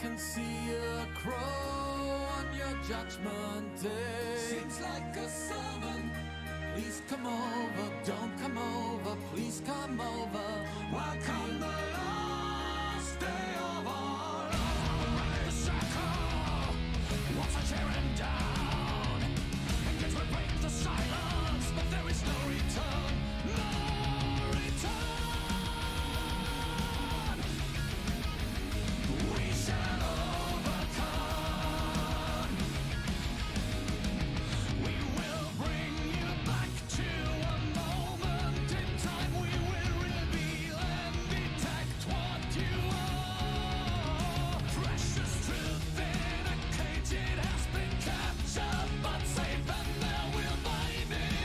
can see a crow on your judgment day. Seems like a servant. Please come over, don't come over, please come over. Welcome the last day of our lives. Circle, walls are tearing down. Engage will break the silence, but there is no return, no return. We shall overcome. We will bring you back to a moment in time. We will reveal and detect what you are. Precious truth in a cage, it has been captured, but safe, and there we'll find it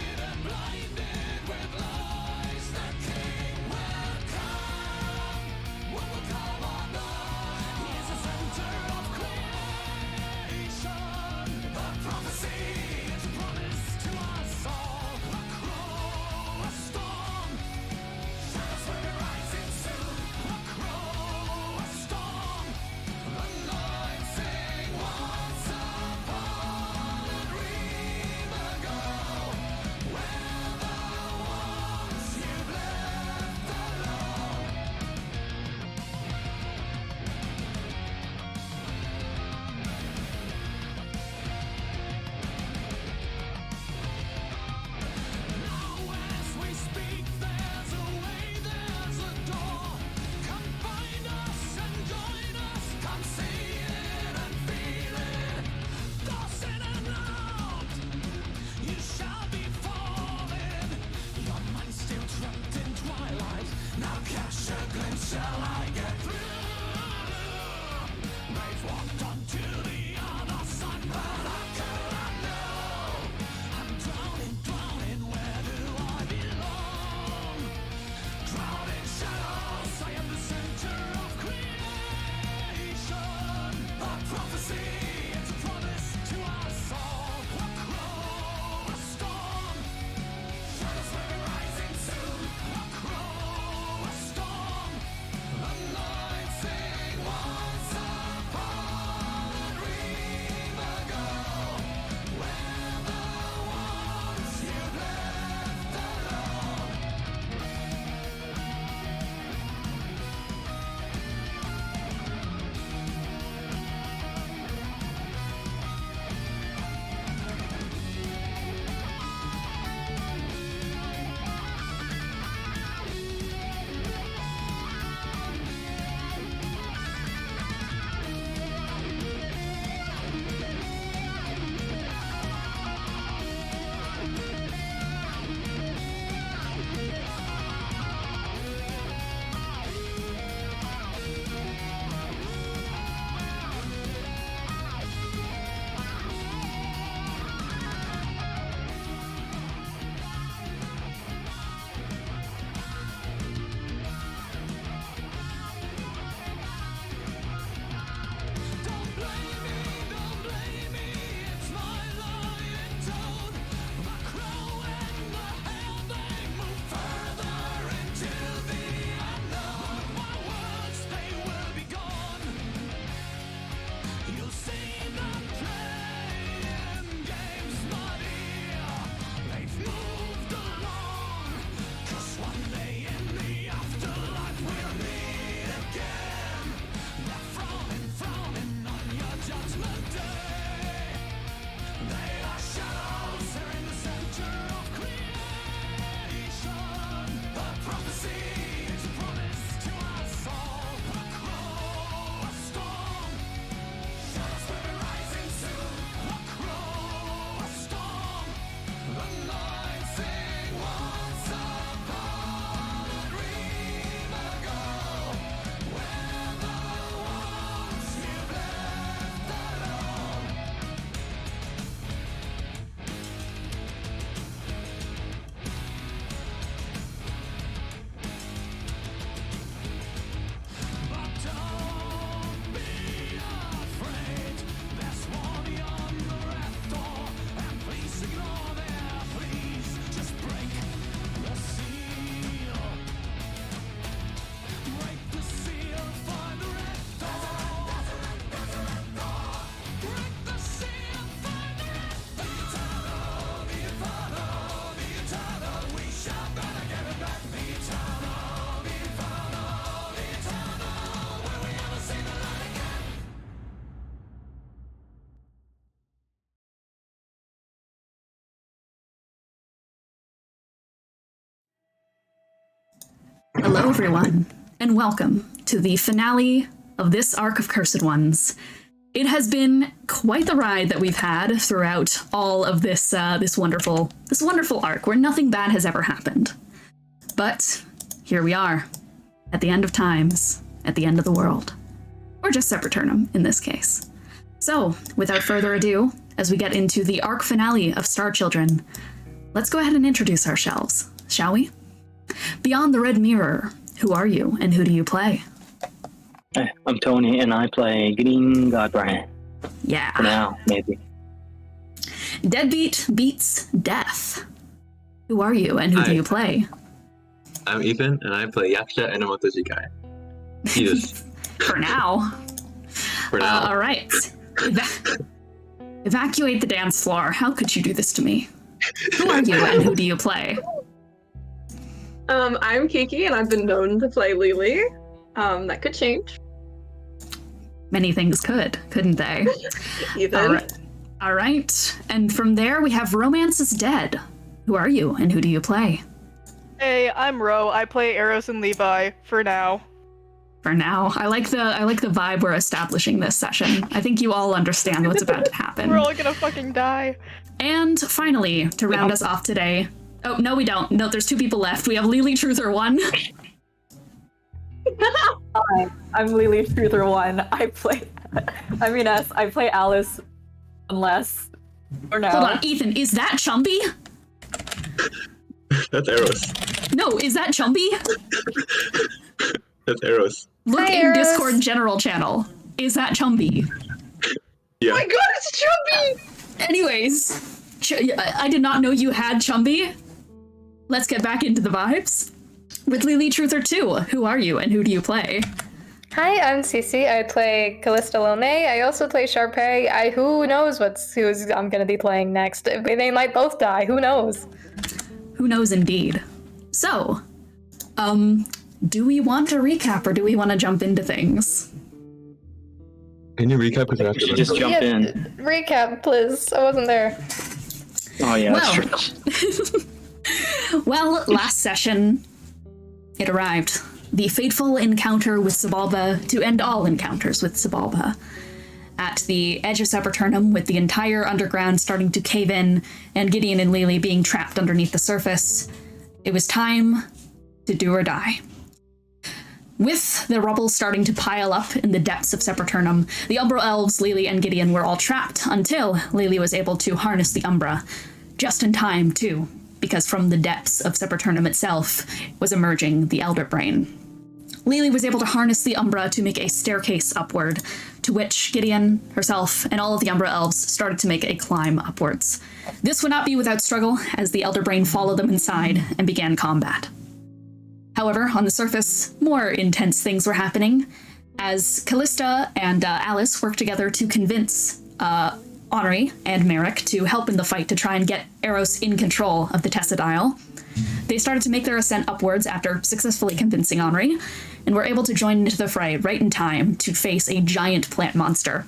Hello, everyone, and welcome to the finale of this arc of Cursed Ones. It has been quite the ride that we've had throughout all of this wonderful arc, where nothing bad has ever happened. But here we are, at the end of times, at the end of the world, or just Sepulturnum in this case. So, without further ado, as we get into the arc finale of Star Children, let's go ahead and introduce ourselves, shall we? Beyond the Red Mirror, who are you and who do you play? Hey, I'm Tony and I play Gideon Godbrand. Yeah. For now, maybe. Deadbeat beats death. Who are you and who do you play? I'm Ethan and I play Yaksha Enemoto-Jiikai. Jesus. For now. For now. All right. Evacuate the dance floor. How could you do this to me? Who are you and who do you play? I'm Kiki and I've been known to play Lelee. That could change. Many things could, couldn't they? Ethan. All right. And from there we have Romance is Dead. Who are you and who do you play? Hey, I'm Ro. I play Aros and Levi for now. For now. I like the vibe we're establishing this session. I think you all understand what's about to happen. We're all gonna fucking die. And finally, to round us off today. Oh, no, we don't. No, there's two people left. We have Lelee Truther 1. Hi, I'm Lelee Truther 1. I'm Ines. I play Alice, unless, or no. Hold on, Ethan, is that Chumpy? That's Aros. No, is that Chumpy? That's Aros. Look Hi, in Eros. Discord general channel. Is that Chumpy? Yeah. Oh my god, it's Chumpy! Anyways, I did not know you had Chumpy. Let's get back into the vibes. With Lelee Truther 2, who are you and who do you play? Hi, I'm Cece. I play Callista Faraday. I also play Charpay. Who knows who's I'm gonna be playing next? They might both die. Who knows? Who knows indeed. So, do we want to recap or do we want to jump into things? Can you recap? Because I have You to should just jump in. Recap, please. I wasn't there. Oh yeah, Well. that's true. Well, last session, it arrived. The fateful encounter with Xibalba to end all encounters with Xibalba. At the edge of Sepulturnum, with the entire underground starting to cave in, and Gideon and Lelee being trapped underneath the surface, it was time to do or die. With the rubble starting to pile up in the depths of Sepulturnum, the Umbra Elves, Lelee and Gideon, were all trapped until Lelee was able to harness the Umbra. Just in time, too, because from the depths of Sepulturnum itself was emerging the Elder Brain. Lelee was able to harness the Umbra to make a staircase upward, to which Gideon, herself, and all of the Umbra Elves started to make a climb upwards. This would not be without struggle, as the Elder Brain followed them inside and began combat. However, on the surface, more intense things were happening, as Callista and Alice worked together to convince Honoree and Merrick to help in the fight to try and get Aros in control of the Tessadile. They started to make their ascent upwards after successfully convincing Honoree, and were able to join into the fray right in time to face a giant plant monster.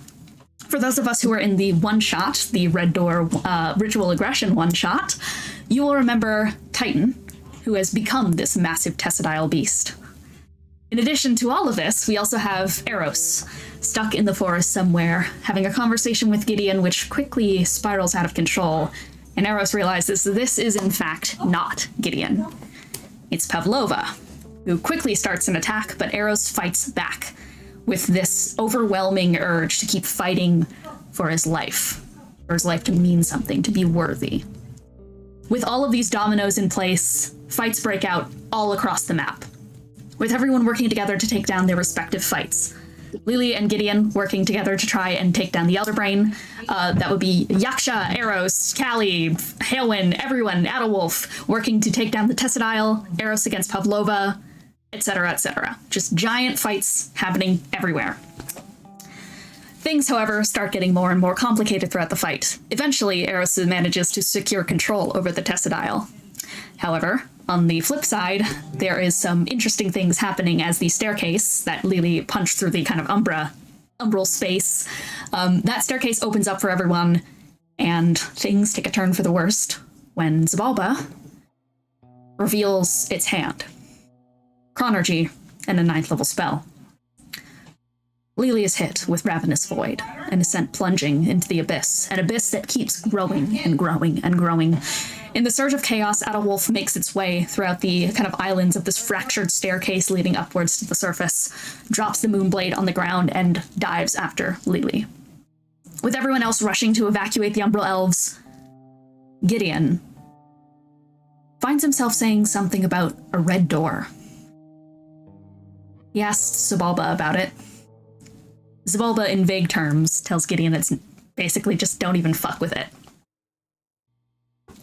For those of us who were in the one-shot, the Red Door Ritual Aggression one-shot, you will remember Titan, who has become this massive Tessadile beast. In addition to all of this, we also have Aros, stuck in the forest somewhere, having a conversation with Gideon, which quickly spirals out of control, and Aros realizes this is in fact not Gideon. It's Pavlova, who quickly starts an attack, but Aros fights back with this overwhelming urge to keep fighting for his life to mean something, to be worthy. With all of these dominoes in place, fights break out all across the map, with everyone working together to take down their respective fights. Lelee and Gideon working together to try and take down the Elder Brain. That would be Yaksha, Aros, Callie, Hailwind, everyone, Adalwulf, working to take down the Tessadile, Aros against Pavlova, etc., etc. Just giant fights happening everywhere. Things, however, start getting more and more complicated throughout the fight. Eventually, Aros manages to secure control over the Tessadile. However, on the flip side, there is some interesting things happening as the staircase that Lelee punched through the kind of umbral space. That staircase opens up for everyone, and things take a turn for the worst when Xibalba reveals its hand. chronergy, and a 9th level spell. Lelee is hit with Ravenous Void and is sent plunging into the abyss, an abyss that keeps growing and growing and growing. In the surge of chaos, Adalwulf makes its way throughout the kind of islands of this fractured staircase leading upwards to the surface, drops the Moonblade on the ground, and dives after Lelee. With everyone else rushing to evacuate the Umbral Elves, Gideon finds himself saying something about a red door. He asks Xibalba about it. Xibalba, in vague terms, tells Gideon it's basically just don't even fuck with it.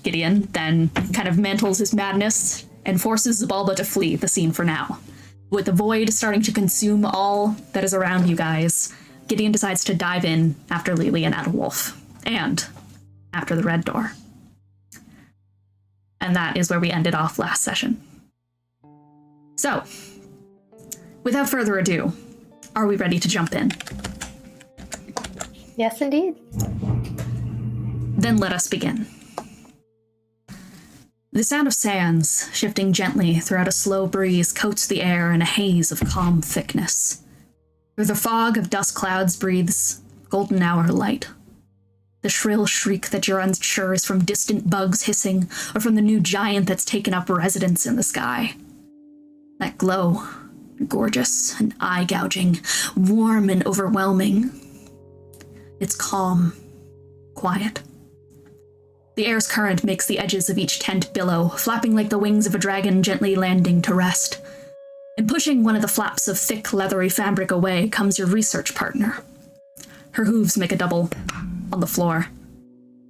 Gideon then kind of mantles his madness and forces Xibalba to flee the scene for now. With the void starting to consume all that is around you guys, Gideon decides to dive in after Lelee and Adalwulf, and after the red door. And that is where we ended off last session. So, without further ado, are we ready to jump in? Yes, indeed. Then let us begin. The sound of sands shifting gently throughout a slow breeze coats the air in a haze of calm thickness. Through the fog of dust clouds breathes golden hour light. The shrill shriek that you're unsure is from distant bugs hissing or from the new giant that's taken up residence in the sky. That glow, gorgeous and eye-gouging, warm and overwhelming. It's calm, quiet. The air's current makes the edges of each tent billow, flapping like the wings of a dragon gently landing to rest. And pushing one of the flaps of thick, leathery fabric away comes your research partner. Her hooves make a double on the floor.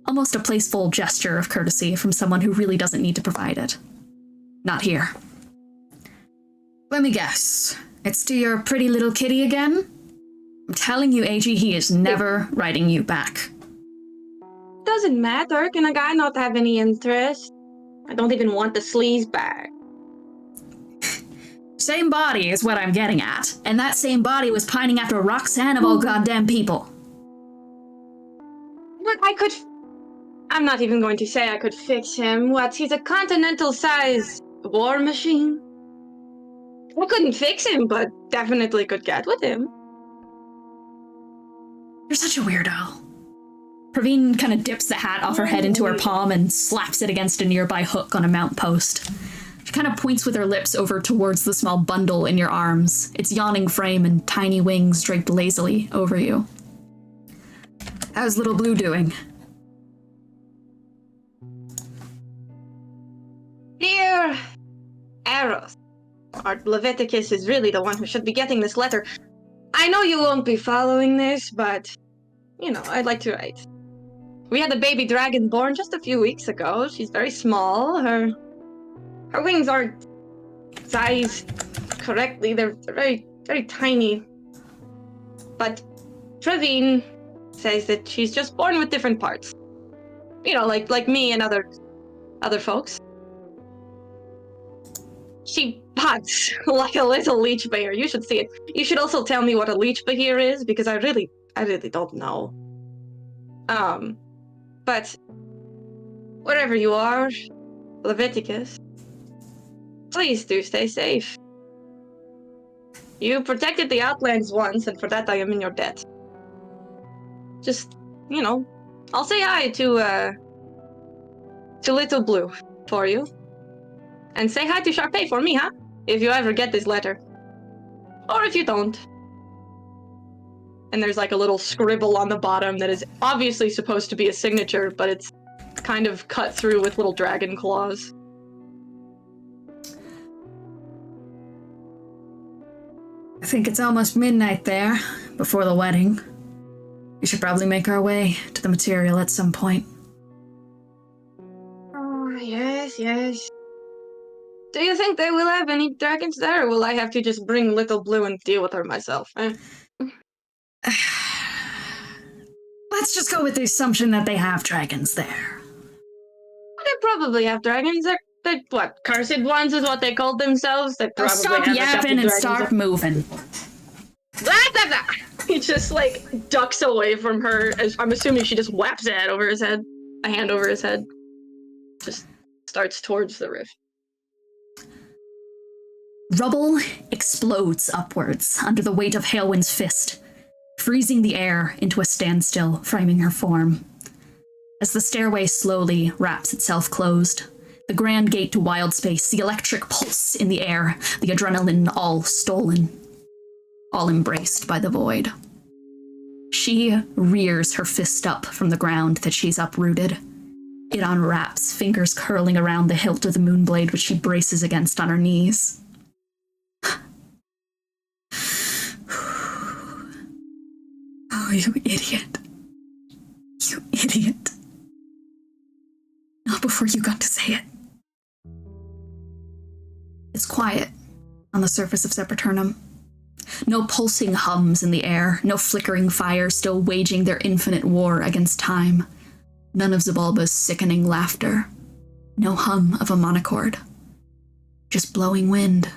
Almost a playful gesture of courtesy from someone who really doesn't need to provide it. Not here. Let me guess. It's to your pretty little kitty again? I'm telling you, AG, he is never writing you back. Doesn't matter. Can a guy not have any interest? I don't even want the sleaze back. Same body is what I'm getting at, and that same body was pining after Roxanne of all goddamn people. But I'm not even going to say I could fix him. What, he's a continental-sized war machine? I couldn't fix him, but definitely could get with him. You're such a weirdo. Praveen kind of dips the hat off her head into her palm and slaps it against a nearby hook on a mount post. She kind of points with her lips over towards the small bundle in your arms, its yawning frame and tiny wings draped lazily over you. How's little Blue doing? Dear Aros, Art Leviticus is really the one who should be getting this letter. I know you won't be following this, but, you know, I'd like to write. We had a baby dragon born just a few weeks ago. She's very small. Her wings aren't sized correctly. They're very, very tiny. But Praveen says that she's just born with different parts. You know, like me and other folks. She pots like a little leech bear. You should see it. You should also tell me what a leech bear is, because I really don't know. But wherever you are, Leviticus, please do stay safe. You protected the Outlands once, and for that I am in your debt. Just, you know, I'll say hi to Little Blue for you. And say hi to Charpay for me, huh? If you ever get this letter. Or if you don't. And there's like a little scribble on the bottom that is obviously supposed to be a signature, but it's kind of cut through with little dragon claws. I think it's almost midnight there, before the wedding. We should probably make our way to the material at some point. Oh, yes. Do you think they will have any dragons there, or will I have to just bring Little Blue and deal with her myself? Let's just go with the assumption that they have dragons there. They probably have dragons. They're what, cursed ones is what they called themselves? They probably Stop have yapping and start moving. He just, like, ducks away from her. As I'm assuming she just whaps a hand over his head. Just starts towards the rift. Rubble explodes upwards under the weight of Hailwind's fist, freezing the air into a standstill, framing her form. As the stairway slowly wraps itself closed, the grand gate to wild space, the electric pulse in the air, the adrenaline all stolen, all embraced by the void. She rears her fist up from the ground that she's uprooted. It unwraps, fingers curling around the hilt of the moonblade, which she braces against on her knees. Oh, you idiot. You idiot. Not before you got to say it. It's quiet on the surface of Sepulturnum. No pulsing hums in the air, no flickering fires still waging their infinite war against time. None of Xibalba's sickening laughter. No hum of a monochord. Just blowing wind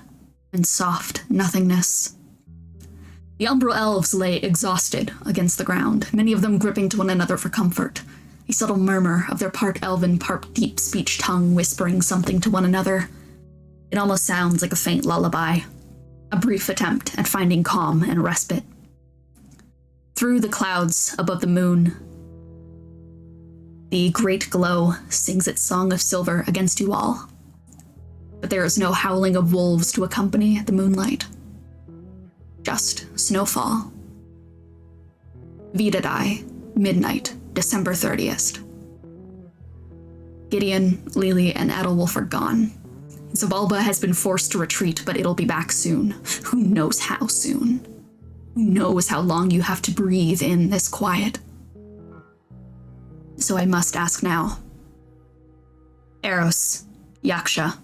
and soft nothingness. The Umbral Elves lay exhausted against the ground, many of them gripping to one another for comfort. A subtle murmur of their part elven, part deep speech tongue whispering something to one another. It almost sounds like a faint lullaby, a brief attempt at finding calm and respite. Through the clouds above the moon, the great glow sings its song of silver against you all. But there is no howling of wolves to accompany the moonlight. Just snowfall. Vidadai, midnight, December 30th. Gideon, Lelee, and Adalwulf are gone. Xibalba has been forced to retreat, but it'll be back soon. Who knows how soon? Who knows how long you have to breathe in this quiet? So I must ask now. Aros, Yaksha,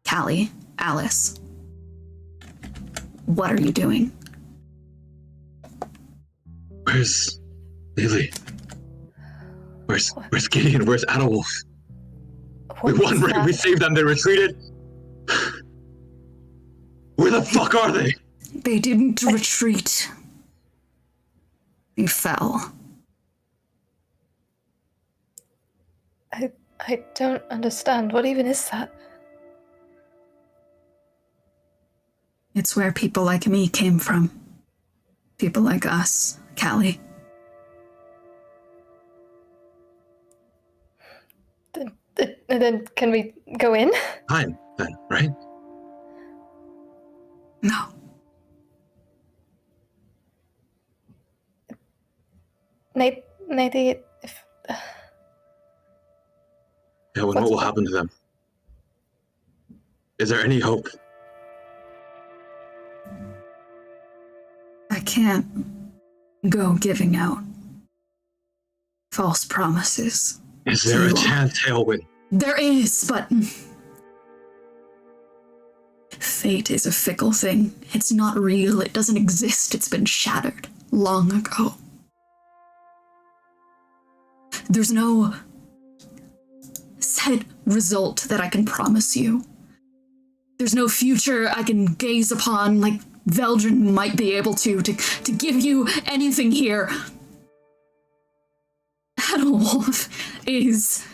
Callie, Alice. What are you doing? Where's Lelee? Where's Gideon? Where's Adalwulf? We won, right? We saved them, they retreated. Where the fuck are they? They didn't retreat. They fell. I don't understand. What even is that? It's where people like me came from. People like us, Callie. Then can we go in? Fine, then, right? No. Maybe if... Yeah, what will happen to them? Is there any hope? I can't go giving out false promises. Is there a chance, Hailwind? There is, but fate is a fickle thing. It's not real. It doesn't exist. It's been shattered long ago. There's no set result that I can promise you. There's no future I can gaze upon like Veldrin might be able to give you anything here. Adalwulf is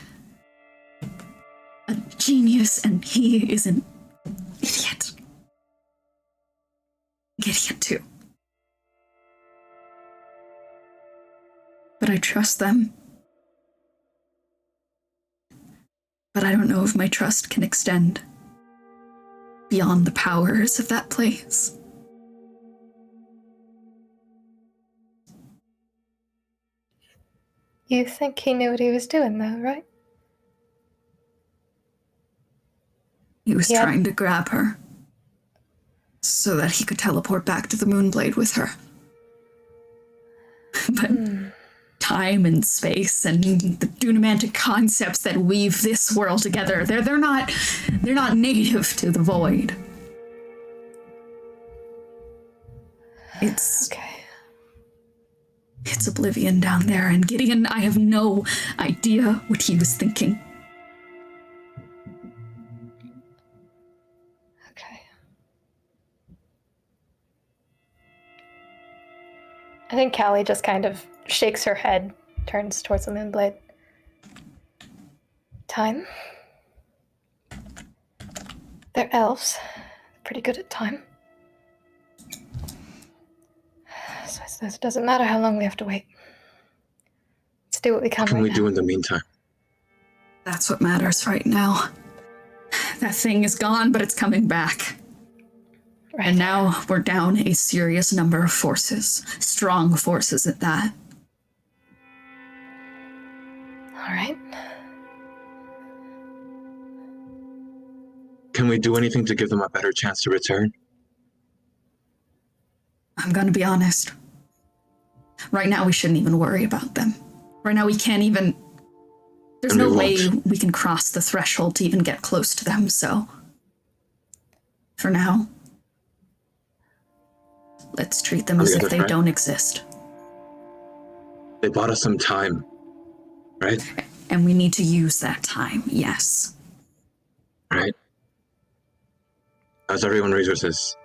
a genius and he is an idiot. Gideon too. But I trust them. But I don't know if my trust can extend beyond the powers of that place. You think he knew what he was doing, though, right? He was trying to grab her so that he could teleport back to the Moonblade with her. But time and space and the dunamantic concepts that weave this world together, they're not native to the void. It's oblivion down there, and Gideon, I have no idea what he was thinking. Okay. I think Callie just kind of shakes her head, turns towards the Moonblade. Time. They're elves. pretty good at time. So I suppose it doesn't matter how long we have to wait. Let's do what we can. What can right we now. do in the meantime? That's what matters right now. That thing is gone, but it's coming back. Right. And now we're down a serious number of forces. Strong forces at that. All right. Can we do anything to give them a better chance to return? I'm gonna be honest. Right now, we shouldn't even worry about them. Right now, we can't even... There's And no we way won't. we can cross the threshold to even get close to them, so... For now, let's treat them On as the if other they front? don't exist. They bought us some time, right? And we need to use that time, yes. Right? How's everyone resources?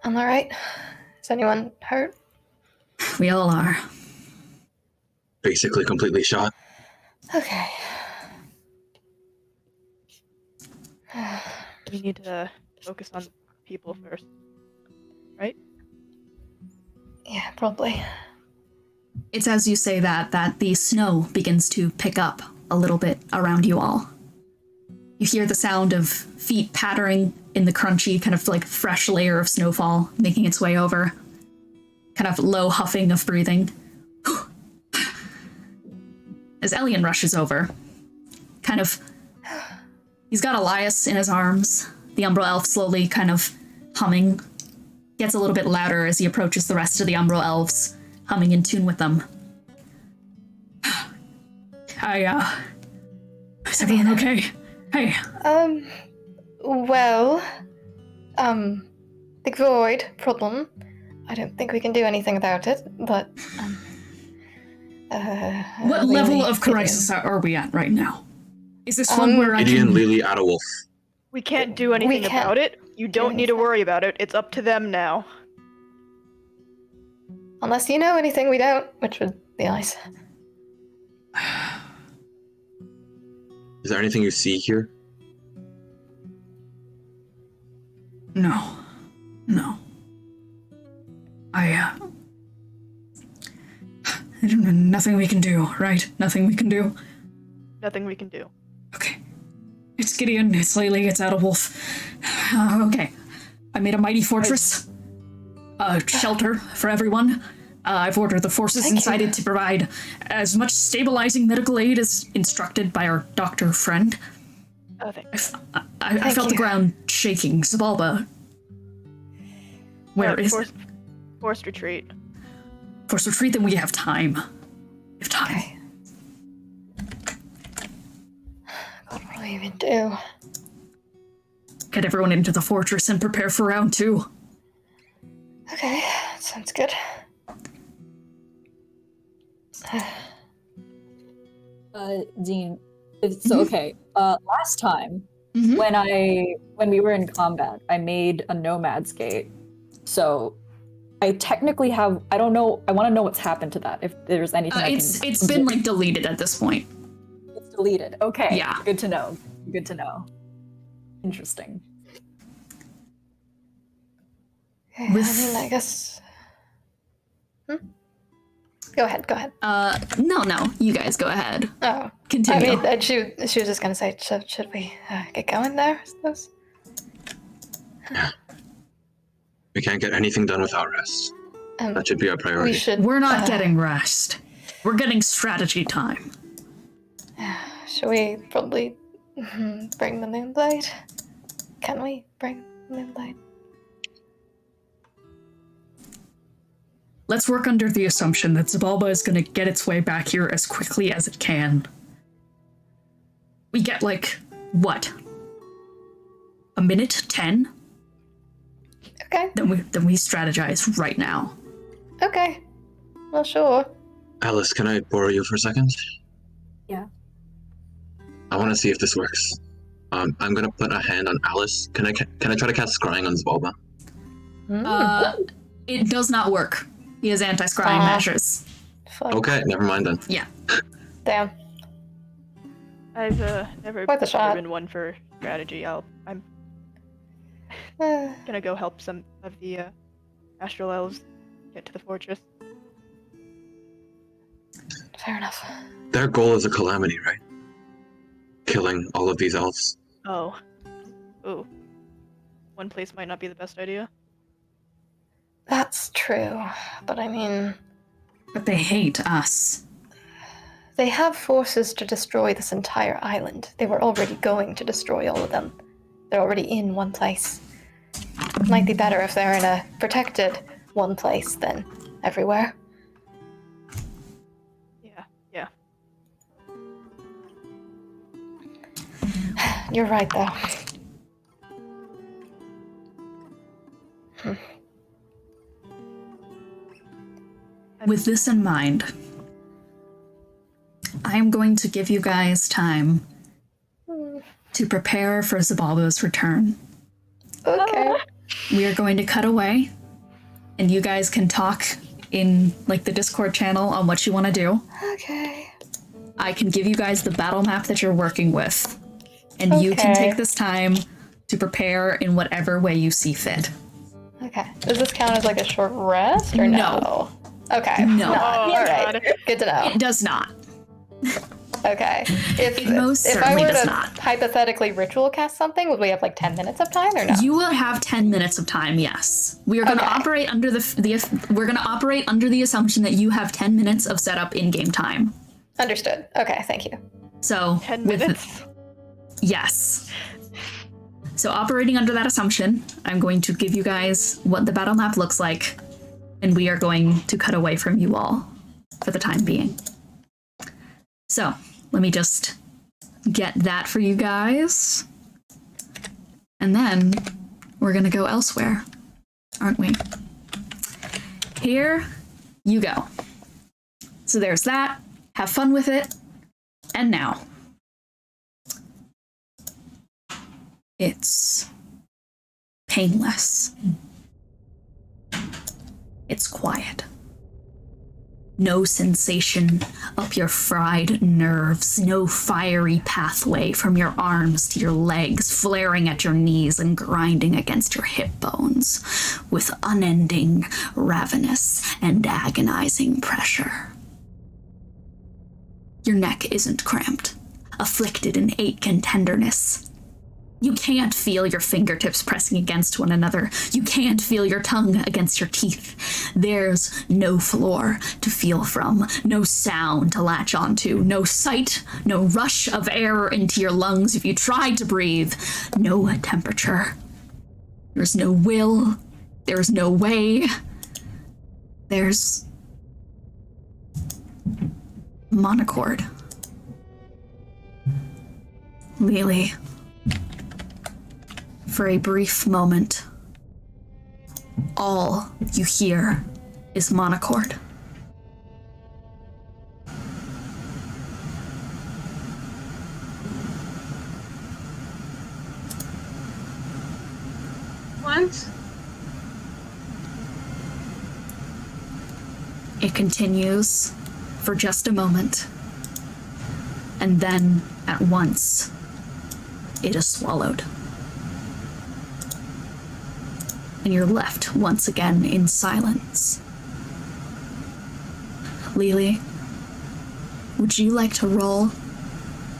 I'm all right. Is anyone hurt? We all are. Basically completely shot. Okay. We need to focus on people first, right? Yeah, probably. It's as you say that the snow begins to pick up a little bit around you all. You hear the sound of feet pattering in the crunchy, kind of like fresh layer of snowfall making its way over. Kind of low huffing of breathing. As Elian rushes over, kind of, he's got Elias in his arms. The Umbral Elf slowly kind of humming, gets a little bit louder as he approaches the rest of the Umbral Elves, humming in tune with them. Is everyone okay? Hey. Well, the void problem. I don't think we can do anything about it, but, What level of crisis are we at right now? Is this one where I Gideon, can... Lelee, Adalwulf. We can't do anything can't about it. You don't do need to anything. worry about it. It's up to them now. Unless you know anything we don't, which would be nice. Is there anything you see here? No. Nothing we can do, right? Nothing we can do? Nothing we can do. Okay. It's Gideon, it's Lelee, it's Adalwulf. Okay. I made a mighty fortress. Shelter for everyone. I've ordered the forces Thank inside you. it to provide as much stabilizing medical aid as instructed by our doctor friend. Oh, thanks. I Thank felt the you. ground shaking. Xibalba. Where is it? Forced retreat. Force retreat, then we have time. We have time. Okay. God, what do we even do? Get everyone into the fortress and prepare for round 2. Okay, sounds good. Dean, so okay. Last time Mhm. when we were in combat, I made a nomad's gate. So I technically have. I don't know. I want to know what's happened to that. If there's anything I can. It's been like deleted at this point. It's deleted. Okay. Yeah. Good to know. Good to know. Interesting. Okay, I mean, I guess. Go ahead. No, you guys go ahead. Oh, Continue. I mean, she was just gonna say, should we get going there? I suppose. We can't get anything done without rest. That should be our priority. We should. We're not getting rest. We're getting strategy time. Should we probably bring the Moonblade? Can we bring the Moonblade? Let's work under the assumption that Xibalba is going to get its way back here as quickly as it can. We get, like, what? A minute? 10? Okay. Then we strategize right now. Okay. Well, sure. Alice, can I borrow you for a second? Yeah. I want to see if this works. I'm gonna put a hand on Alice. Can I try to cast Scrying on Xibalba? It does not work. He has anti-scrying measures. Fuck. Okay, never mind then. Yeah. Damn. I've never Worth a shot. been one for strategy. Gonna go help some of the astral elves get to the fortress. Fair enough. Their goal is a calamity, right? Killing all of these elves. Oh. Ooh. One place might not be the best idea. That's true, but I mean... But they hate us. They have forces to destroy this entire island. They were already going to destroy all of them. They're already in one place. It might be better if they're in a protected one place than everywhere. Yeah. You're right, though. With this in mind, I am going to give you guys time to prepare for Xibalba's return. Okay. We are going to cut away, and you guys can talk in like the Discord channel on what you want to do. Okay. I can give you guys the battle map that you're working with, and you can take this time to prepare in whatever way you see fit. Okay. Does this count as like a short rest or no? Okay. No. All right. Good to know. It does not. Okay. It most if I certainly were does to not. hypothetically ritual cast something, would we have like 10 minutes of time or no? You will have 10 minutes of time, yes. We are going to operate under we're going to operate under the assumption that you have 10 minutes of setup in-game time. Understood. Okay, thank you. So 10 minutes? Yes. So operating under that assumption, I'm going to give you guys what the battle map looks like, and we are going to cut away from you all for the time being. So, let me just get that for you guys. And then we're gonna go elsewhere, aren't we? Here you go. So there's that. Have fun with it. And now. It's painless. It's quiet. No sensation up your fried nerves, no fiery pathway from your arms to your legs, flaring at your knees and grinding against your hip bones, with unending, ravenous, and agonizing pressure. Your neck isn't cramped, afflicted in ache and tenderness. You can't feel your fingertips pressing against one another. You can't feel your tongue against your teeth. There's no floor to feel from, no sound to latch onto, no sight, no rush of air into your lungs if you tried to breathe, no temperature. There's no will. There's no way. There's monochord. Lelee. For a brief moment, all you hear is monochord. What? It continues for just a moment, and then at once, it is swallowed. And you're left once again in silence. Lelee, would you like to roll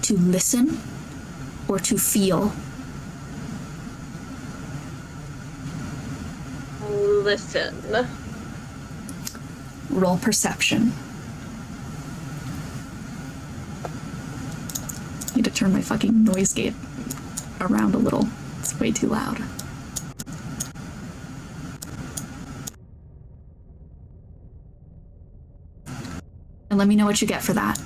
to listen or to feel? Listen. Roll perception. I need to turn my fucking noise gate around a little. It's way too loud. And let me know what you get for that.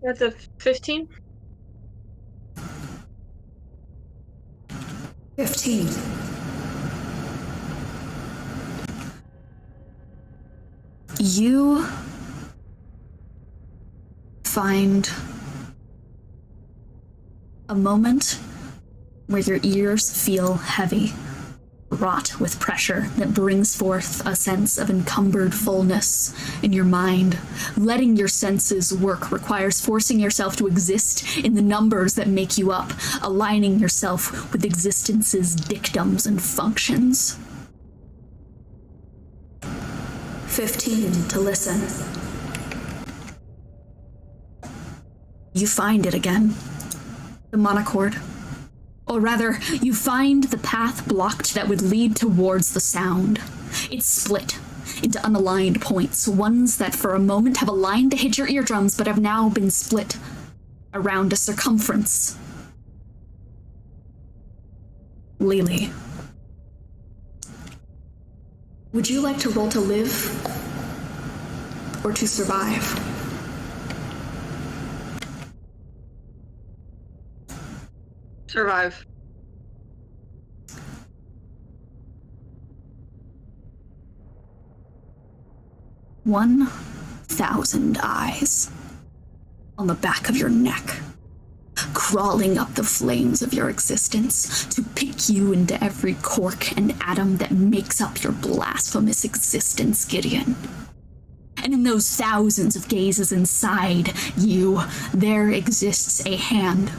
That's a 15? 15. You find a moment where your ears feel heavy, wrought with pressure that brings forth a sense of encumbered fullness in your mind. Letting your senses work requires forcing yourself to exist in the numbers that make you up, aligning yourself with existence's dictums and functions. 15 to listen. You find it again. The monochord. Or rather, you find the path blocked that would lead towards the sound. It's split into unaligned points, ones that for a moment have aligned to hit your eardrums but have now been split around a circumference. Lelee. Would you like to roll to live or to survive? Survive. $1,000 eyes on the back of your neck, crawling up the flames of your existence to pick you into every cork and atom that makes up your blasphemous existence, Gideon. And in those thousands of gazes inside you, there exists a hand,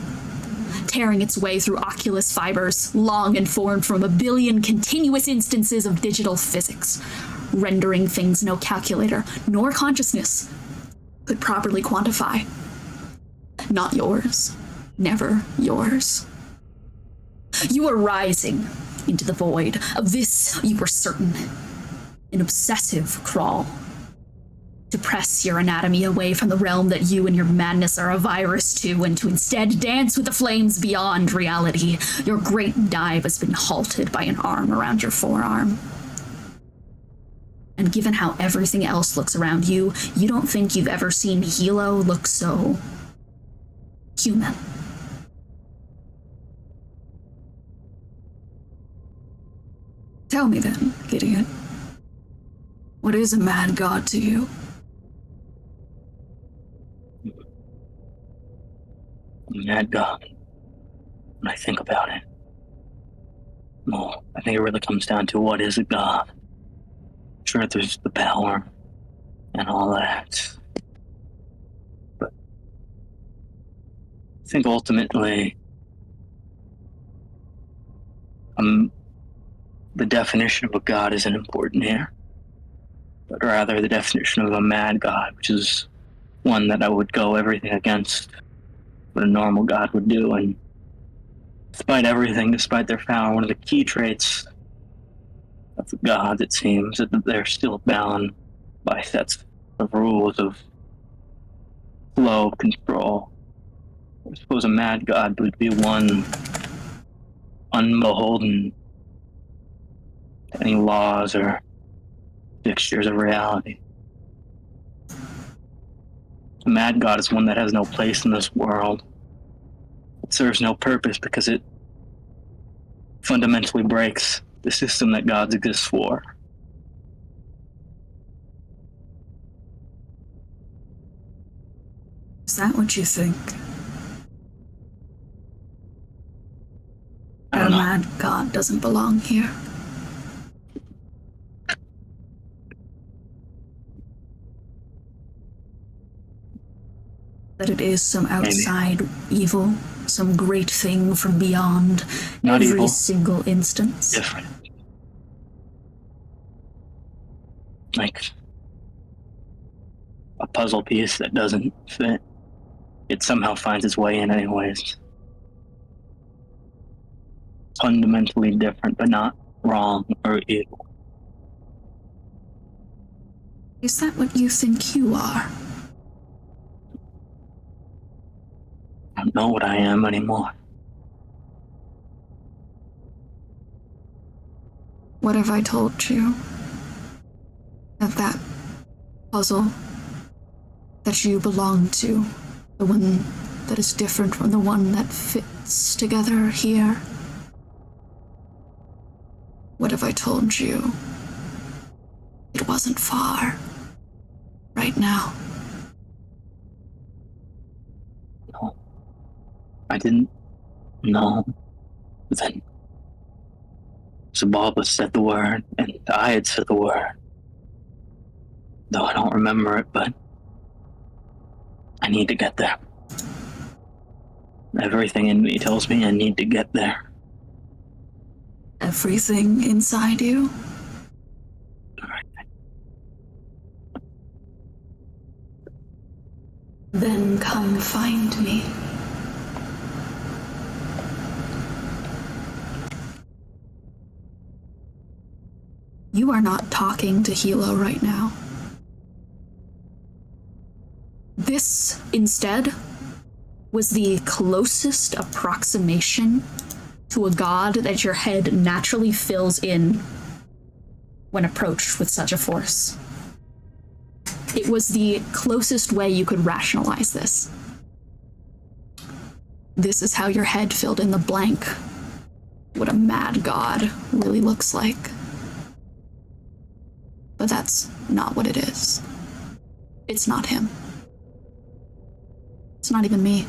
tearing its way through oculus fibers, long and formed from a billion continuous instances of digital physics, rendering things no calculator nor consciousness could properly quantify. Not yours. Never yours. You are rising into the void. Of this you were certain. An obsessive crawl to press your anatomy away from the realm that you and your madness are a virus to, and to instead dance with the flames beyond reality. Your great dive has been halted by an arm around your forearm. And given how everything else looks around you, you don't think you've ever seen Hilo look so human. Tell me then, Gideon, what is a mad god to you? Mad God. When I think about it, well, I think it really comes down to what is a god. Sure, there's the power and all that, but I think ultimately, the definition of a god isn't important here, but rather the definition of a mad god, which is one that I would go everything against what a normal god would do. And despite everything, despite their power, one of the key traits of the gods, it seems, that they're still bound by sets of rules of flow, control. I suppose a mad god would be one unbeholden to any laws or fixtures of reality. A mad god is one that has no place in this world. It serves no purpose because it fundamentally breaks the system that gods exist for. Is that what you think? I don't A know. mad god doesn't belong here. That it is some outside evil, some great thing from beyond Not every evil. single instance. Different. Like a puzzle piece that doesn't fit. It somehow finds its way in anyways. Fundamentally different, but not wrong or evil. Is that what you think you are? I don't know what I am anymore. What have I told you? That puzzle that you belong to, the one that is different from the one that fits together here. What have I told you? It wasn't far. Right now. No. I didn't know then. Xibalba said the word, and I had said the word. Though I don't remember it, but I need to get there. Everything in me tells me I need to get there. Everything inside you? Then come find me. You are not talking to Hilo right now. This, instead, was the closest approximation to a god that your head naturally fills in when approached with such a force. It was the closest way you could rationalize this. This is how your head filled in the blank. What a mad god really looks like. But that's not what it is. It's not him. It's not even me.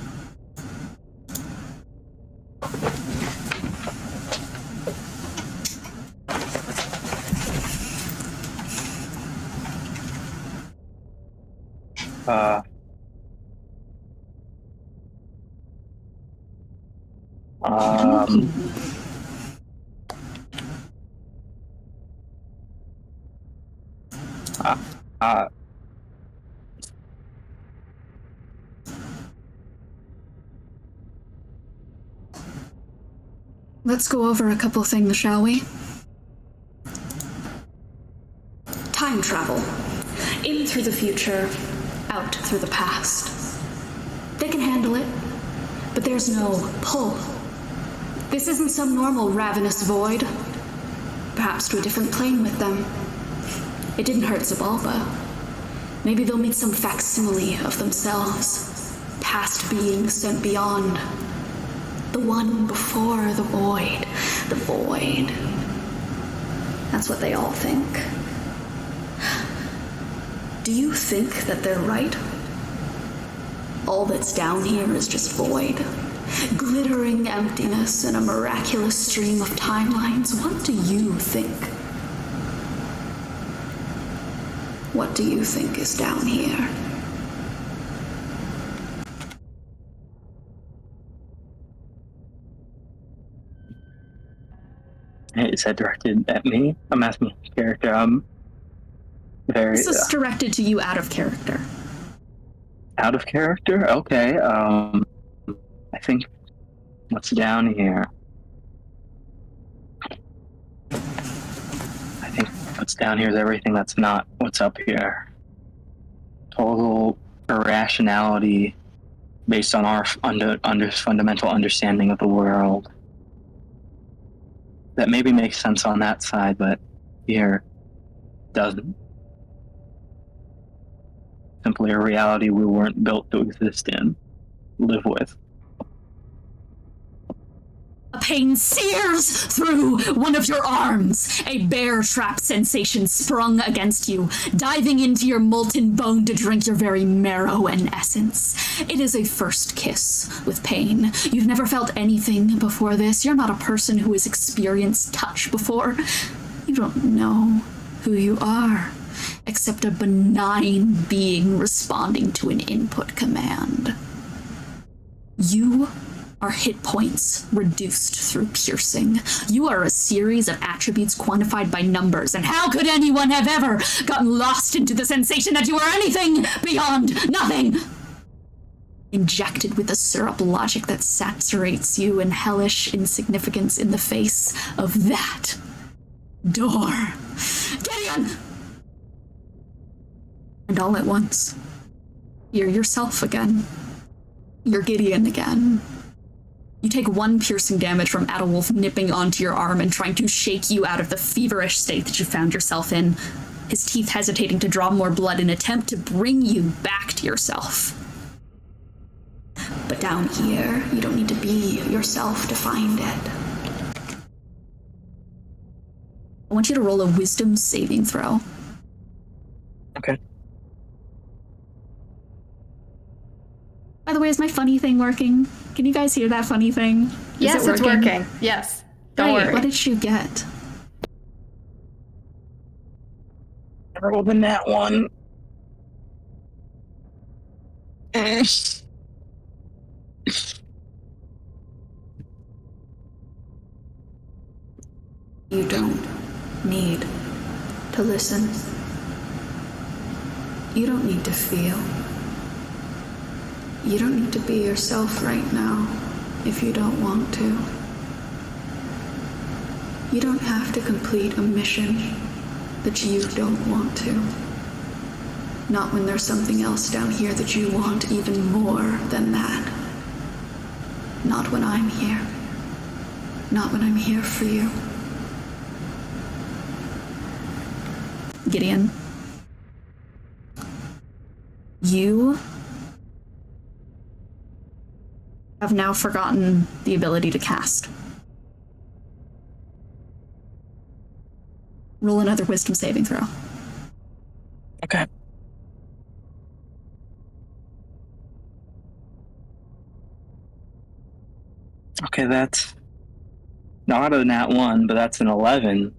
Let's go over a couple things, shall we? Time travel. In through the future, out through the past. They can handle it, but there's no pull. This isn't some normal ravenous void. Perhaps to a different plane with them. It didn't hurt Xibalba. Maybe they'll meet some facsimile of themselves. Past beings sent beyond. The one before the void. The void. That's what they all think. Do you think that they're right? All that's down here is just void. Glittering emptiness in a miraculous stream of timelines. What do you think? What do you think is down here? Is that directed at me? I'm asking character. This is directed to you out of character. Out of character? Okay. I think what's down here. I think what's down here is everything that's not what's up here. Total irrationality based on our fundamental understanding of the world. That maybe makes sense on that side, but here doesn't. Simply a reality we weren't built to exist in, live with. A pain sears through one of your arms. A bear trap sensation sprung against you, diving into your molten bone to drink your very marrow and essence. It is a first kiss with pain. You've never felt anything before this. You're not a person who has experienced touch before. You don't know who you are, except a benign being responding to an input command. You are hit points reduced through piercing. You are a series of attributes quantified by numbers, and how could anyone have ever gotten lost into the sensation that you are anything beyond nothing? Injected with a syrup logic that saturates you in hellish insignificance in the face of that door. Gideon! And all at once, you're yourself again. You're Gideon again. You take one piercing damage from Adalwulf nipping onto your arm and trying to shake you out of the feverish state that you found yourself in, his teeth hesitating to draw more blood in an attempt to bring you back to yourself. But down here, you don't need to be yourself to find it. I want you to roll a wisdom saving throw. Okay. By the way, is my funny thing working? Can you guys hear that funny thing? Yes, it's working. Yes. Don't worry. What did you get? rolled in that one. You don't need to listen. You don't need to feel. You don't need to be yourself right now if you don't want to. You don't have to complete a mission that you don't want to. Not when there's something else down here that you want even more than that. Not when I'm here. Not when I'm here for you. Gideon, you have now forgotten the ability to cast. Roll another wisdom saving throw. Okay. Okay, that's not a nat 1, but that's an 11.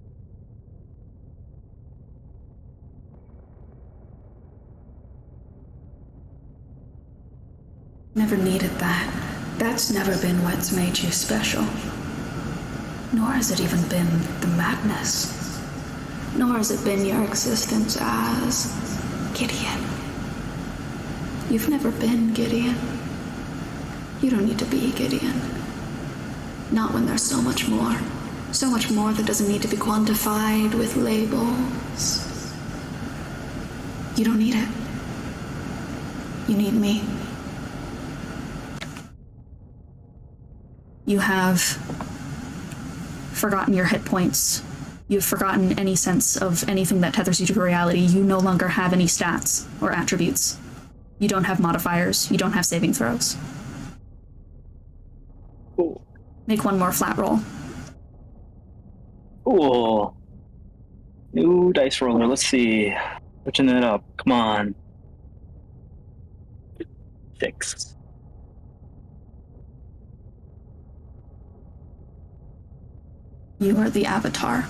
Never needed that. That's never been what's made you special. Nor has it even been the madness. Nor has it been your existence as Gideon. You've never been Gideon. You don't need to be Gideon. Not when there's so much more. So much more that doesn't need to be quantified with labels. You don't need it. You need me. You have forgotten your hit points. You've forgotten any sense of anything that tethers you to reality. You no longer have any stats or attributes. You don't have modifiers. You don't have saving throws. Cool. Make one more flat roll. Cool. New dice roller. Let's see. Switching it up. Come on. 6. You are the Avatar.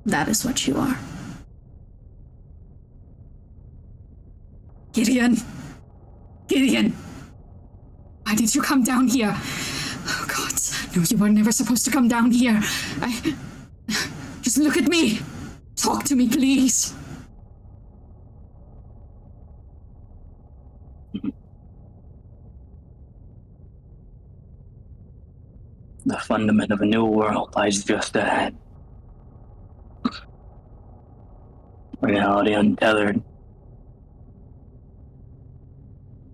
That is what you are. Gideon! Gideon! Why did you come down here? Oh, God. No, you were never supposed to come down here. Just look at me! Talk to me, please! The fundament of a new world lies just ahead. Reality untethered.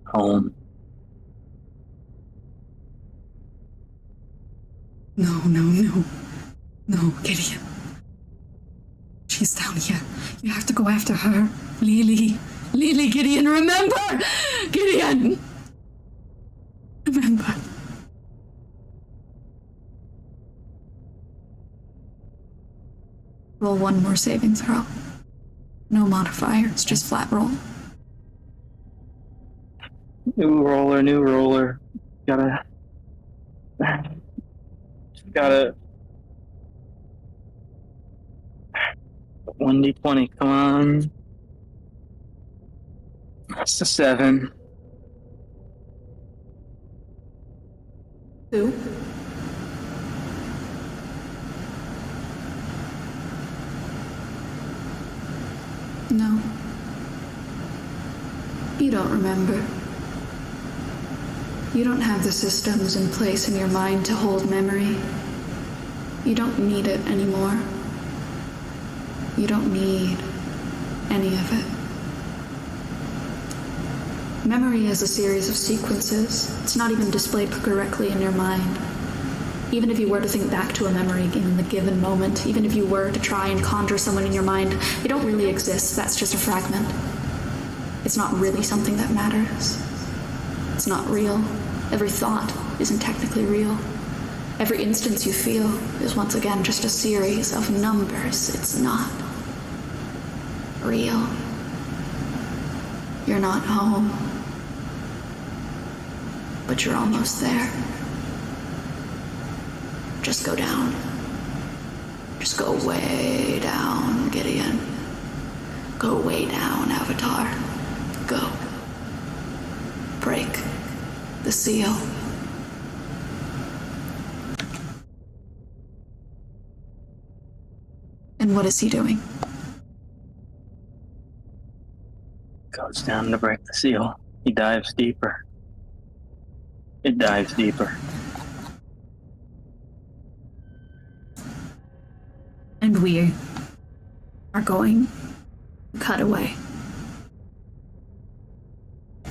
Home. No, Gideon. She's down here. You have to go after her. Lelee, Gideon, remember! Gideon! Remember. Roll one more saving throw. No modifiers, just flat roll. New roller. Gotta 1d20, come on. That's a 7. 2. No. You don't remember. You don't have the systems in place in your mind to hold memory. You don't need it anymore. You don't need any of it. Memory is a series of sequences. It's not even displayed correctly in your mind. Even if you were to think back to a memory in the given moment, even if you were to try and conjure someone in your mind, they don't really exist. That's just a fragment. It's not really something that matters. It's not real. Every thought isn't technically real. Every instance you feel is once again just a series of numbers. It's not real. You're not home. But you're almost there. Just go down. Just go way down, Gideon. Go way down, Avatar. Go. Break the seal. And what is he doing? Goes down to break the seal. He dives deeper. It dives deeper. And we are going to cut away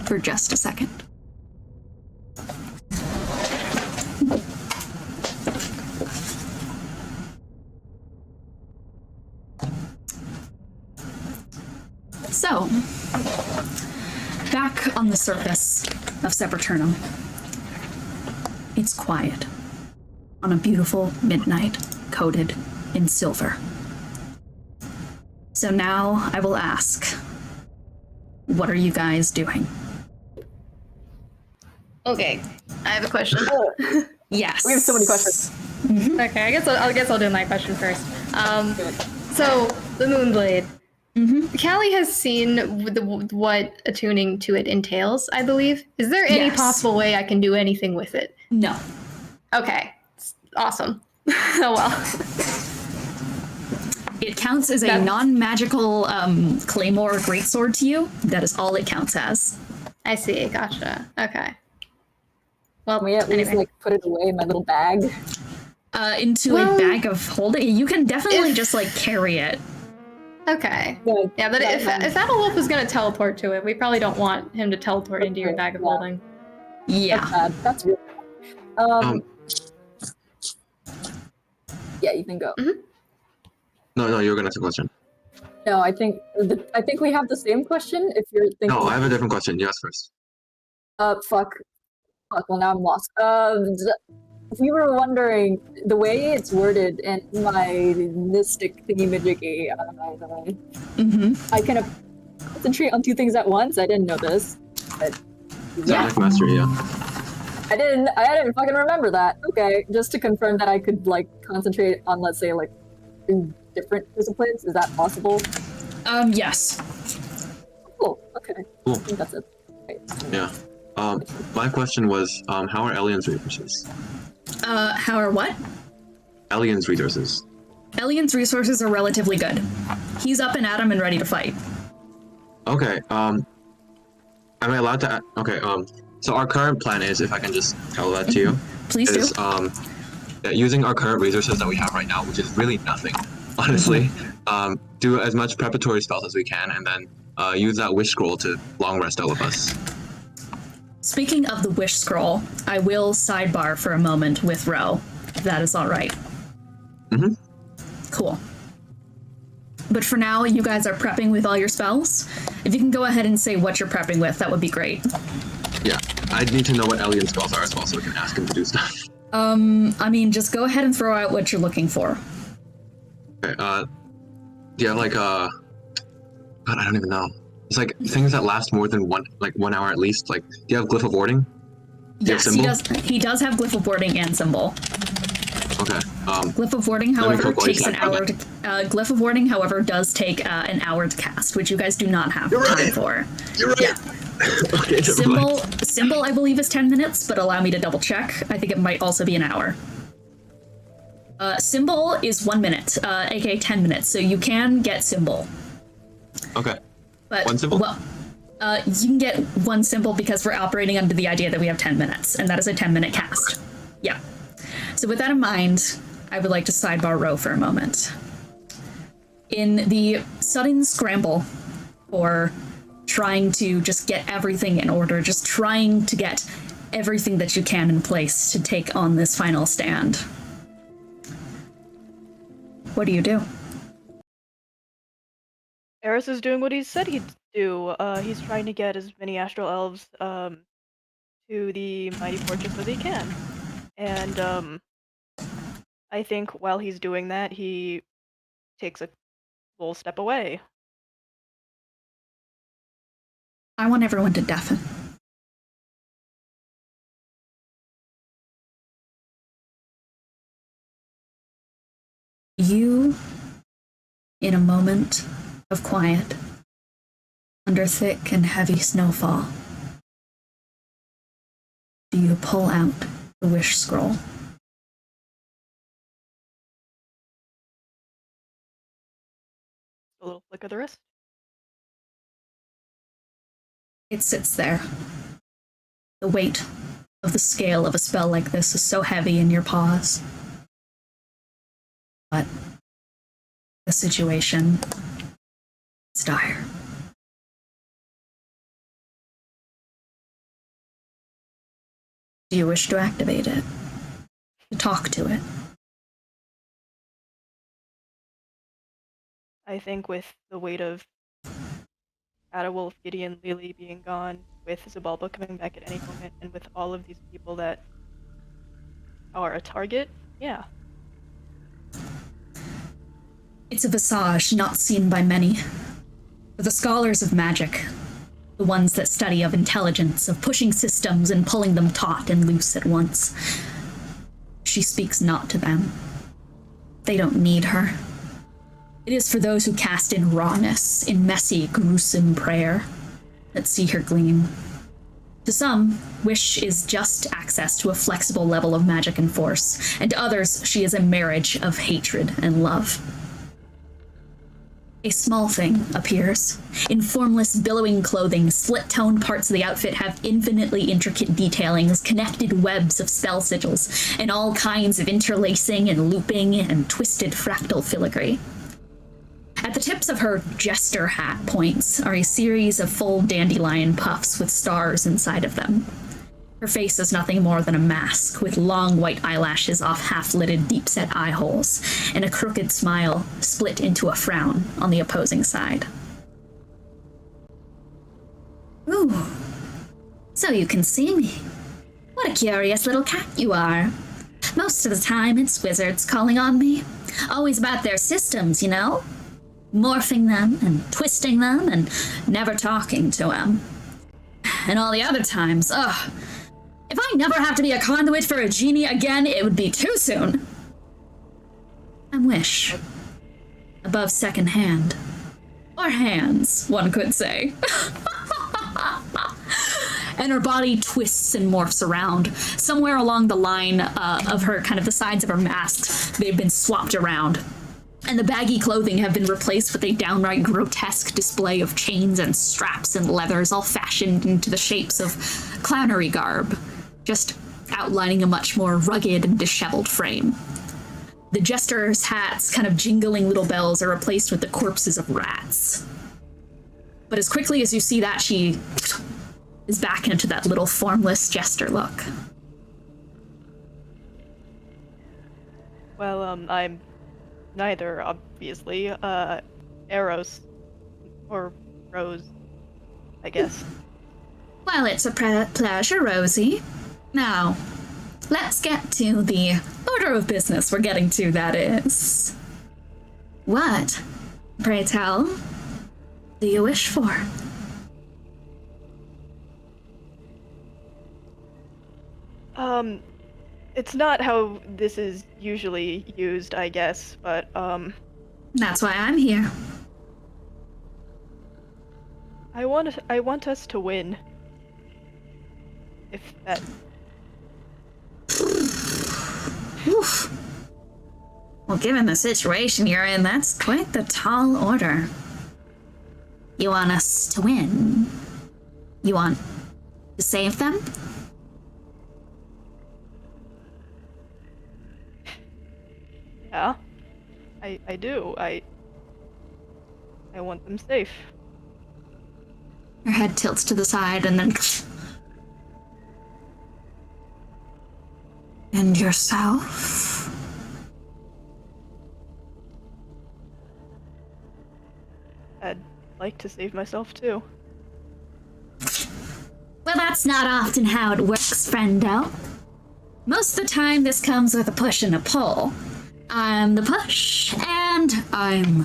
for just a second. So, back on the surface of Sepulturnum, it's quiet on a beautiful midnight coated in silver. So now I will ask, what are you guys doing? Okay, I have a question. Yes. We have so many questions. Okay, I guess I'll do my question first. So the Moonblade. Callie has seen what attuning to it entails, I believe. Is there any possible way I can do anything with it? No. Okay, awesome. Oh well. It counts as a non-magical claymore greatsword to you. That is all it counts as. I see, gotcha. Okay. Well, Can we at least like put it away in my little bag? Into a bag of holding? You can definitely just like carry it. Okay. Yeah, but if Adalwulf is going to teleport to it, we probably don't want him to teleport into your bag of holding. Yeah. That's bad. That's really Yeah, you can go. No, you're gonna ask a question. No, I think we have the same question. If you're thinking. No, I have a different question. You ask first. Fuck. Well, now I'm lost. We were wondering the way it's worded in my mystic thingy-majiggy. I kind of concentrate on two things at once. I didn't know this, but Sonic Mastery, yeah. I didn't fucking remember that. Okay, just to confirm that I could like concentrate on, let's say, like 2 different disciplines. Is that possible? Yes. Cool. Okay. Cool. I think that's it. Right. Yeah. My question was, how are Alien's resources? How are what? Alien's resources. Alien's resources are relatively good. He's up and at 'em and ready to fight. Okay, am I allowed to... Okay, so our current plan is, if I can just tell that to you, Please is, do. that using our current resources that we have right now, which is really nothing, honestly, do as much preparatory spells as we can, and then use that wish scroll to long rest all of us. Speaking of the wish scroll, I will sidebar for a moment with Ro, if that is all right. Cool. But for now, you guys are prepping with all your spells. If you can go ahead and say what you're prepping with, that would be great. Yeah, I need to know what alien spells are as well, so we can ask him to do stuff. I mean, just go ahead and throw out what you're looking for. Okay, do you have like, God, I don't even know. It's like things that last more than 1 hour at least. Like, do you have Glyph of Warding? Yes, he does. He does have Glyph of Warding and Symbol. Okay. Glyph of Warding, however, takes an hour. Glyph of Warding, however, does take an hour to cast, which you guys do not have time for. You're right. Yeah. Okay, Symbol, I believe, is 10 minutes, but allow me to double check. I think it might also be an hour. Symbol is 1 minute, aka 10 minutes, so you can get Symbol. Okay. But, one symbol? Well, you can get one symbol because we're operating under the idea that we have 10 minutes, and that is a 10-minute cast. Yeah. So with that in mind, I would like to sidebar Ro for a moment. In the sudden scramble for trying to just get everything in order, just trying to get everything that you can in place to take on this final stand, what do you do? Aros is doing what he said he'd do. He's trying to get as many astral elves to the mighty fortress as he can. And I think while he's doing that, he takes a full step away. I want everyone to deafen. You, in a moment of quiet, under thick and heavy snowfall, do you pull out the wish scroll? A little flick of the wrist. It sits there. The weight of the scale of a spell like this is so heavy in your paws. But the situation is dire. Do you wish to activate it? To talk to it? I think with the weight of Adalwulf, Gideon, Lelee being gone, with Xibalba coming back at any moment, and with all of these people that are a target, yeah. It's a visage not seen by many. For the scholars of magic, the ones that study of intelligence, of pushing systems and pulling them taut and loose at once. She speaks not to them. They don't need her. It is for those who cast in rawness, in messy, gruesome prayer, that see her gleam. To some, wish is just access to a flexible level of magic and force, and to others, she is a marriage of hatred and love. A small thing appears. In formless, billowing clothing, split-toned parts of the outfit have infinitely intricate detailings, connected webs of spell sigils, and all kinds of interlacing and looping and twisted fractal filigree. At the tips of her jester hat points are a series of full dandelion puffs with stars inside of them. Her face is nothing more than a mask, with long white eyelashes off half-lidded deep-set eye holes, and a crooked smile split into a frown on the opposing side. Ooh, so you can see me. What a curious little cat you are. Most of the time, it's wizards calling on me. Always about their systems, you know? Morphing them and twisting them and never talking to them. And all the other times, ugh. If I never have to be a conduit for a genie again, it would be too soon. I'm Wish. Above second hand. Or hands, one could say. And her body twists and morphs around. Somewhere along the line of her, kind of the sides of her mask, they've been swapped around. And the baggy clothing have been replaced with a downright grotesque display of chains and straps and leathers, all fashioned into the shapes of clownery garb, just outlining a much more rugged and disheveled frame. The jester's hats, kind of jingling little bells, are replaced with the corpses of rats. But as quickly as you see that, she is back into that little formless jester look. Well, I'm neither, obviously. Aros. Or Rose, I guess. Well, it's a pleasure, Rosie. Now, let's get to the order of business we're getting to, that is. What, pray tell, do you wish for? It's not how this is usually used, I guess, but, That's why I'm here. I want us to win. If that... Oof. Well, given the situation you're in, that's quite the tall order. You want us to win? You want to save them? Yeah, I do. I want them safe. Her head tilts to the side and then... And yourself? I'd like to save myself too. Well, that's not often how it works, friendo. Most of the time, this comes with a push and a pull. I'm the push, and I'm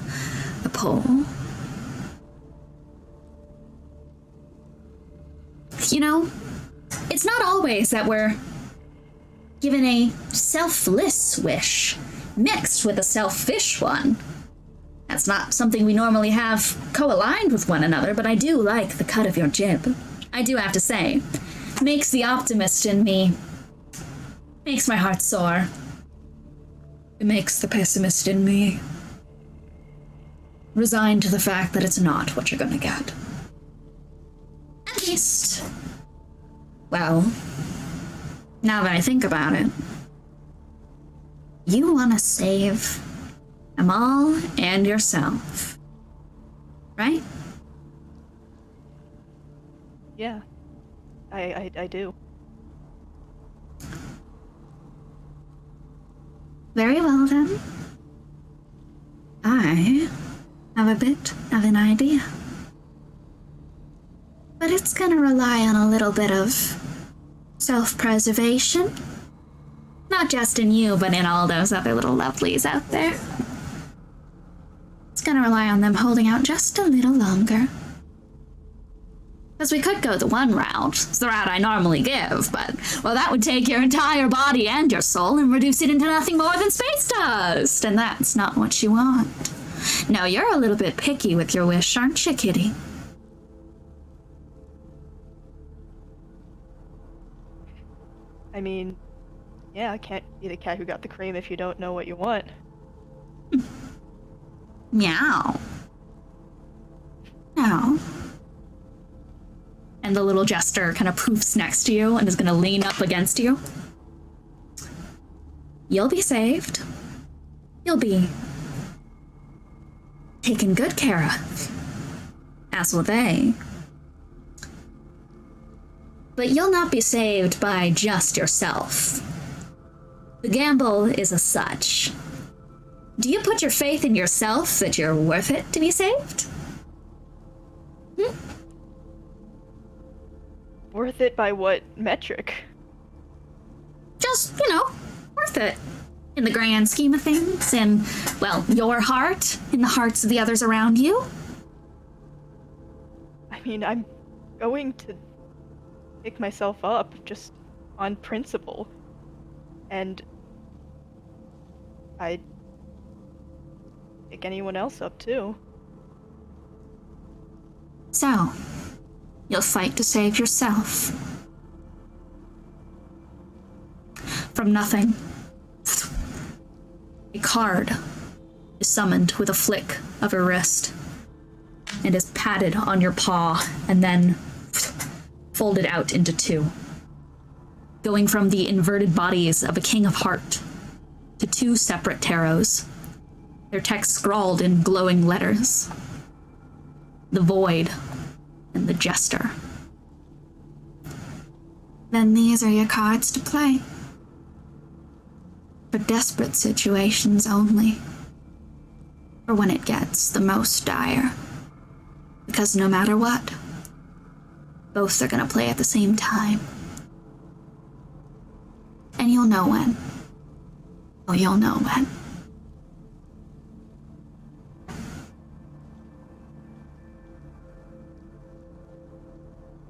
the pull. You know, it's not always that we're given a selfless wish. mixed with a selfish one. That's not something we normally have co-aligned with one another, but I do like the cut of your jib. I do have to say, makes the optimist in me, makes my heart soar. It makes the pessimist in me resigned to the fact that it's not what you're gonna get. At least, well, now that I think about it, you want to save them all and yourself, right? Yeah, I do. Very well then. I have a bit of an idea. But it's gonna rely on a little bit of self-preservation. Not just in you, but in all those other little lovelies out there. It's gonna rely on them holding out just a little longer. Because we could go the one route. It's the route I normally give, but, well, that would take your entire body and your soul and reduce it into nothing more than space dust. And that's not what you want. No, you're a little bit picky with your wish, aren't you, kitty? I mean, yeah, I can't be the cat who got the cream if you don't know what you want. Meow. Meow. And the little jester kind of poofs next to you and is going to lean up against you. You'll be saved. You'll be taken good care of. As will they. But you'll not be saved by just yourself. The gamble is as such. Do you put your faith in yourself that you're worth it to be saved? Worth it by what metric? Just, worth it. In the grand scheme of things, in, well, your heart, in the hearts of the others around you. I mean, I'm going to pick myself up just on principle. And I'd pick anyone else up too. So, you'll fight to save yourself. From nothing. A card is summoned with a flick of a wrist and is patted on your paw and then folded out into two, going from the inverted bodies of a king of heart to two separate tarots, their text scrawled in glowing letters. The void and the jester. Then these are your cards to play. For desperate situations only. For when it gets the most dire. Because no matter what, both are gonna play at the same time. And you'll know when. Oh, you'll know when.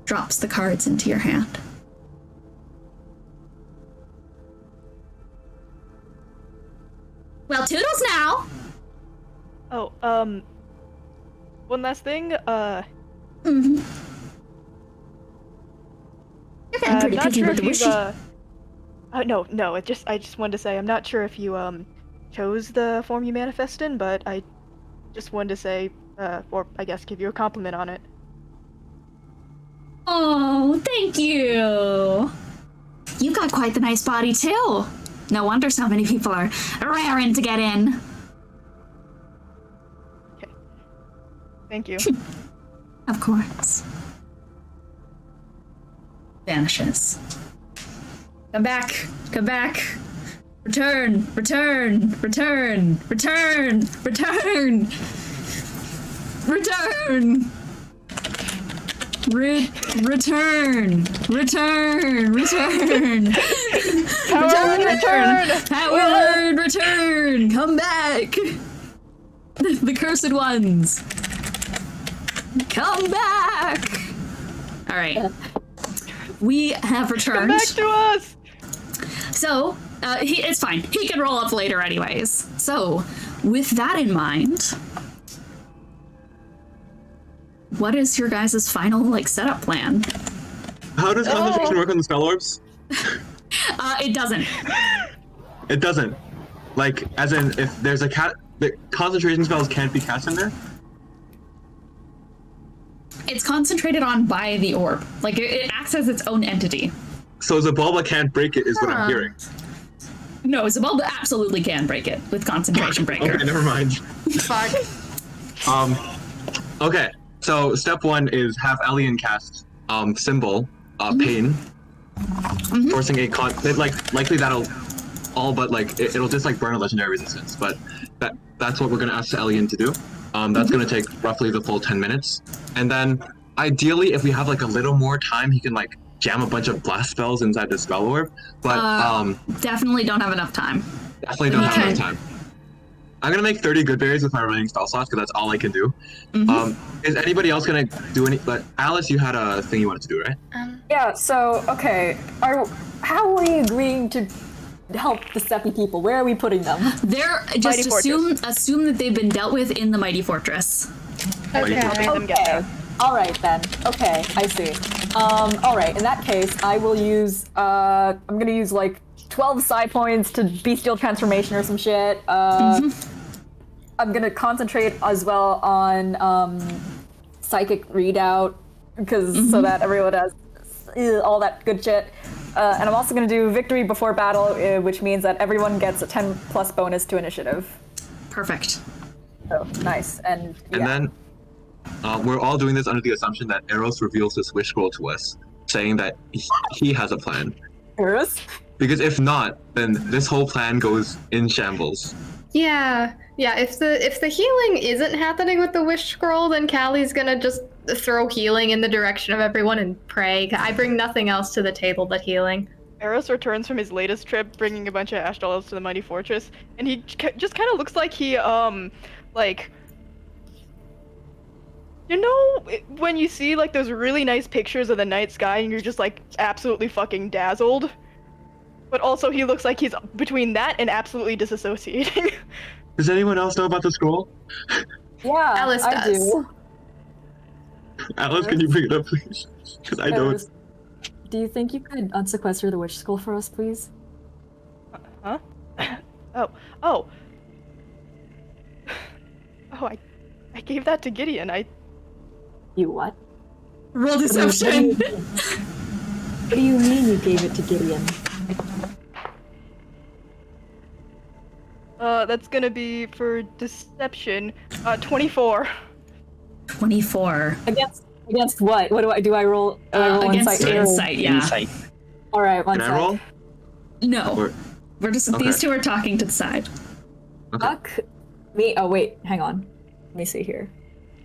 Drops the cards into your hand. Well, toodles now! Oh, one last thing, Mm-hmm. You're getting pretty not picky sure with if the wishy. no, I just wanted to say, I'm not sure if you, chose the form you manifest in, but I just wanted to say, or I guess give you a compliment on it. Oh, thank you! You got quite the nice body, too. No wonder so many people are raring to get in. Okay. Thank you. Of course. Vanishes. Come back! Come back! Return! Return! Return! Return! Return! Return! Return! Return! Return! Howard, return! Howard, return! Come back! The cursed ones! Come back! Alright. We have returned. Come back to us! So, It's fine. He can roll up later anyways. So, with that in mind, what is your guys' final, setup plan? How does concentration work on the spell orbs? It doesn't. It doesn't. As in, if there's the concentration spells can't be cast in there? It's concentrated on by the orb. It acts as its own entity. So Xibalba can't break it, is what I'm hearing. No, Xibalba absolutely can break it with Concentration Breaker. Okay, never mind. Fuck. Okay, so step 1 is have Alien cast Symbol, Pain, forcing a likely that'll all but it'll just burn a legendary resistance, but that's what we're gonna ask Alien to do. That's gonna take roughly the full 10 minutes, and then ideally if we have a little more time, he can jam a bunch of blast spells inside the spell orb, but definitely don't have enough time. Definitely don't have enough time. I'm gonna make 30 good berries with my remaining spell slots because that's all I can do. Is anybody else gonna do any? But Alice, you had a thing you wanted to do, right? Yeah. So okay, how are we agreeing to help the Seppi people? Where are we putting them? They're just assume that they've been dealt with in the Mighty Fortress. Okay. All right then. Okay, I see. All right. In that case, I will use. I'm gonna use 12 psi points to bestial transformation or some shit. I'm gonna concentrate as well on psychic readout because so that everyone has all that good shit. And I'm also gonna do victory before battle, which means that everyone gets a 10+ bonus to initiative. Perfect. So nice. And then we're all doing this under the assumption that Aros reveals this wish scroll to us, saying that he has a plan. Aros? Because if not, then this whole plan goes in shambles. Yeah. If the healing isn't happening with the wish scroll, then Callie's gonna just throw healing in the direction of everyone and pray. I bring nothing else to the table but healing. Eros returns from his latest trip, bringing a bunch of Astral Elves to the Mighty Fortress, and he just kind of looks like he when you see those really nice pictures of the night sky and you're just absolutely fucking dazzled. But also he looks like he's between that and absolutely disassociating. Does anyone else know about the scroll? Yeah, Alice I does. do. Alice, can you bring it up, please? Because I don't. Do you think you could unsequester the wish scroll for us, please? Huh? Oh, I gave that to Gideon. You what? Roll deception. What do you mean you gave it to Gideon? That's gonna be for deception. 24. 24. Against what? What do I do? I roll. I roll against insight. Yeah. Insight. All right. Can I roll? No. We're just these two are talking to the side. Okay. Fuck me. Oh wait, hang on. Let me see here.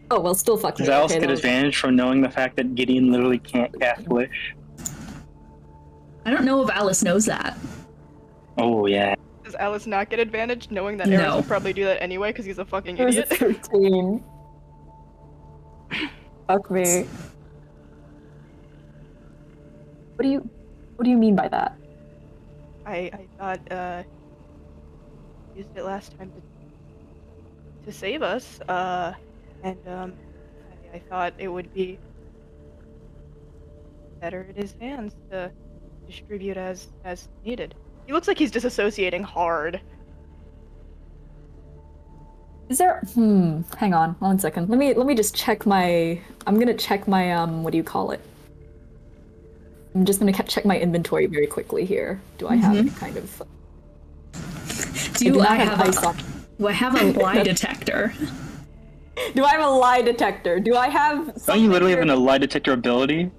Oh well, still fuck me. Does Alice Okay, get advantage from knowing the fact that Gideon literally can't cast Wish? I don't know if Alice knows that. Oh yeah. Does Alice not get advantage, knowing that Eros would probably do that anyway because he's a fucking It was idiot? 13. Fuck me. What do you mean by that? I thought used it last time to save us, and I thought it would be better in his hands to distribute as needed. He looks like he's disassociating hard. Is there? Hang on, 1 second. Let me just check my. I'm gonna check my what do you call it? I'm just gonna check my inventory very quickly here. Do I have any kind of? Do I have a lie detector? Do I have a lie detector? Do I have? Don't you literally have a lie detector ability?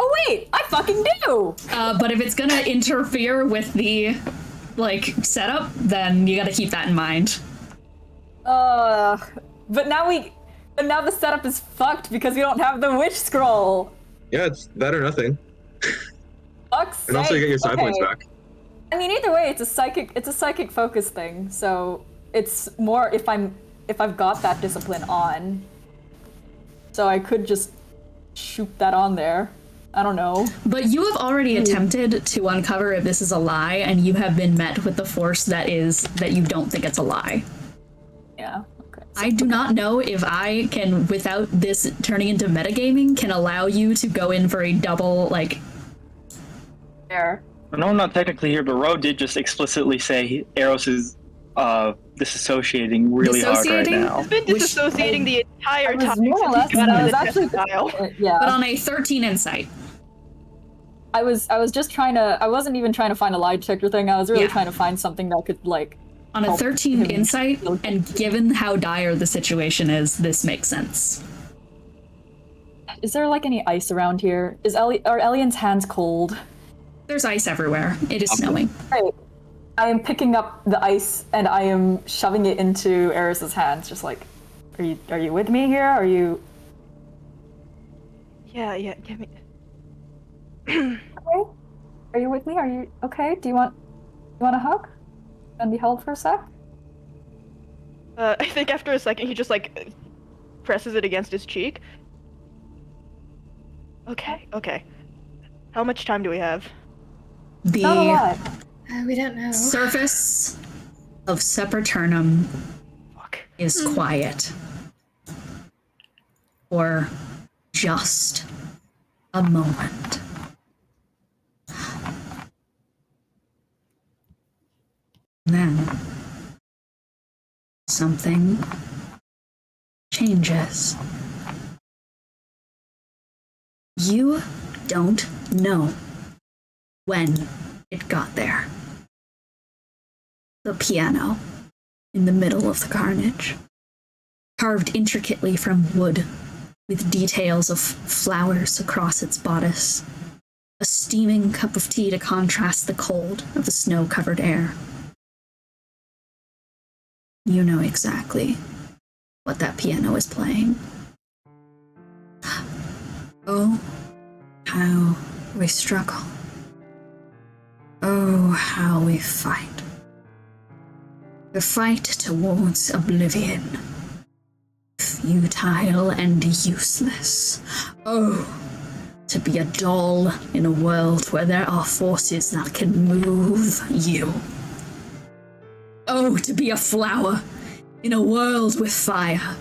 Oh wait, I fucking do! But if it's gonna interfere with the, setup, then you gotta keep that in mind. But now the setup is fucked because we don't have the witch scroll! Yeah, it's that or nothing. Fuck's sake. And also you get your side points back. I mean, either way, it's a psychic focus thing, so it's more if I've got that discipline on. So I could just shoot that on there. I don't know. But you have already attempted to uncover if this is a lie, and you have been met with the force that you don't think it's a lie. Yeah. Okay. I do not know if I can, without this turning into metagaming, can allow you to go in for a double, like... Fair. I know I'm not technically here, but Ro did just explicitly say Aros is disassociating really hard right now. He's been disassociating the entire time. More or less, I was actually, yeah. But on a 13 insight. I was just trying to, I wasn't even trying to find a lie detector thing, I was really trying to find something that could, like... On a 13 insight, and given how dire the situation is, this makes sense. Is there, like, any ice around here? Are Elian's hands cold? There's ice everywhere. It is snowing. Right. I am picking up the ice, and I am shoving it into Eris's hands, just like, are you with me here? Are you... Yeah, give me... Okay. Are you with me? Are you okay? Do you want a hug? And be held for a sec? I think after a second he just like presses it against his cheek. Okay. How much time do we have? The Not a lot. We don't know. surface of Sepulturnum is quiet. For just a moment. Then something changes. You don't know when it got there. The piano in the middle of the carnage, carved intricately from wood, with details of flowers across its bodice, a steaming cup of tea to contrast the cold of the snow-covered air. You know exactly what that piano is playing. Oh, how we struggle. Oh, how we fight. The fight towards oblivion. Futile and useless. Oh, to be a doll in a world where there are forces that can move you. Oh, to be a flower in a world with fire.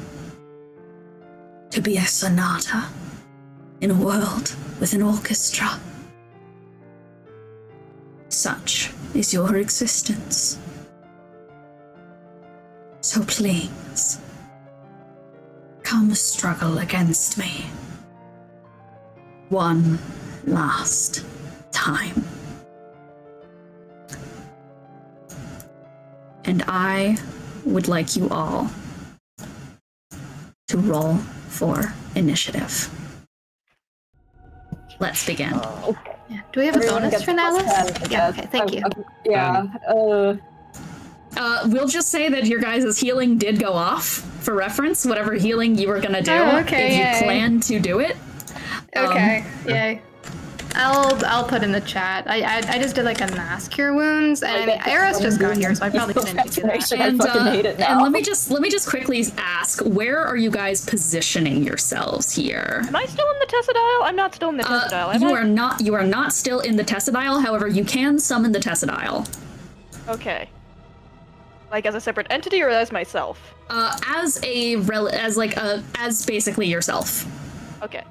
To be a sonata in a world with an orchestra. Such is your existence. So please, come struggle against me. One last time. And I would like you all to roll for initiative. Let's begin. Yeah. Do we have a bonus for Nala? Yeah, okay, thank you. We'll just say that your guys' healing did go off, for reference, whatever healing you were gonna do, if you plan to do it. Okay, yay. I'll put in the chat. I just did like a mass cure wounds, and I mean, Aros just got here, so I probably couldn't do that. And let me just quickly ask, where are you guys positioning yourselves here? Am I still in the Tessadile? I'm not still in the Tessadile. You are not still in the Tessadile. However, you can summon the Tessadile. Okay. Like as a separate entity or as myself? As basically yourself. Okay.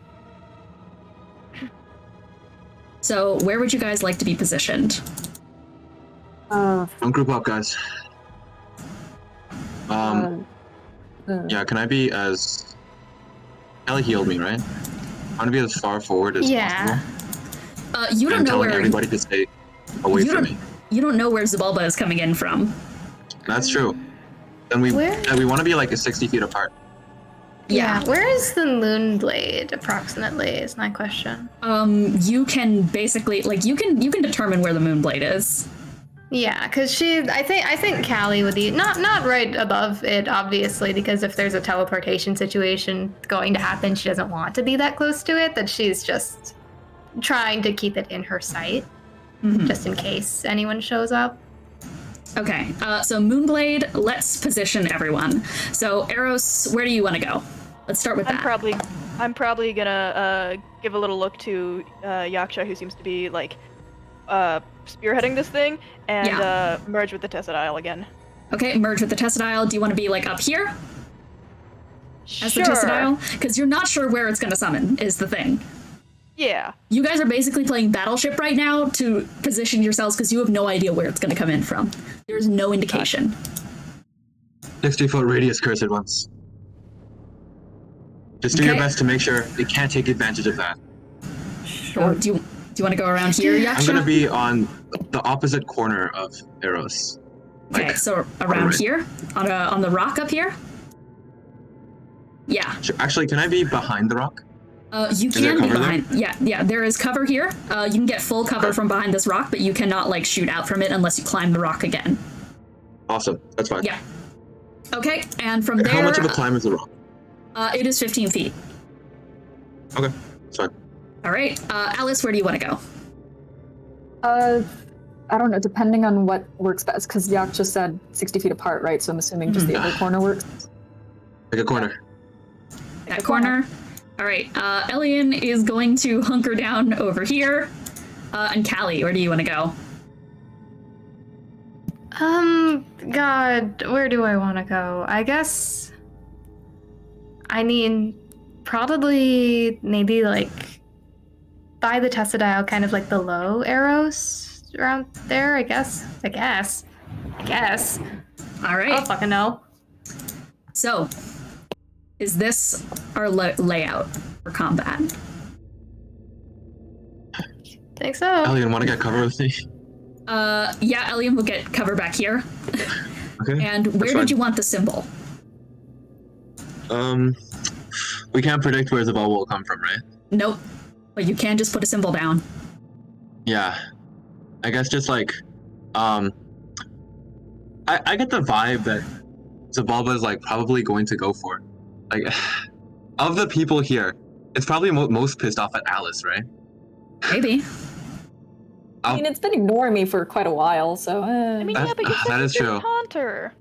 So, where would you guys like to be positioned? Don't group up, guys. Yeah, can I be as... Ellie healed me, right? I want to be as far forward as possible. You don't know where... everybody to stay away from me. You don't know where Xibalba is coming in from. That's true. Then we want to be like 60 feet apart. Yeah. Where is the Moonblade approximately is my question. You can basically you can determine where the Moonblade is. Yeah, because I think Callie would be not right above it, obviously, because if there's a teleportation situation going to happen, she doesn't want to be that close to it, that she's just trying to keep it in her sight, just in case anyone shows up. Okay, so Moonblade, let's position everyone. So, Aros, where do you want to go? Let's start with that. I'm probably I'm probably gonna give a little look to Yaksha, who seems to be like spearheading this thing, and merge with the Tessadile again. Okay, merge with the Tessadile. Do you want to be like up here? As the Tessadile? Because you're not sure where it's going to summon, is the thing. Yeah. You guys are basically playing Battleship right now to position yourselves because you have no idea where it's going to come in from. There's no indication. 60-foot radius cursed once. Just do your best to make sure it can't take advantage of that. Sure. Do you want to go around here, Yaksha? I'm going to be on the opposite corner of Aros. Okay, so around here? On the rock up here? Yeah. Sure. Actually, can I be behind the rock? You can be behind. There? Yeah, there is cover here. You can get full cover from behind this rock, but you cannot, like, shoot out from it unless you climb the rock again. Awesome. That's fine. Yeah. Okay, and from there... How much of a climb is the rock? It is 15 feet. Okay, that's fine. All right. Alice, where do you want to go? I don't know, depending on what works best, because Yaksha said 60 feet apart, right? So I'm assuming just the other corner works. Like a corner. That corner. All right. Elian is going to hunker down over here. And Callie, where do you want to go? God, where do I want to go? I guess... I mean, probably maybe, like, by the Tessadile, kind of like below Aros, around there, I guess. I guess. All right. I don't fucking know. So, is this our layout for combat? Think so. Elian, want to get cover with me? Yeah, Elian will get cover back here. Okay. And where did you want the symbol? We can't predict where Xibalba will come from, right? Nope. But you can just put a symbol down. Yeah. I guess just like, I get the vibe that Xibalba is like probably going to go for it. Like, of the people here, it's probably most pissed off at Alice, right? Maybe. I mean, it's been ignoring me for quite a while, so... I mean, yeah, but you're that is true. Hunter.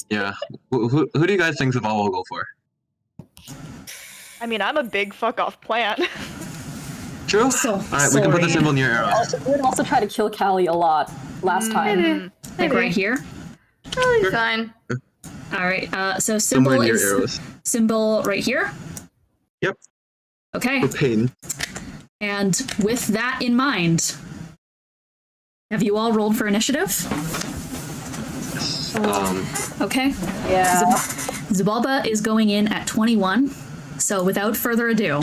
Yeah. Who do you guys think Xibalba will go for? I mean, I'm a big fuck-off plant. True? Alright, we can put the symbol near Aros. We would also try to kill Callie a lot last time. Like right here? Probably fine. Alright, so symbol near is... Aros. Symbol right here? Yep. Okay. For pain. And with that in mind, have you all rolled for initiative? Okay. Yeah. Xibalba is going in at 21. So without further ado,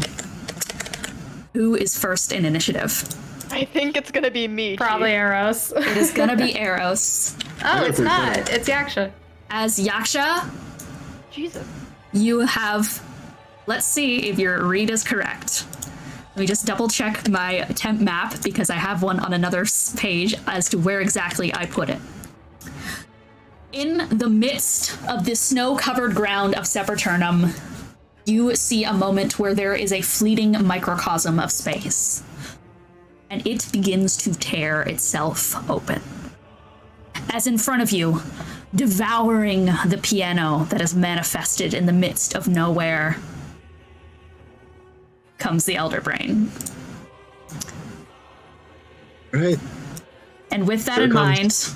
who is first in initiative? I think it's gonna be me. Probably Aros. It is gonna be Aros. Oh, it's not. It's Yaksha. As Yaksha, Jesus. you have... Let's see if your read is correct. Let me just double check my temp map because I have one on another page as to where exactly I put it. In the midst of the snow-covered ground of Sepulturnum, you see a moment where there is a fleeting microcosm of space. And it begins to tear itself open. As in front of you, devouring the piano that is manifested in the midst of nowhere, comes the Elder Brain. Right. And with that in mind,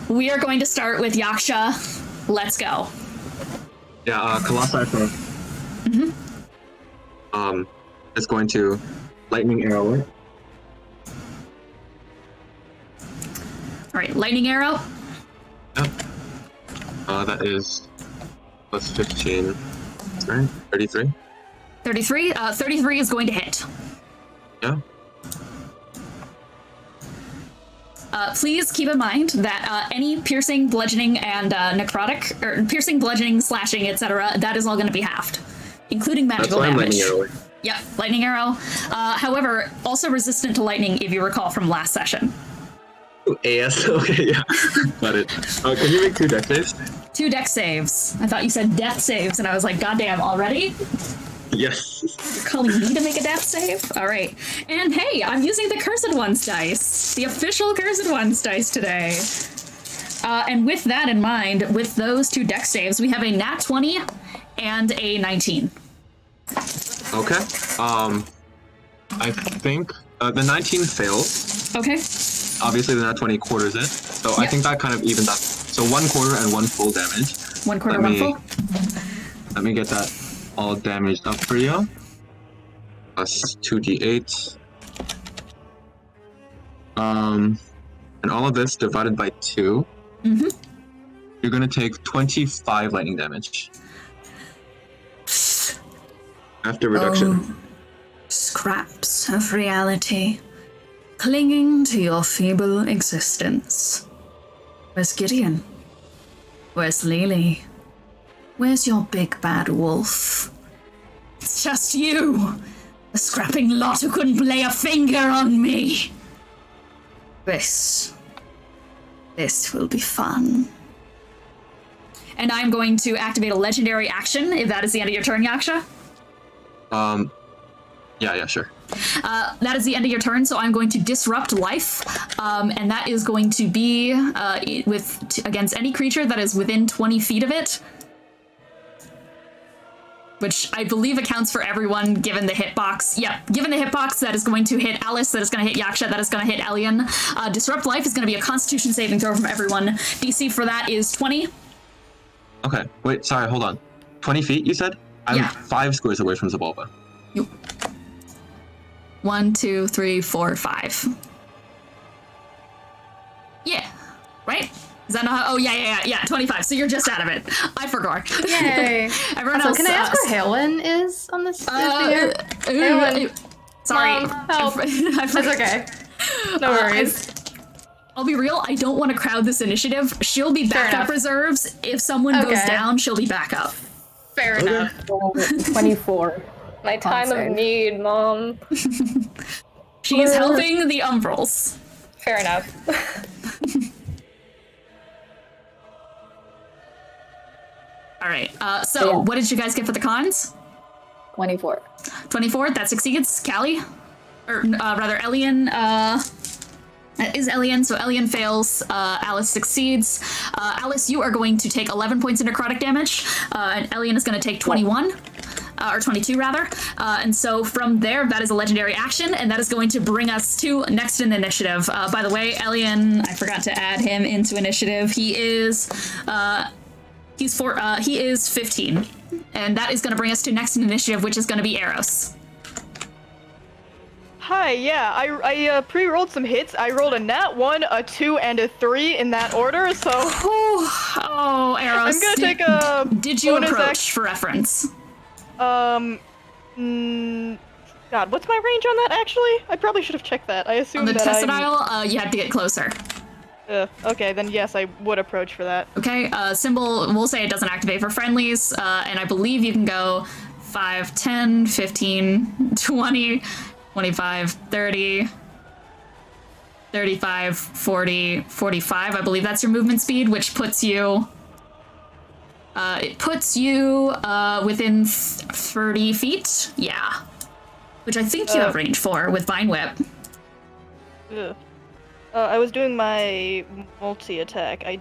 we are going to start with Yaksha. Let's go. Yeah, Callista Faraday. Is going to lightning arrow it. Alright, lightning arrow. Yep. That is plus 15. Right? 33? 33? 33 is going to hit. Yeah. Please keep in mind that any piercing, bludgeoning, and necrotic, or piercing, bludgeoning, slashing, etc., that is all going to be halved, including magical damage. Lightning arrow. Yep, lightning arrow. However, also resistant to lightning, if you recall from last session. Ooh, AS? Okay, yeah. Got it. Can you make 2 dex saves? 2 dex saves. I thought you said death saves, and I was like, goddamn, already? Yes. You're calling me to make a death save? Alright. And hey, I'm using the Cursed Ones dice. The official Cursed Ones dice today. And with that in mind, with those 2 dex saves, we have a nat 20 and a 19. Okay. I think the 19 fails. Okay. Obviously, the nat 20 quarters it. So I think that kind of evens up. So 1/4 and 1 full damage. 1/4, 1 full? Let me get that all damaged up for you. Plus 2d8. And all of this divided by 2. Mm-hmm. You're gonna take 25 lightning damage. After reduction. Oh, scraps of reality, clinging to your feeble existence. Where's Gideon? Where's Lelee? Where's your big bad wolf? It's just you, the scrapping lot who couldn't lay a finger on me. This will be fun. And I'm going to activate a legendary action, if that is the end of your turn, Yaksha. Yeah, sure. That is the end of your turn, so I'm going to disrupt life, and that is going to be against any creature that is within 20 feet of it, which I believe accounts for everyone given the hitbox. Yeah, given the hitbox, that is going to hit Alice, that is going to hit Yaksha, that is going to hit Elian. Disrupt life is going to be a Constitution saving throw from everyone. DC for that is 20. Okay, wait, sorry, hold on. 20 feet, you said? I'm 5 squares away from Xibalba. 1, 2, 3, 4, 5. Yeah, right? Is that not how? Oh, yeah, 25. So you're just out of it. I forgot. Yay. Everyone also, else. Can I ask where Hailwind is on this? Sorry. Mom, help. That's okay. No worries. I'll be real, I don't want to crowd this initiative. She'll be backup reserves. If someone goes down, she'll be backup. Fair enough. 24. My time of need, Mom. She is helping the Umbrals. Fair enough. Alright, so what did you guys get for the cons? 24. 24, that succeeds. Callie? Or rather, Elian, that is Elian, so Elian fails, Alice succeeds. Alice, you are going to take 11 points of necrotic damage, and Elian is going to take 21. Or 22 rather, and so from there, that is a legendary action, and that is going to bring us to next in the initiative. By the way, Elian, I forgot to add him into initiative. He is 15, and that is going to bring us to next in initiative, which is going to be Aros. Hi, yeah, I pre-rolled some hits. I rolled a nat 1, a 2, and a 3 in that order, so... Oh, Aros. I'm gonna take a Did you approach for reference? God, what's my range on that, actually? I probably should have checked that. I assumed that on the Tessodile, you had to get closer. Okay, then yes, I would approach for that. Okay, symbol, we'll say it doesn't activate for friendlies, and I believe you can go 5, 10, 15, 20, 25, 30, 35, 40, 45. I believe that's your movement speed, which puts you... it puts you within 30 feet. Yeah. Which I think you have range for with Vine Whip. I was doing my multi-attack. I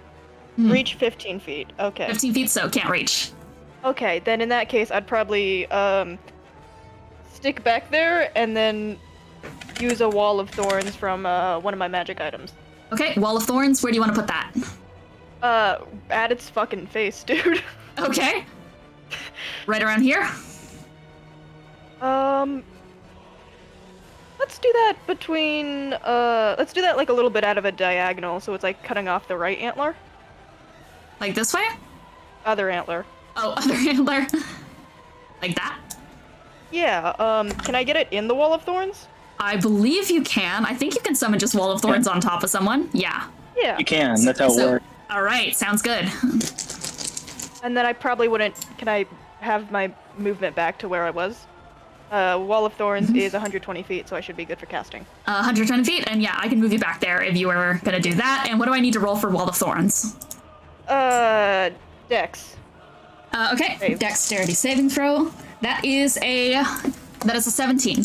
reach 15 feet. Okay. 15 feet, so can't reach. Okay, then in that case, I'd probably stick back there and then use a Wall of Thorns from one of my magic items. Okay, Wall of Thorns, where do you want to put that? At its fucking face, dude. Okay. Right around here? Let's do that between, let's do that like a little bit out of a diagonal, so it's like cutting off the right antler. Like this way? Other antler. Oh, other antler. Like that? Yeah, can I get it in the Wall of Thorns? I believe you can. I think you can summon just Wall of Thorns on top of someone. Yeah. Yeah. You can, that's how it works. Alright, sounds good. And then I probably wouldn't... Can I have my movement back to where I was? Wall of Thorns is 120 feet, so I should be good for casting. 120 feet, and yeah, I can move you back there if you were gonna do that. And what do I need to roll for Wall of Thorns? Dex. Okay, Save. Dexterity saving throw. That is a 17.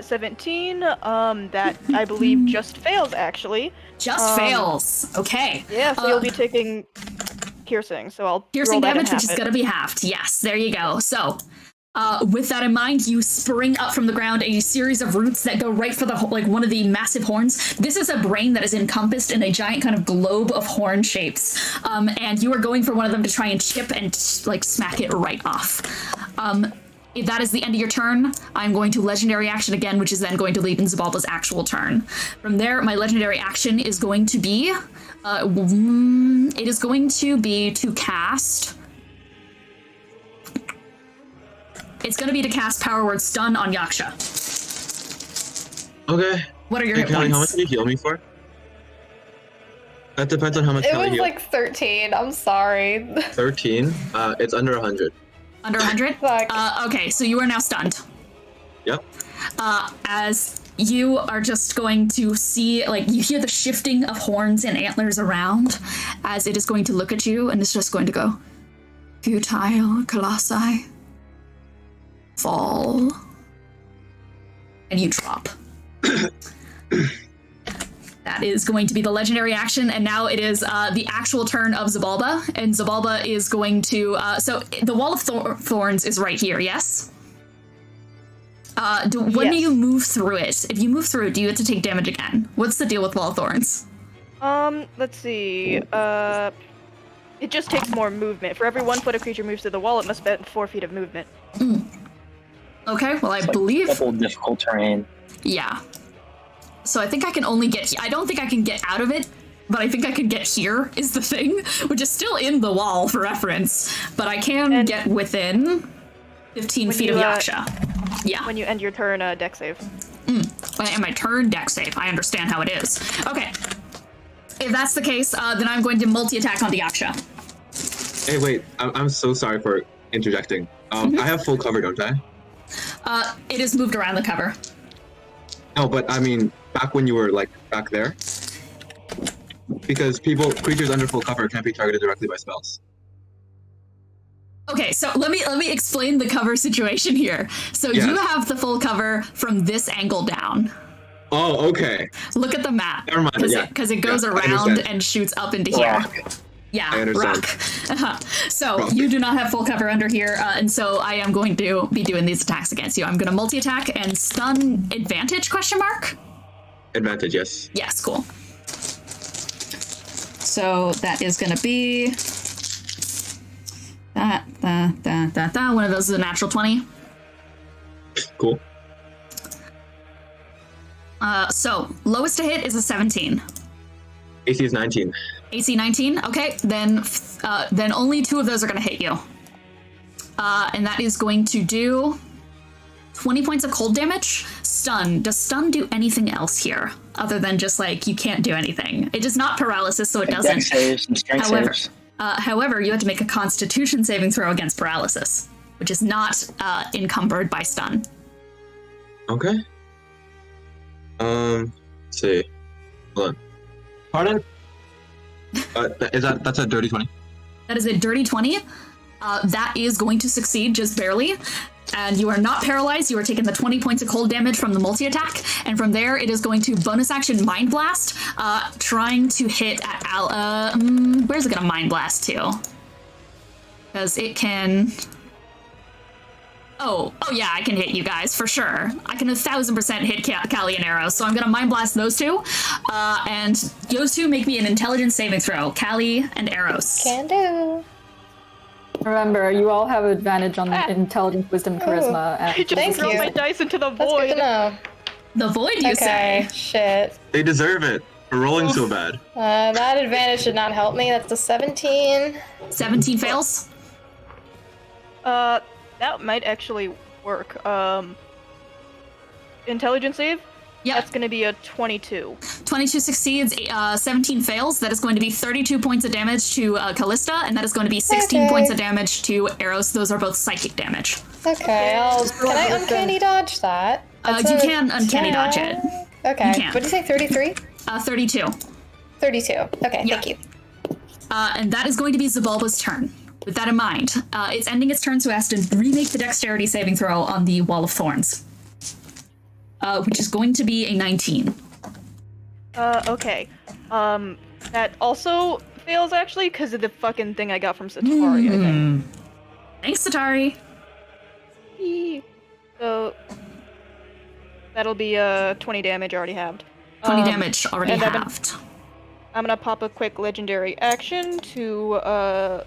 17, that I believe just fails, actually. Just fails. Okay. Yeah, so you'll be taking piercing, so I'll Piercing roll that damage, and which is half it. going to be halved. Yes, there you go. So, with that in mind, you spring up from the ground a series of roots that go right for the one of the massive horns. This is a brain that is encompassed in a giant kind of globe of horn shapes, and you are going for one of them to try and chip and smack it right off. If that is the end of your turn, I'm going to legendary action again, which is then going to lead in Xibalba's actual turn. From there, my legendary action is going to be, it is going to be to cast. It's going to be to cast Power Word Stun on Yaksha. Okay. What are your hit Callie, points? how much did you heal me for? That depends on how much It Callie was healed. like 13. I'm sorry. 13? It's under 100. Under 100? Fuck. Okay, so you are now stunned. Yep. As you are just going to see, you hear the shifting of horns and antlers around as it is going to look at you, and it's just going to go, futile colossi, fall, and you drop. That is going to be the legendary action, and now it is the actual turn of Xibalba, and Xibalba is going to... so the Wall of Thorns is right here, yes? When do you move through it? If you move through it, do you have to take damage again? What's the deal with Wall of Thorns? Let's see. It just takes more movement. For every 1 foot a creature moves through the wall, it must spend 4 feet of movement. Okay, well, I believe... Double difficult terrain. Yeah. So I think I can only get... I don't think I can get out of it, but I think I can get here, is the thing, which is still in the wall for reference, but I can get within 15 feet of Yaksha. Yeah. When you end your turn, deck save. When I end my turn, deck save. I understand how it is. Okay. If that's the case, then I'm going to multi-attack onto Yaksha. Hey, wait. I'm so sorry for interjecting. I have full cover, don't I? It is moved around the cover. No, but I mean, back when you were, back there? Because creatures under full cover can't be targeted directly by spells. Okay, so let me explain the cover situation here. So you have the full cover from this angle down. Oh, okay. Look at the map. Never mind. Because it goes around and shoots up into here. Yeah, I understand. Rock. So you do not have full cover under here, and so I am going to be doing these attacks against you. I'm going to multi-attack and stun advantage, question mark? Advantage, yes. Yes, cool. So that is going to be... One of those is a natural 20. Cool. So lowest to hit is a 17. AC is 19. AC 19. Okay, then only 2 of those are going to hit you. And that is going to do 20 points of cold damage. Stun. Does stun do anything else here other than just you can't do anything? It is not paralysis, so it doesn't. Dex saves and strength saves. However, you have to make a Constitution saving throw against paralysis, which is not encumbered by stun. Okay. Let's see. Hold on. Pardon? That's a dirty 20? That is a dirty 20. That is going to succeed just barely. And you are not paralyzed. You are taking the 20 points of cold damage from the multi-attack. And from there, it is going to bonus action Mind Blast, trying to hit at... where's it going to Mind Blast to? Because it can... Oh yeah, I can hit you guys, for sure. I can 1000% hit Callie and Aros, so I'm going to Mind Blast those 2. And those 2 make me an intelligence saving throw. Callie and Aros. Can do. Remember, you all have advantage on the intelligence, wisdom, charisma. I just throw my dice into the void. The void, you say? Shit. They deserve it for rolling so bad. That advantage did not help me. That's a 17. 17 fails? That might actually work. Intelligence save? Yeah. That's going to be a 22. 22 succeeds, 17 fails. That is going to be 32 points of damage to Callista, and that is going to be 16 points of damage to Aros. Those are both psychic damage. Okay, can I uncanny dodge that? You can uncanny dodge it. Okay. You can. What did you say, 33? 32. 32. Okay, Yeah. thank you. And that is going to be Xibalba's turn. With that in mind, it's ending its turn, so it has to remake the dexterity saving throw on the Wall of Thorns. Which is going to be a 19. Okay. That also fails actually because of the fucking thing I got from Satari. I think. Thanks, Satari. Eee. So that'll be 20 damage already halved. 20 damage already and halved. I'm gonna pop a quick legendary action to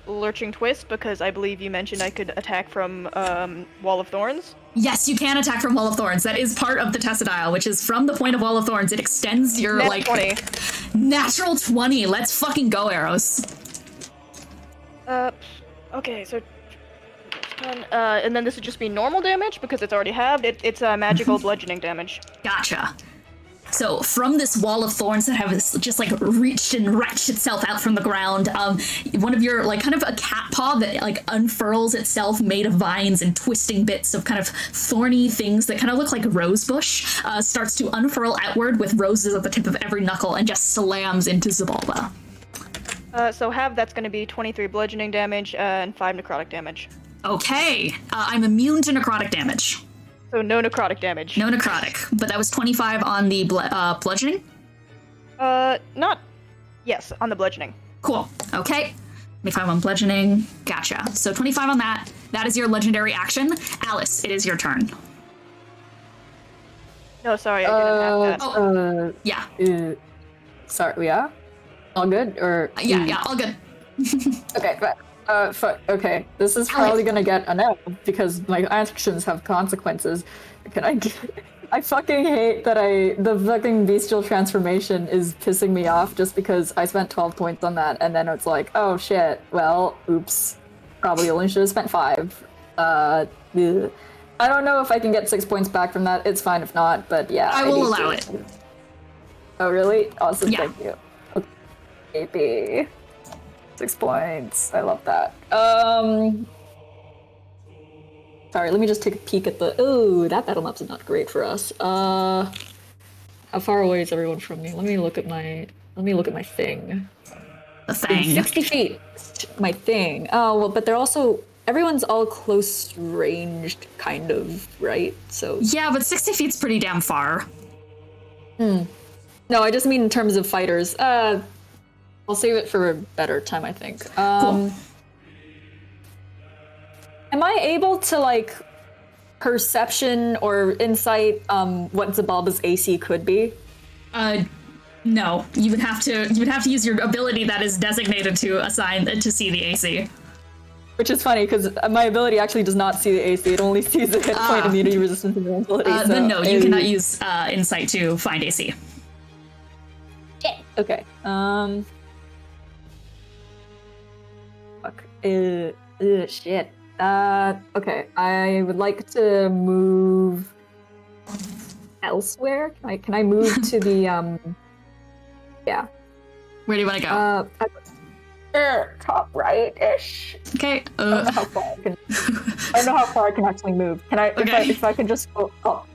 Lurching Twist because I believe you mentioned I could attack from Wall of Thorns. Yes, you can attack from Wall of Thorns. That is part of the Testadile, which is from the point of Wall of Thorns. It extends your, Net 20. Natural 20. Let's fucking go, Aros. Okay, so... and then this would just be normal damage because it's already halved. It's magical bludgeoning damage. Gotcha. So from this wall of thorns that have just like reached and wrenched itself out from the ground, one of your kind of a cat paw that unfurls itself, made of vines and twisting bits of kind of thorny things that kind of look like a rose bush, starts to unfurl outward with roses at the tip of every knuckle and just slams into Xibalba. So half that's going to be 23 bludgeoning damage and 5 necrotic damage. Okay, I'm immune to necrotic damage. So no necrotic damage. No necrotic, but that was 25 on the bludgeoning? Yes, on the bludgeoning. Cool, okay. 25 on bludgeoning, gotcha. So 25 on that. That is your legendary action. Alice, it is your turn. No, sorry, I didn't have that. Yeah. Sorry, yeah? All good, or? Yeah, all good. Okay, but... okay, this is probably gonna get a no, because my actions have consequences. I fucking hate that the fucking bestial transformation is pissing me off just because I spent 12 points on that, and then it's like, oh shit, well, oops. Probably only should have spent 5. I don't know if I can get 6 points back from that, it's fine if not, but yeah. I will allow it. Oh really? Awesome, yeah. Thank you. Okay. 6 points. I love that. Sorry, let me just take a peek at the... Ooh, that battle map's not great for us. How far away is everyone from me? Let me look at my thing. The thing. 60 feet. My thing. Oh, well, but they're also... Everyone's all close ranged, kind of, right? So... Yeah, but 60 feet's pretty damn far. No, I just mean in terms of fighters. I'll save it for a better time, I think. Cool. Am I able to, perception or insight what Xibalba's AC could be? No. You would have to use your ability that is designated to assign to see the AC. Which is funny, because my ability actually does not see the AC. It only sees the hit point immunity resistance and ability. Then no, you cannot use insight to find AC. Yeah. Okay. Fuck. Shit. Okay. I would like to move elsewhere. Can I move to the yeah. Where do you want to go? Top right-ish. Okay. I don't know how far I can actually move. Can I? Okay. If I can just go up,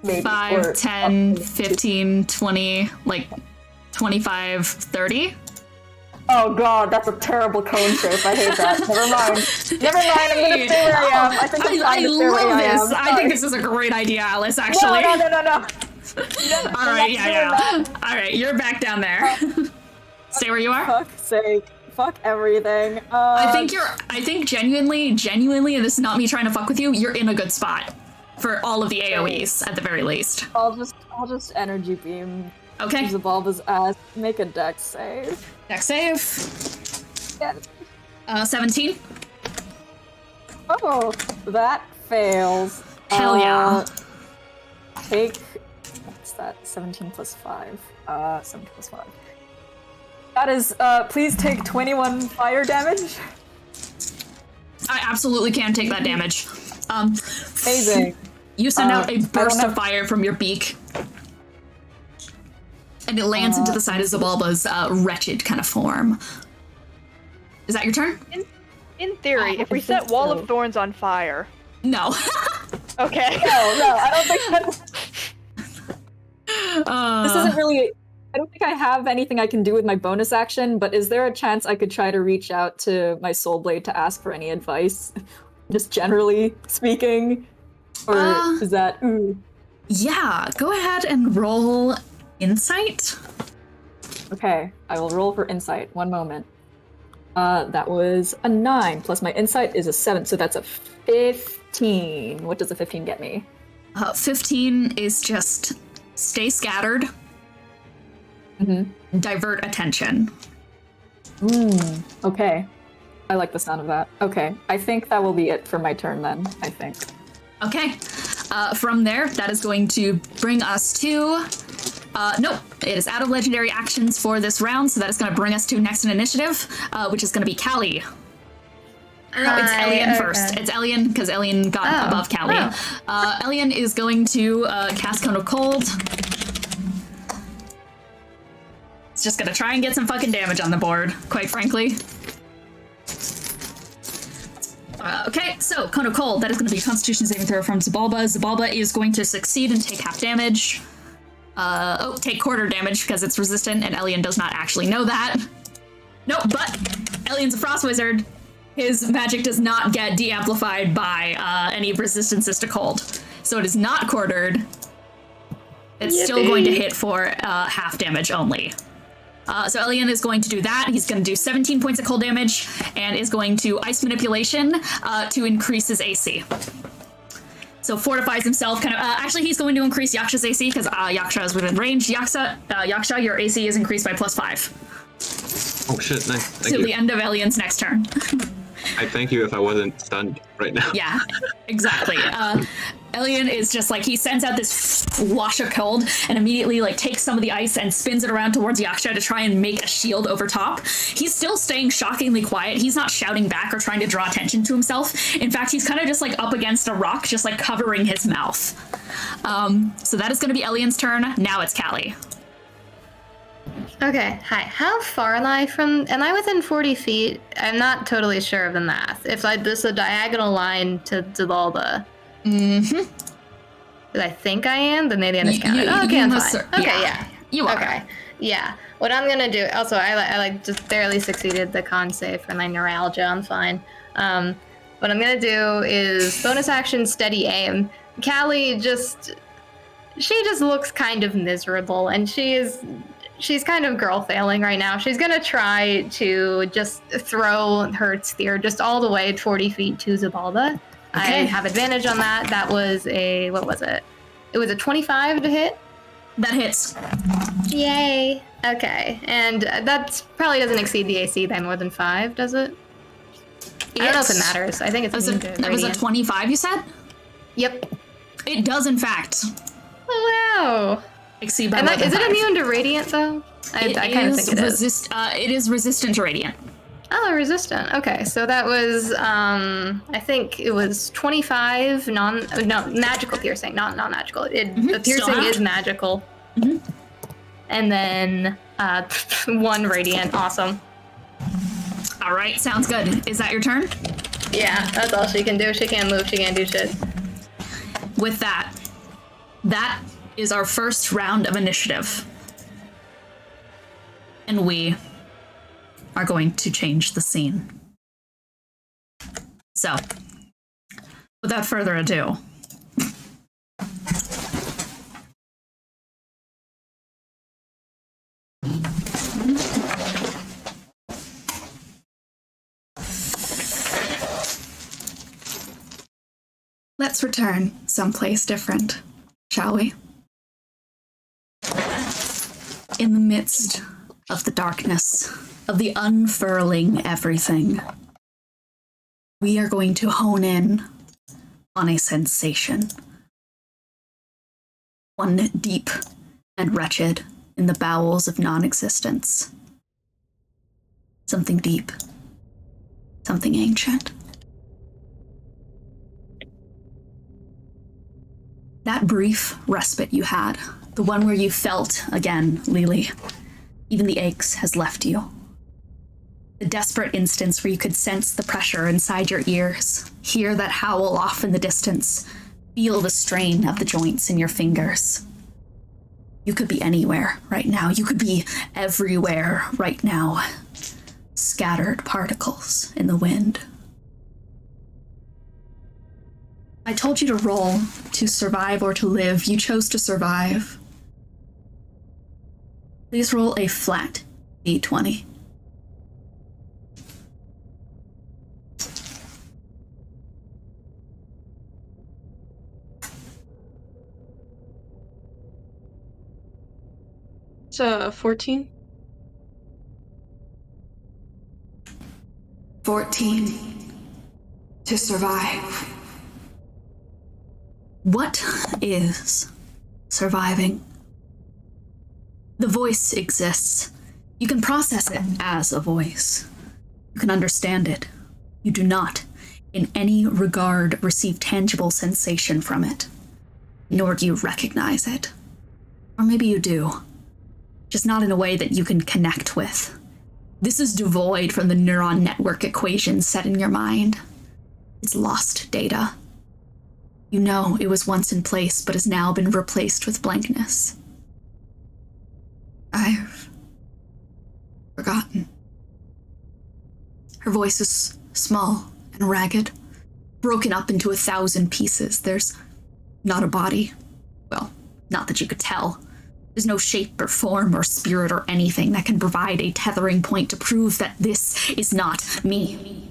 maybe 5, 10, 15, 20, 25, 30. Oh god, that's a terrible cone shape. I hate that. Never mind. I'm gonna stay where I am. I think I love this. I think this is a great idea, Alice, actually. No. Alright, yeah. Alright, you're back down there. Stay where you are. Fuck's sake. Fuck everything. I think genuinely, and this is not me trying to fuck with you, you're in a good spot. For all of the AoEs, at the very least. I'll just energy beam. Okay. Xibalba's ass. Make a dex save. Dex save. Yeah. 17. Oh, that fails. Hell yeah. Take... What's that? 17 plus 5. 17 plus 5. That is, please take 21 fire damage. I absolutely can take that damage. Amazing. You send out a burst of fire from your beak. And it lands into the side of Xibalba's wretched kind of form. Is that your turn? In theory, if we set Wall of Thorns on fire... No. Okay. No, I don't think this isn't really... I don't think I have anything I can do with my bonus action, but is there a chance I could try to reach out to my Soul Blade to ask for any advice? Just generally speaking? Or is that... Ooh. Yeah, go ahead and roll Insight. Okay, I will roll for Insight. One moment. That was a 9, plus my insight is a 7, so that's a 15. What does a 15 get me? 15 is just stay scattered. Divert attention. Okay. I like the sound of that. Okay, I think that will be it for my turn then, I think. Okay. From there, that is going to bring us to... nope. It is out of legendary actions for this round, so that is going to bring us to next in initiative, which is going to be Callie. Or no, it's Elian first. It's Elian, because Elian got above Callie. Elian is going to cast Cone of Cold. It's just going to try and get some fucking damage on the board, quite frankly. Okay, so Cone of Cold, that is going to be a Constitution saving throw from Xibalba. Xibalba is going to succeed and take half damage. Take quarter damage because it's resistant, and Elian does not actually know that. Nope, but Elian's a frost wizard. His magic does not get de-amplified by any resistances to cold. So it is not quartered. It's still going to hit for half damage only. So Elian is going to do that. He's going to do 17 points of cold damage and is going to Ice Manipulation to increase his AC. So fortifies himself kind of... actually, he's going to increase Yaksha's AC because Yaksha is within range. Yaksha, your AC is increased by +5. Oh shit, nice. Thank you. The end of Elian's next turn. I'd thank you if I wasn't stunned right now. Yeah, exactly. Elian is just like, he sends out this wash of cold and immediately like takes some of the ice and spins it around towards Yaksha to try and make a shield over top. He's still staying shockingly quiet. He's not shouting back or trying to draw attention to himself. In fact, he's kind of just like up against a rock, just like covering his mouth. So that is going to be Elian's turn. Now it's Callie. Okay, hi. How far am I within 40 feet? I'm not totally sure of the math. If this is a diagonal line to Xibalba. Mm-hmm. I think I am, then maybe I miscounted. Okay, I'm fine. Okay, yeah. You are. Okay, yeah. What I'm gonna do, also, I just barely succeeded the con save for my neuralgia, I'm fine. What I'm gonna do is bonus action steady aim. Callie she just looks kind of miserable, and she's kind of girl failing right now. She's gonna try to just throw her spear just all the way 40 feet to Xibalba. Okay. I have advantage on that. That was what was it? It was a 25 to hit? That hits. Yay. Okay. And that probably doesn't exceed the AC by more than 5, does it? I don't know if it matters. I think it's that was a 25, you said? Yep. It does, in fact. Oh, wow. Exceed by and more than is 5. it immune to radiant, though? I kind of think it is. It is resistant to radiant. Oh, resistant. Okay, so that was, I think it was 25 magical piercing, not non-magical. The piercing is magical. Mm-hmm. And then 1 radiant. Awesome. All right, sounds good. Is that your turn? Yeah, that's all she can do. She can't move. She can't do shit. With that is our first round of initiative. And we are going to change the scene. So, without further ado, let's return someplace different, shall we? In the midst of the darkness, of the unfurling everything, we are going to hone in on a sensation. One deep and wretched in the bowels of non-existence. Something deep. Something ancient. That brief respite you had, the one where you felt again, Lelee, even the aches has left you. The desperate instance where you could sense the pressure inside your ears, hear that howl off in the distance, feel the strain of the joints in your fingers. You could be anywhere right now. You could be everywhere right now. Scattered particles in the wind. I told you to roll to survive or to live. You chose to survive. Please roll a flat D20. It's 14. 14. To survive. What is surviving? The voice exists. You can process it as a voice. You can understand it. You do not, in any regard, receive tangible sensation from it. Nor do you recognize it. Or maybe you do. Just not in a way that you can connect with. This is devoid from the neuron network equations set in your mind. It's lost data. You know it was once in place, but has now been replaced with blankness. I've forgotten. Her voice is small and ragged, broken up into 1,000 pieces. There's not a body. Well, not that you could tell. There's no shape or form or spirit or anything that can provide a tethering point to prove that this is not me.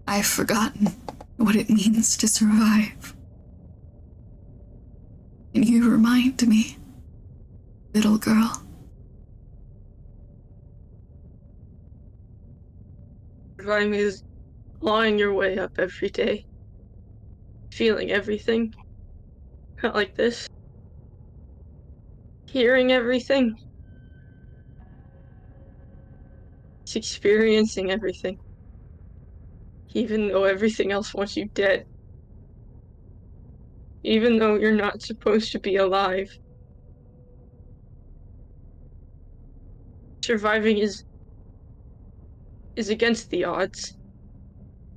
I've forgotten what it means to survive. Can you remind me, little girl? Surviving is clawing your way up every day. Feeling everything. Not like this. Hearing everything. It's experiencing everything. Even though everything else wants you dead. Even though you're not supposed to be alive. Surviving is against the odds.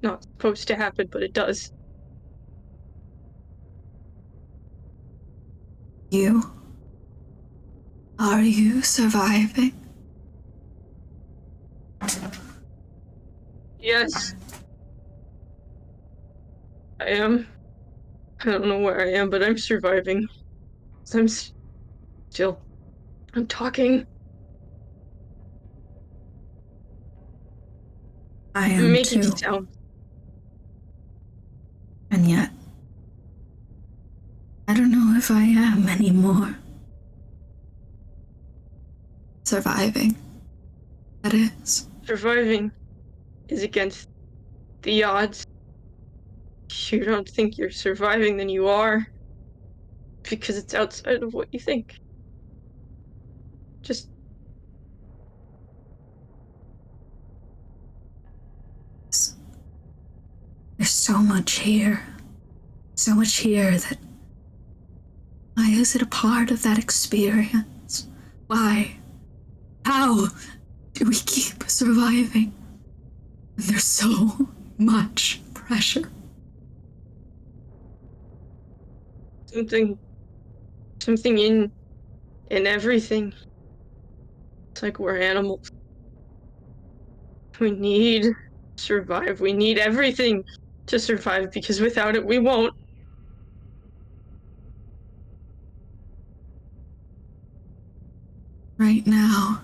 Not supposed to happen, but it does. You? Are you surviving? Yes. I am. I don't know where I am, but I'm surviving. I'm still. I'm talking. I am I'm making too. sounds. And yet, I don't know if I am anymore. Surviving. That is. Surviving is against the odds. If you don't think you're surviving, then you are. Because it's outside of what you think. Just. There's so much here. So much here that. Why is it a part of that experience? Why? How do we keep surviving? There's so much pressure. Something in everything. It's like we're animals. We need to survive. We need everything to survive, because without it, we won't. Right now,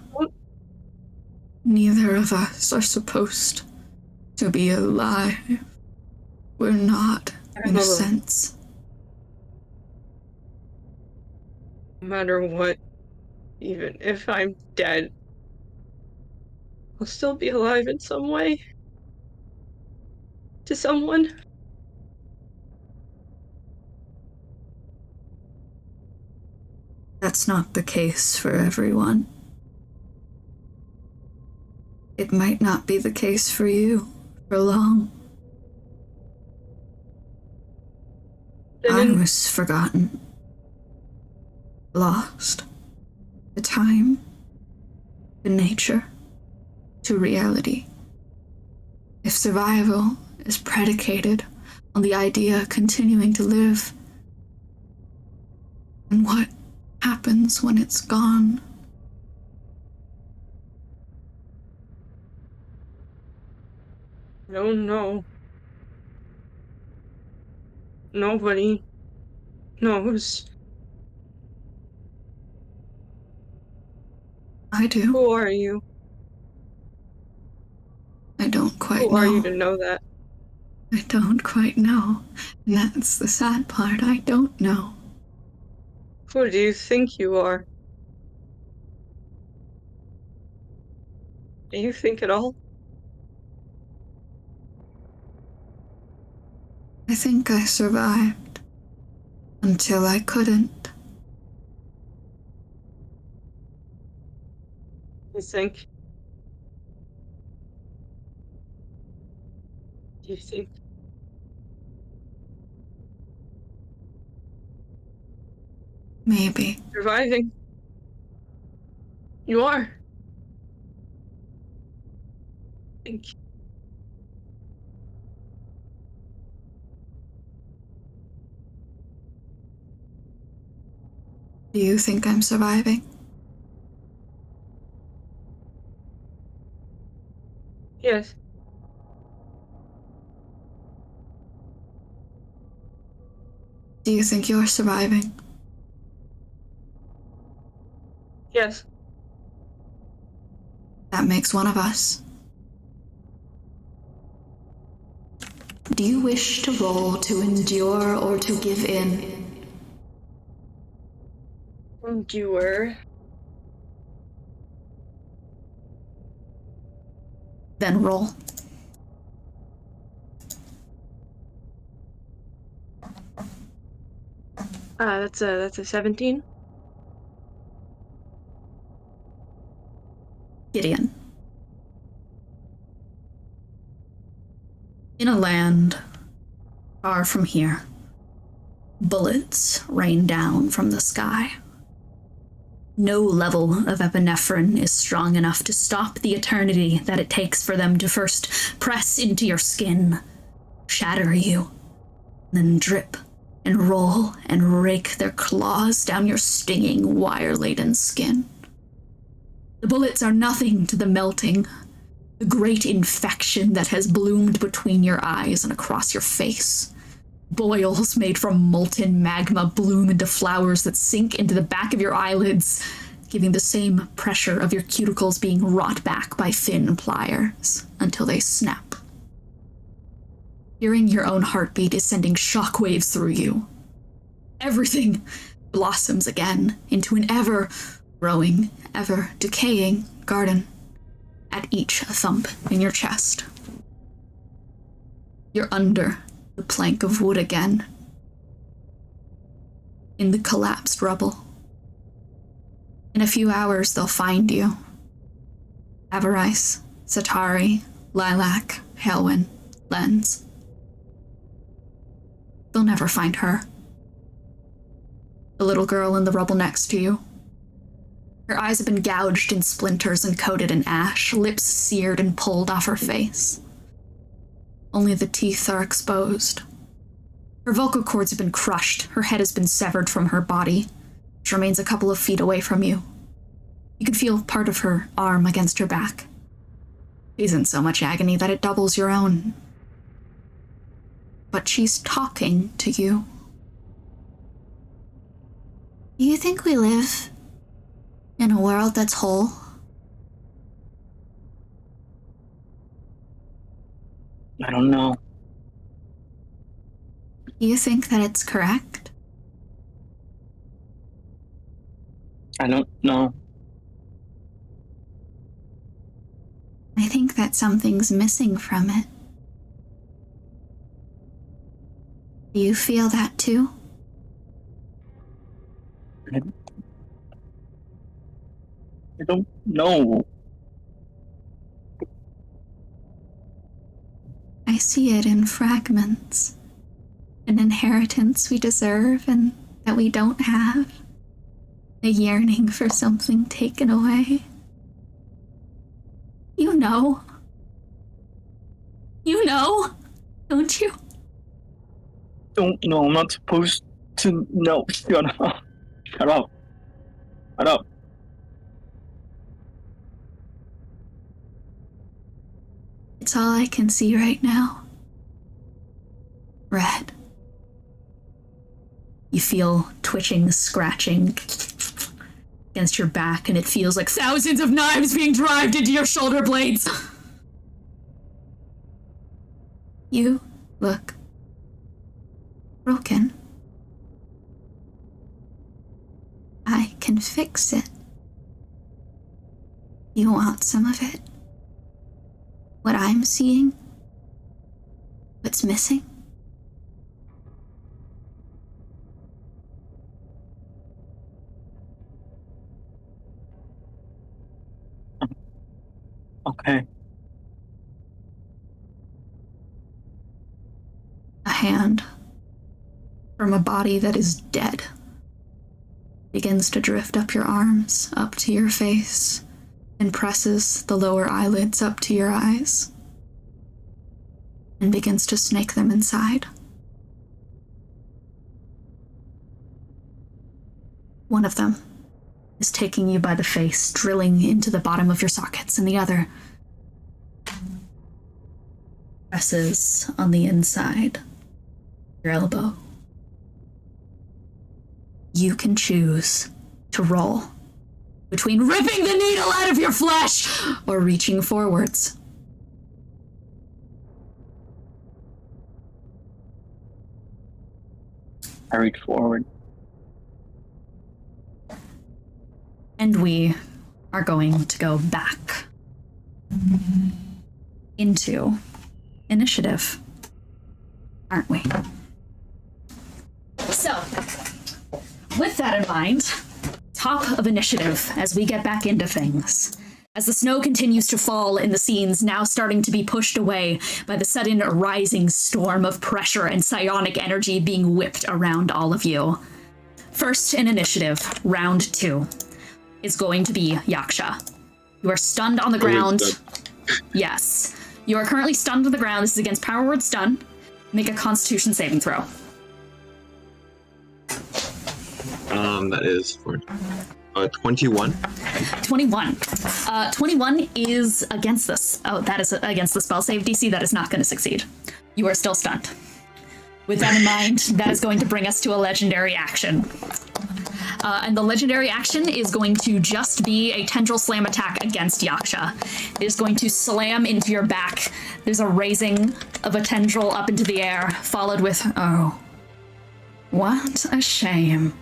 neither of us are supposed to be alive. We're not, in a sense. No matter what, even if I'm dead, I'll still be alive in some way. To someone. That's not the case for everyone. It might not be the case for you for long. I was forgotten. Lost. To time. To nature. To reality. If survival is predicated on the idea of continuing to live, then what happens when it's gone? I don't know. Nobody knows. I do. Who are you? I don't quite know. Who are you to know that? I don't quite know. And that's the sad part. I don't know. Who do you think you are? Do you think at all? I think I survived. Until I couldn't. You think? Do you think? Maybe. Surviving? You are. Think. Do you think I'm surviving? Yes. Do you think you're surviving? Yes. That makes one of us. Do you wish to roll to endure or to give in? Endure. Then roll. That's a 17. Gideon. In a land far from here, bullets rain down from the sky. No level of epinephrine is strong enough to stop the eternity that it takes for them to first press into your skin, shatter you, then drip and roll and rake their claws down your stinging, wire-laden skin. The bullets are nothing to the melting, the great infection that has bloomed between your eyes and across your face. Boils made from molten magma bloom into flowers that sink into the back of your eyelids, giving the same pressure of your cuticles being wrought back by thin pliers until they snap. Hearing your own heartbeat is sending shockwaves through you. Everything blossoms again into an ever-growing, ever-decaying garden at each thump in your chest. You're under the plank of wood again, in the collapsed rubble. In a few hours, they'll find you. Avarice, Satari, Lilac, Halwyn, Lens. They'll never find her. The little girl in the rubble next to you. Her eyes have been gouged in splinters and coated in ash, lips seared and pulled off her face. Only the teeth are exposed. Her vocal cords have been crushed, her head has been severed from her body, which remains a couple of feet away from you. You can feel part of her arm against her back. She's in so much agony that it doubles your own. But she's talking to you. Do you think we live in a world that's whole? I don't know. Do you think that it's correct? I don't know. I think that something's missing from it. Do you feel that too? I don't know. I see it in fragments. An inheritance we deserve and that we don't have. A yearning for something taken away. You know. You know, don't you? Don't know. I'm not supposed to know. Shut up. Shut up. Shut up. It's all I can see right now. Red. You feel twitching, scratching against your back, and it feels like thousands of knives being driven into your shoulder blades. You look broken. can fix it. You want some of it? What I'm seeing? What's missing? Okay. A hand from a body that is dead begins to drift up your arms, up to your face, and presses the lower eyelids up to your eyes, and begins to snake them inside. One of them is taking you by the face, drilling into the bottom of your sockets, and the other presses on the inside, your elbow. You can choose to roll between ripping the needle out of your flesh or reaching forwards. I reach forward. And we are going to go back into initiative, aren't we? So, with that in mind, top of initiative as we get back into things. As the snow continues to fall in the scenes, now starting to be pushed away by the sudden rising storm of pressure and psionic energy being whipped around all of you. First in initiative, round 2, is going to be Yaksha. You are stunned on the ground. Yes. You are currently stunned on the ground. This is against Power Word Stun. Make a Constitution saving throw. That is for 21. 21. 21 is against this. Oh, that is against the spell save DC. That is not going to succeed. You are still stunned. With that in mind, that is going to bring us to a legendary action. And the legendary action is going to just be a tendril slam attack against Yaksha. It is going to slam into your back. There's a raising of a tendril up into the air, followed with, oh, what a shame.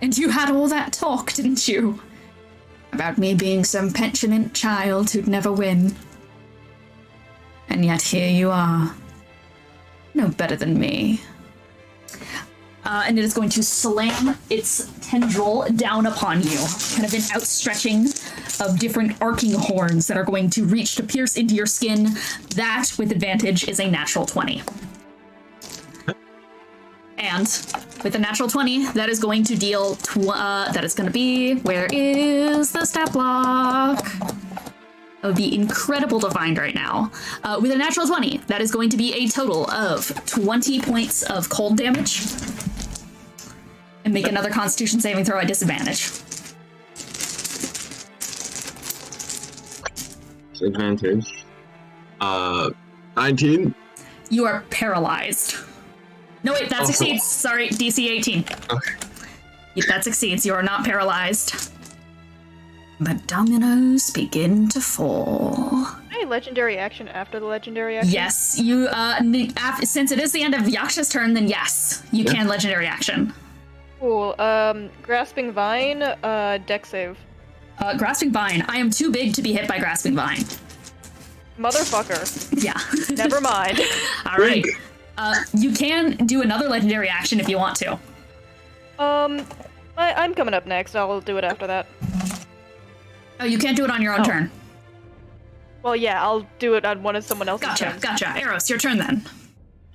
And you had all that talk, didn't you? About me being some petulant child who'd never win. And yet here you are. No better than me. And it is going to slam its tendril down upon you. Kind of an outstretching of different arcing horns that are going to reach to pierce into your skin. That, with advantage, is a natural 20. And with a natural 20, that is going to deal, that is going to be, where is the stat block? That would be incredible to find right now. With a natural 20, that is going to be a total of 20 points of cold damage. And make another Constitution saving throw at disadvantage. Disadvantage. 19. You are paralyzed. No, wait, that succeeds. Sorry, DC 18. Okay. That succeeds. You are not paralyzed. But dominoes begin to fall. Any legendary action after the legendary action? Yes, you, since it is the end of Yaksha's turn, then yes, you can legendary action. Cool. Grasping Vine, deck save. Grasping Vine. I am too big to be hit by Grasping Vine. Motherfucker. Yeah. Never mind. All right. You can do another legendary action if you want to. I'm coming up next. I'll do it after that. Oh, you can't do it on your own turn. Well, yeah, I'll do it on one of someone else's turns. Gotcha. Aros, your turn then.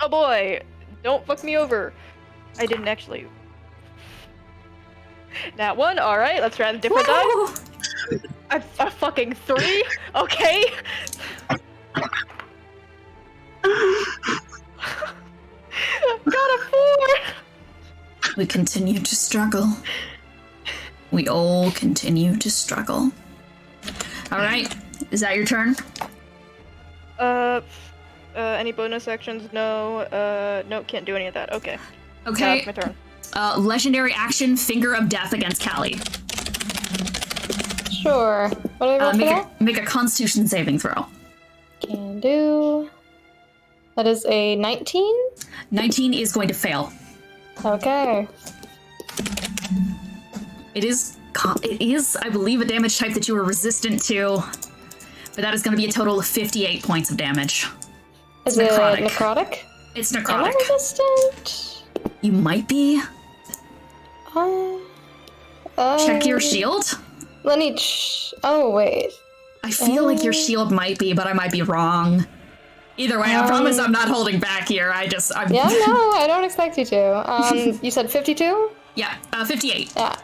Oh boy! Don't fuck me over. I didn't actually. That one? Alright, let's try a different die. A fucking 3? Okay. Got a 4! We continue to struggle. We all continue to struggle. Alright, is that your turn? Any bonus actions? No. No, can't do any of that. Okay. Okay. That's my turn. Legendary action, Finger of Death against Callie. Sure. What do I roll for that? Make a Constitution saving throw. Can do. That is a 19? 19 is going to fail. Okay. It is It is, I believe, a damage type that you are resistant to. But that is going to be a total of 58 points of damage. Is it necrotic? It's Am necrotic. I resistant? You might be. Check your shield. Let me. Oh wait. I feel like your shield might be, but I might be wrong. Either way, I promise I'm not holding back here. I'm Yeah, no, I don't expect you to. You said 52? Yeah, 58. Yeah.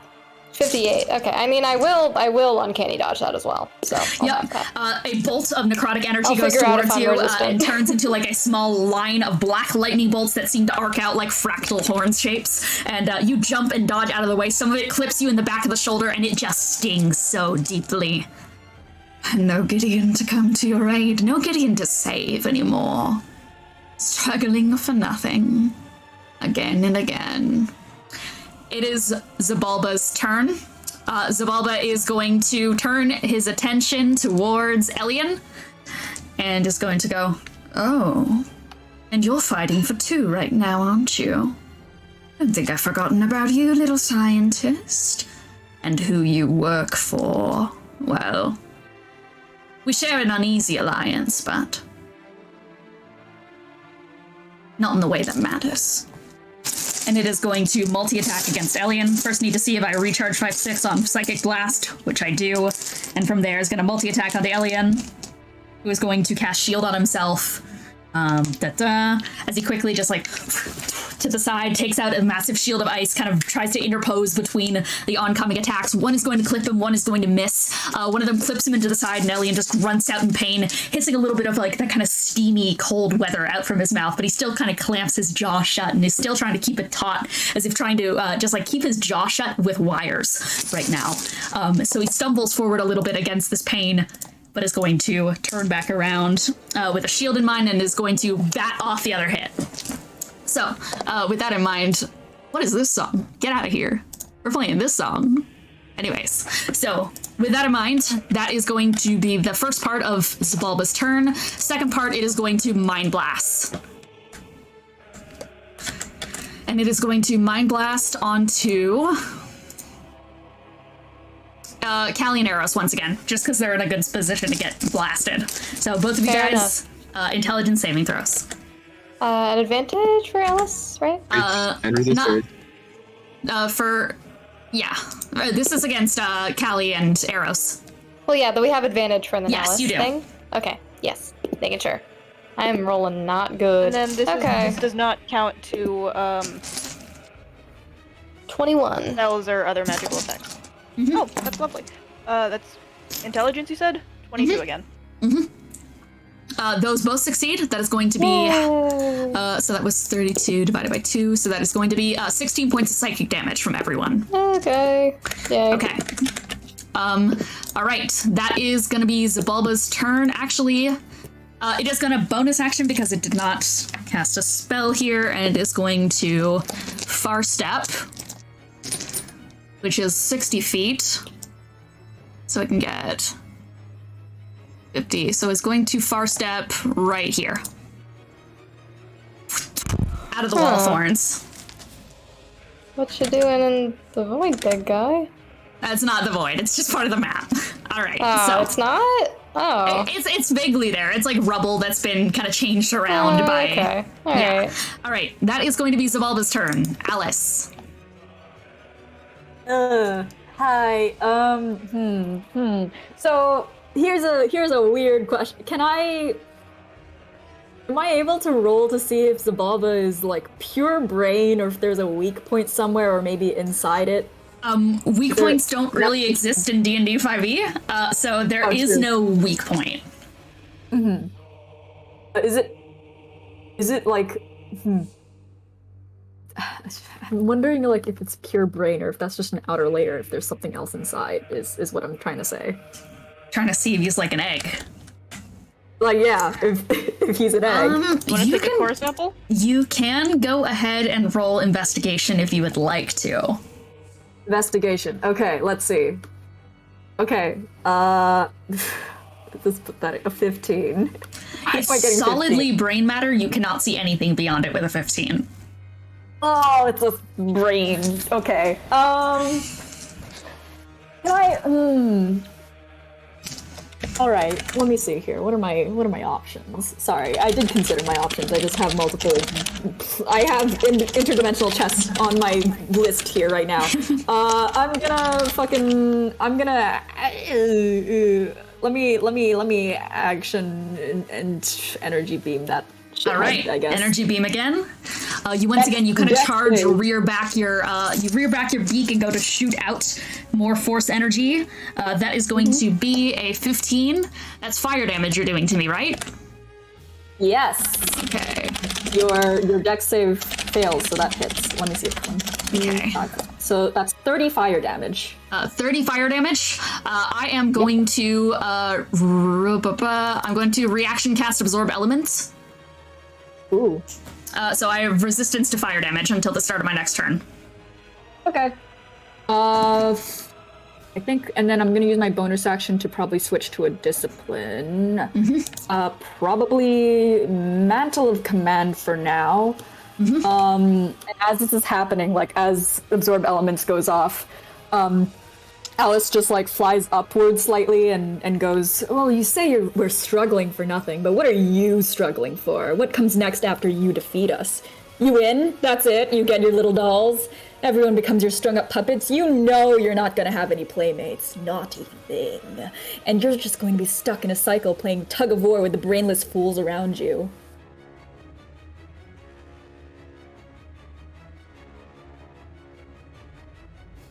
58. Okay. I mean, I will uncanny dodge that as well. So A bolt of necrotic energy I'll goes figure out if towards I'm you resistant. and turns into like a small line of black lightning bolts that seem to arc out like fractal horn shapes. And you jump and dodge out of the way. Some of it clips you in the back of the shoulder, and it just stings so deeply. No Gideon to come to your aid. No Gideon to save anymore. Struggling for nothing. Again and again. It is Xibalba's turn. Xibalba is going to turn his attention towards Elian and is going to go, "Oh, and you're fighting for two right now, aren't you? Don't think I've forgotten about you, little scientist. And who you work for. Well, we share an uneasy alliance, but not in the way that matters." And it is going to multi-attack against Elian. First need to see if I recharge 5/6 on Psychic Blast, which I do. And from there is going to multi-attack onto Elian, who is going to cast Shield on himself. As he quickly just like to the side, takes out a massive shield of ice, kind of tries to interpose between the oncoming attacks. One is going to clip him, one is going to miss. One of them clips him into the side, and Elian just grunts out in pain, hissing a little bit of like that kind of steamy, cold weather out from his mouth, but he still kind of clamps his jaw shut and is still trying to keep it taut, as if trying to just like keep his jaw shut with wires right now. So he stumbles forward a little bit against this pain, but is going to turn back around with a shield in mind and is going to bat off the other hit. So, with that in mind, what is this song? Get out of here. We're playing this song. Anyways, so with that in mind, that is going to be the first part of Xibalba's turn. Second part, it is going to Mind Blast. And it is going to Mind Blast onto Callie and Aros once again, just because they're in a good position to get blasted. So both of you Fair guys, intelligence saving throws. An advantage for Alice, right? This is against Callie and Aros. Well, yeah, but we have advantage for the Yes, Alice you do. thing. Okay, yes, making sure. I am rolling not good. And then this does not count to 21. spells or other magical effects. Mm-hmm. Oh, that's lovely. That's intelligence, you said? 22 again. Those both succeed. That is going to be, so that was 32 divided by 2, so that is going to be 16 points of psychic damage from everyone. Okay. Yay. Okay. All right. That is going to be Xibalba's turn. Actually, it is going to bonus action because it did not cast a spell here, and it is going to far step, which is 60 feet. So it can get 50. So it's going to far step right here. Out of the wall of thorns. What you doing in the void, big guy? That's not the void. It's just part of the map. All right. Oh, so it's not? Oh. It's vaguely there. It's like rubble that's been kind of changed around by. Okay. All yeah. right. All right. That is going to be Xibalba's turn. Alice. Hi. So here's a weird question. Am I able to roll to see if Xibalba is like pure brain, or if there's a weak point somewhere, or maybe inside it? Weak points don't really exist in D&D 5e, so there is no weak point. Mm-hmm. Is it like? I'm wondering like if it's pure brain, or if that's just an outer layer. If there's something else inside, is what I'm trying to say. Trying to see if he's like an egg. Like, yeah, if he's an egg. Want to take a core sample? You can go ahead and roll investigation if you would like to. Investigation. Okay, let's see. Okay, let's put that at a 15. It's solidly 15? Brain matter. You cannot see anything beyond it with a 15. Oh, it's a brain. Okay. All right, let me see here. What are my options? Sorry, I did consider my options. I just have multiple. I have interdimensional chess on my list here right now. I'm gonna. Let me action and energy beam that. All right, I guess. energy beam again. You once again, you kind of charge, rear back your beak and go to shoot out more force energy. That is going to be a 15. That's fire damage you're doing to me, right? Yes. Okay. Your dex save fails, so that hits. Let me see it. Okay. So that's 30 fire damage. 30 fire damage. I am going to reaction cast absorb elements. Ooh. So I have resistance to fire damage until the start of my next turn. Okay. I think, and then I'm gonna use my bonus action to probably switch to a discipline. Probably Mantle of Command for now. And as this is happening, like as Absorb Elements goes off, Alice just like flies upward slightly and goes, well, you say we're struggling for nothing, but what are you struggling for? What comes next after you defeat us? You win, that's it, you get your little dolls, everyone becomes your strung up puppets, you know you're not gonna have any playmates, not even thing. And you're just going to be stuck in a cycle playing tug of war with the brainless fools around you.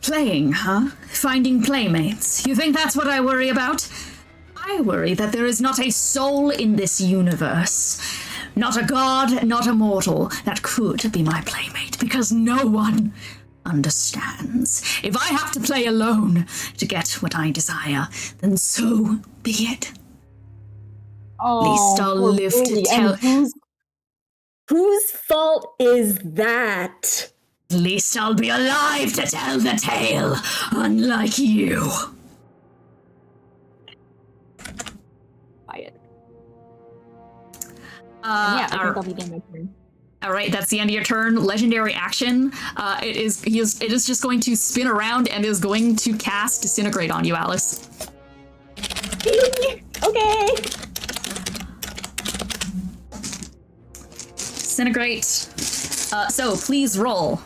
Playing, huh? Finding playmates. You think that's what I worry about? I worry that there is not a soul in this universe, not a god, not a mortal, that could be my playmate, because no one understands. If I have to play alone to get what I desire, then so be it. At least I'll live to tell... Whose fault is that? At least I'll be alive to tell the tale, unlike you. Quiet. I think I'll be done my turn. All right, that's the end of your turn. Legendary action. It is just going to spin around and is going to cast Disintegrate on you, Alice. Okay. Disintegrate. So please roll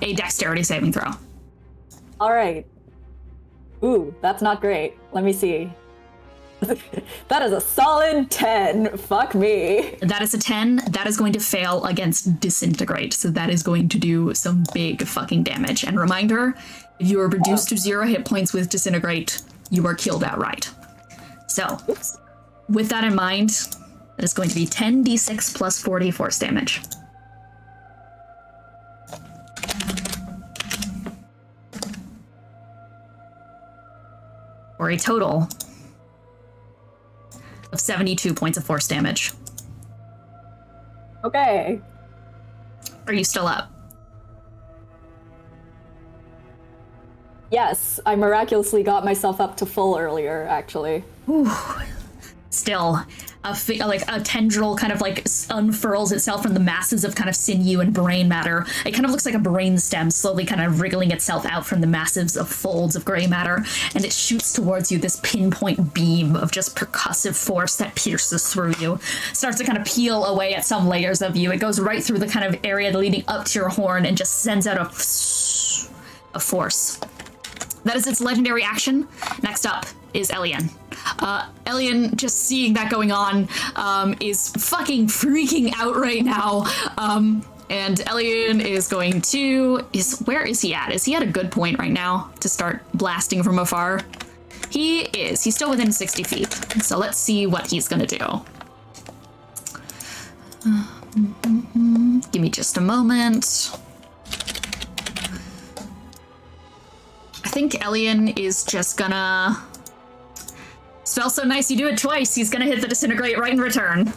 a dexterity saving throw. All right. Ooh, that's not great. Let me see. That is a solid 10. Fuck me. That is a 10. That is going to fail against Disintegrate. So that is going to do some big fucking damage. And reminder, if you are reduced to 0 hit points with Disintegrate, you are killed outright. So, with that in mind, that is going to be 10d6 plus 40 force damage. For a total of 72 points of force damage. Okay. Are you still up? Yes, I miraculously got myself up to full earlier, actually. Ooh. Still, a tendril kind of like unfurls itself from the masses of kind of sinew and brain matter. It kind of looks like a brain stem slowly kind of wriggling itself out from the masses of folds of gray matter, and it shoots towards you, this pinpoint beam of just percussive force that pierces through you. Starts to kind of peel away at some layers of you. It goes right through the kind of area leading up to your horn and just sends out a force. That is its legendary action. Next up is Elian. Elian, just seeing that going on, is fucking freaking out right now. And Elian is going to... Where is he at? Is he at a good point right now to start blasting from afar? He is. He's still within 60 feet. So let's see what he's gonna do. Give me just a moment. I think Elian is just gonna... Spell so nice you do it twice. He's gonna hit the Disintegrate right in return.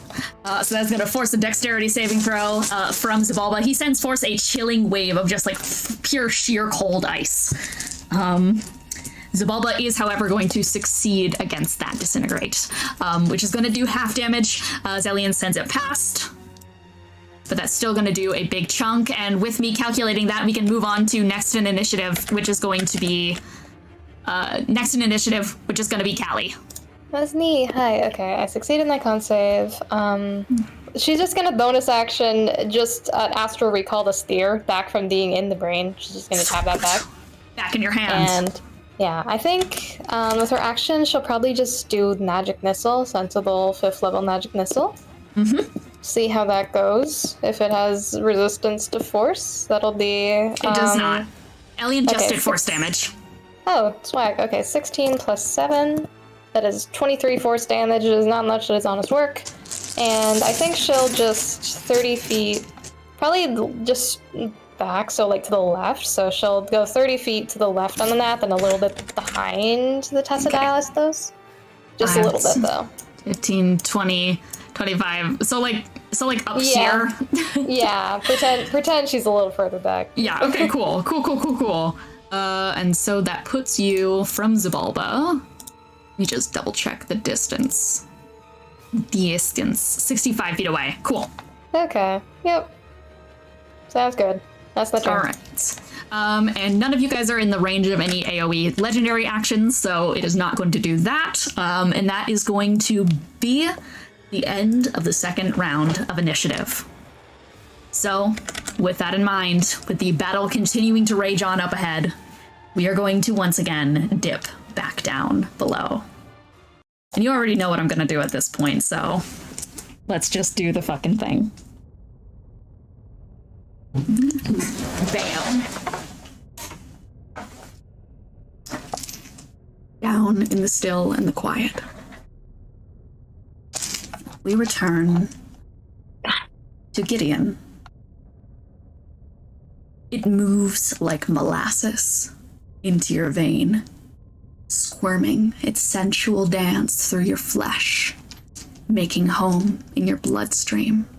So that's gonna force a dexterity saving throw from Xibalba. He sends forth a chilling wave of just like pure sheer cold ice. Xibalba is, however, going to succeed against that Disintegrate, which is gonna do half damage as Elian sends it past. But that's still gonna do a big chunk, and with me calculating that, we can move on to next in initiative, which is going to be Next in initiative, which is going to be Callie. That's neat. Hi. Okay, I succeeded my con save. She's just gonna bonus action, just astral recall the spear back from being in the brain. She's just gonna tap that back. Back in your hands. And yeah, I think with her action, she'll probably just do magic missile, sensible 5th level magic missile. See how that goes. If it has resistance to force, that'll be. It does not. Elian just did force damage. Oh, swag. Okay, 16 plus 7. That is 23 force damage. It is not much, it is honest work. And I think she'll just 30 feet, probably just back, so like to the left. So she'll go 30 feet to the left on the map and a little bit behind the Tessadalastos. Just a little bit though. 15, 20, 25. So like up here. Yeah, pretend she's a little further back. Yeah, okay, cool. And so that puts you from Xibalba. Let me just double check the distance. 65 feet away. Cool. Okay. Yep. Sounds good. That's the turn. All right. And none of you guys are in the range of any AoE legendary actions, so it is not going to do that. And that is going to be the end of the second round of initiative. So, with that in mind, with the battle continuing to rage on up ahead, we are going to once again dip back down below. And you already know what I'm gonna do at this point, so let's just do the fucking thing. Bam. Down in the still and the quiet. We return to Gideon. It moves like molasses into your vein, squirming its sensual dance through your flesh, making home in your bloodstream.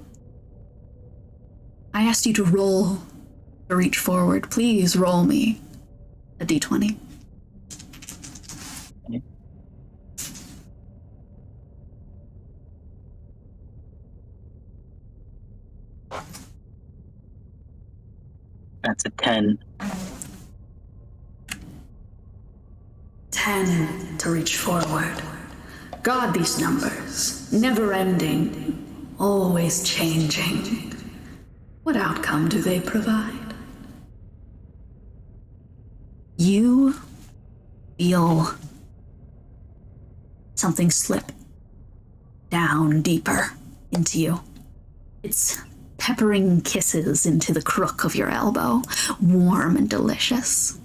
I asked you to roll, to reach forward. Please roll me a d20. That's a 10. 10 to reach forward. God, these numbers. Never ending. Always changing. What outcome do they provide? You feel something slip down deeper into you. It's peppering kisses into the crook of your elbow, warm and delicious.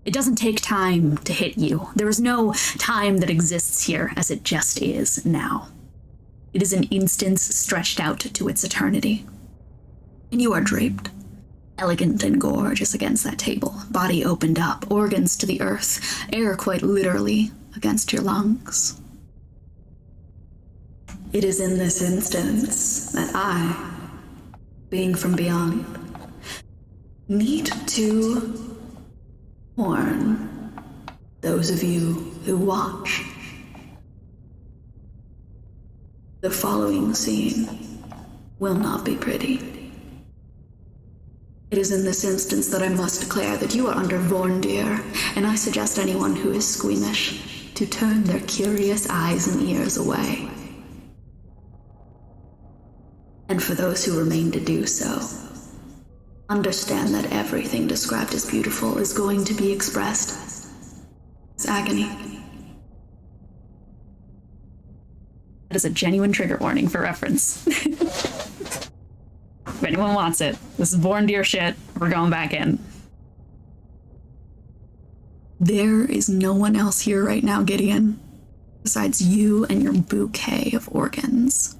It doesn't take time to hit you. There is no time that exists here, as it just is now. It is an instance stretched out to its eternity. And you are draped, elegant and gorgeous against that table, body opened up, organs to the earth, air quite literally against your lungs. It is in this instance that I, being from beyond, need to warn those of you who watch. The following scene will not be pretty. It is in this instance that I must declare that you are under Vorndir, and I suggest anyone who is squeamish to turn their curious eyes and ears away. And for those who remain to do so, understand that everything described as beautiful is going to be expressed as agony. That is a genuine trigger warning for reference. If anyone wants it, this is Vorndir shit. We're going back in. There is no one else here right now, Gideon, besides you and your bouquet of organs.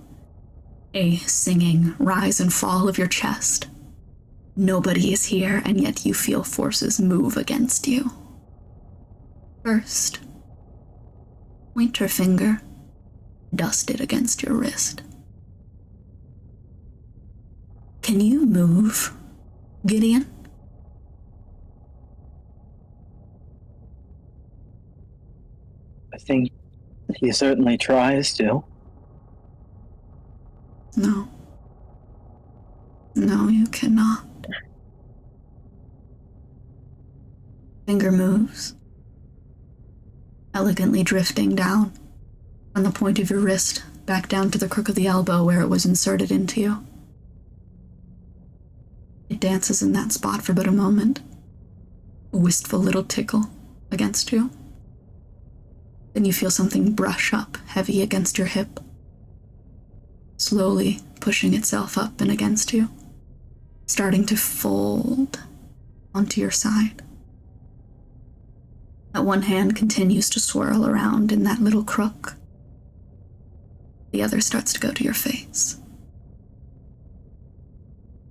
A singing rise and fall of your chest. Nobody is here, and yet you feel forces move against you. First, point your finger, dust it against your wrist. Can you move, Gideon? I think he certainly tries to. No. No, you cannot. Finger moves. elegantly drifting down from the point of your wrist back down to the crook of the elbow where it was inserted into you. It dances in that spot for but a moment, a wistful little tickle against you. Then you feel something brush up heavy against your hip, slowly pushing itself up and against you, starting to fold onto your side. That one hand continues to swirl around in that little crook. The other starts to go to your face.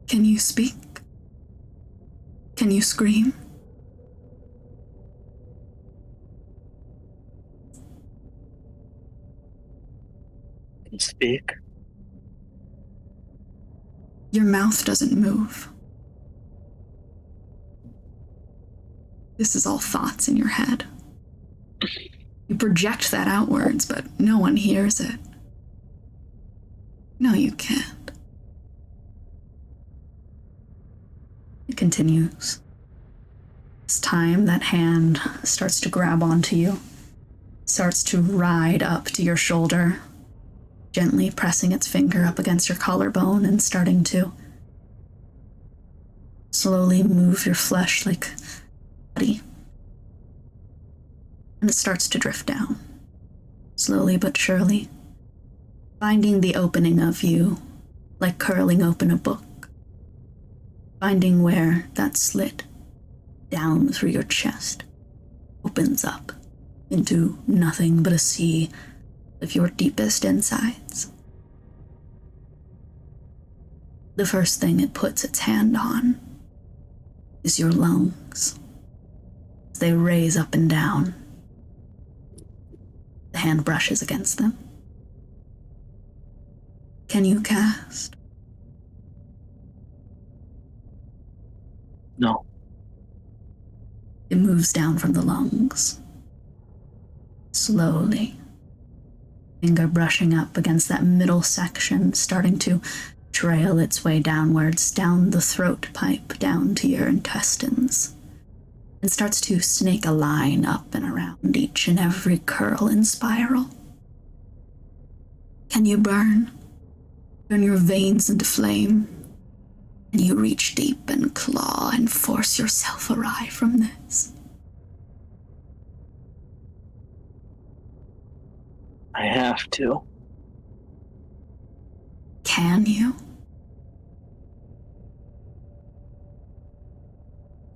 Can you speak? Can you scream? Can speak. Your mouth doesn't move. This is all thoughts in your head. You project that outwards, but no one hears it. No, you can't. It continues. This time, that hand starts to grab onto you, starts to ride up to your shoulder, gently pressing its finger up against your collarbone and starting to slowly move your flesh like body. And it starts to drift down, slowly but surely, finding the opening of you like curling open a book, finding where that slit down through your chest opens up into nothing but a sea of your deepest insides. The first thing it puts its hand on is your lungs. As they raise up and down, the hand brushes against them. Can you cast? No. It moves down from the lungs. Slowly. Finger brushing up against that middle section, starting to trail its way downwards, down the throat pipe, down to your intestines, and starts to snake a line up and around each and every curl and spiral. Can you burn? Turn your veins into flame, and you reach deep and claw and force yourself awry from this. I have to. Can you?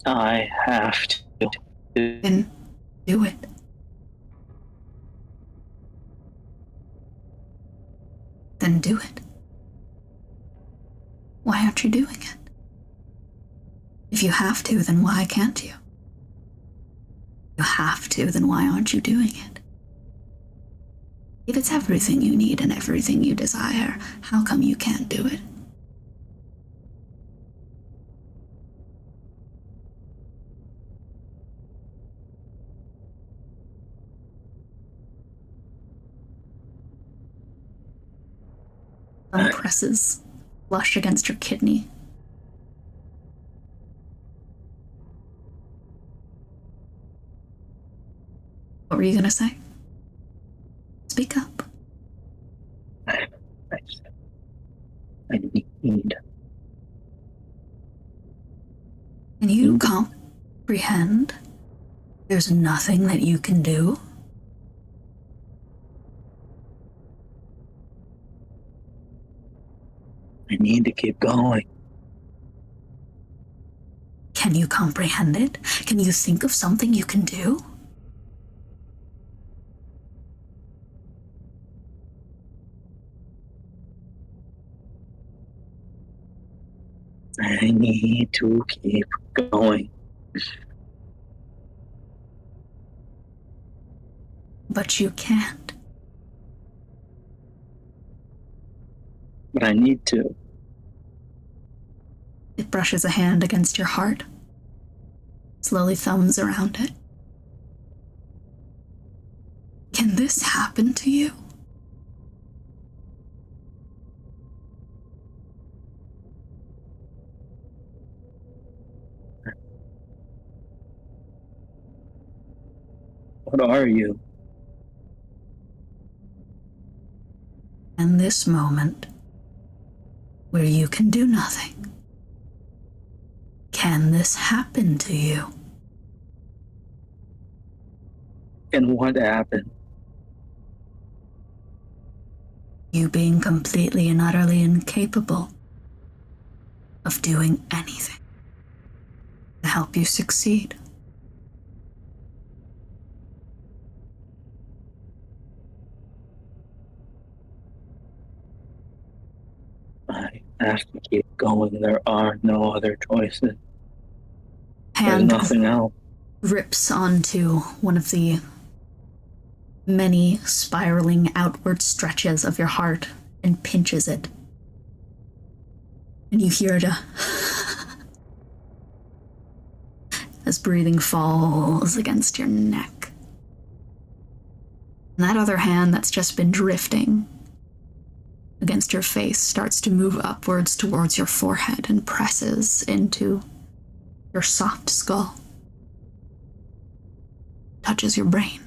I have to. Then do it. Then do it. Why aren't you doing it? If you have to, then why can't you? You have to, then why aren't you doing it? If it's everything you need and everything you desire, how come you can't do it? Thumb presses flush against your kidney. What were you gonna say? Speak up. I need. Can you comprehend there's nothing that you can do? I need to keep going. Can you comprehend it? Can you think of something you can do? I need to keep going. But you can't. But I need to. It brushes a hand against your heart, slowly thumbs around it. Can this happen to you? What are you? And this moment, where you can do nothing. Can this happen to you? And what happened? You being completely and utterly incapable of doing anything to help you succeed. I have to keep going. There are no other choices. Hand There's nothing else. rips onto one of the many spiraling outward stretches of your heart and pinches it. And you hear it as breathing falls against your neck. And that other hand that's just been drifting against your face starts to move upwards towards your forehead and presses into your soft skull. Touches your brain.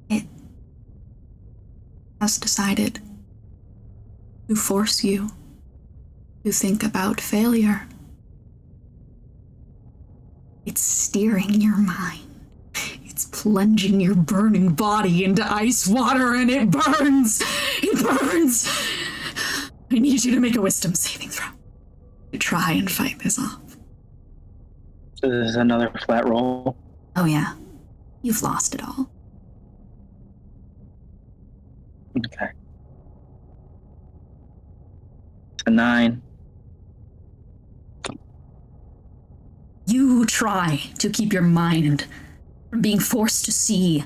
It has decided to force you to think about failure. It's steering your mind. It's plunging your burning body into ice water, and it burns! It burns! I need you to make a wisdom saving throw to try and fight this off. So this is another flat roll. Oh yeah, you've lost it all. Okay. It's a 9. You try to keep your mind from being forced to see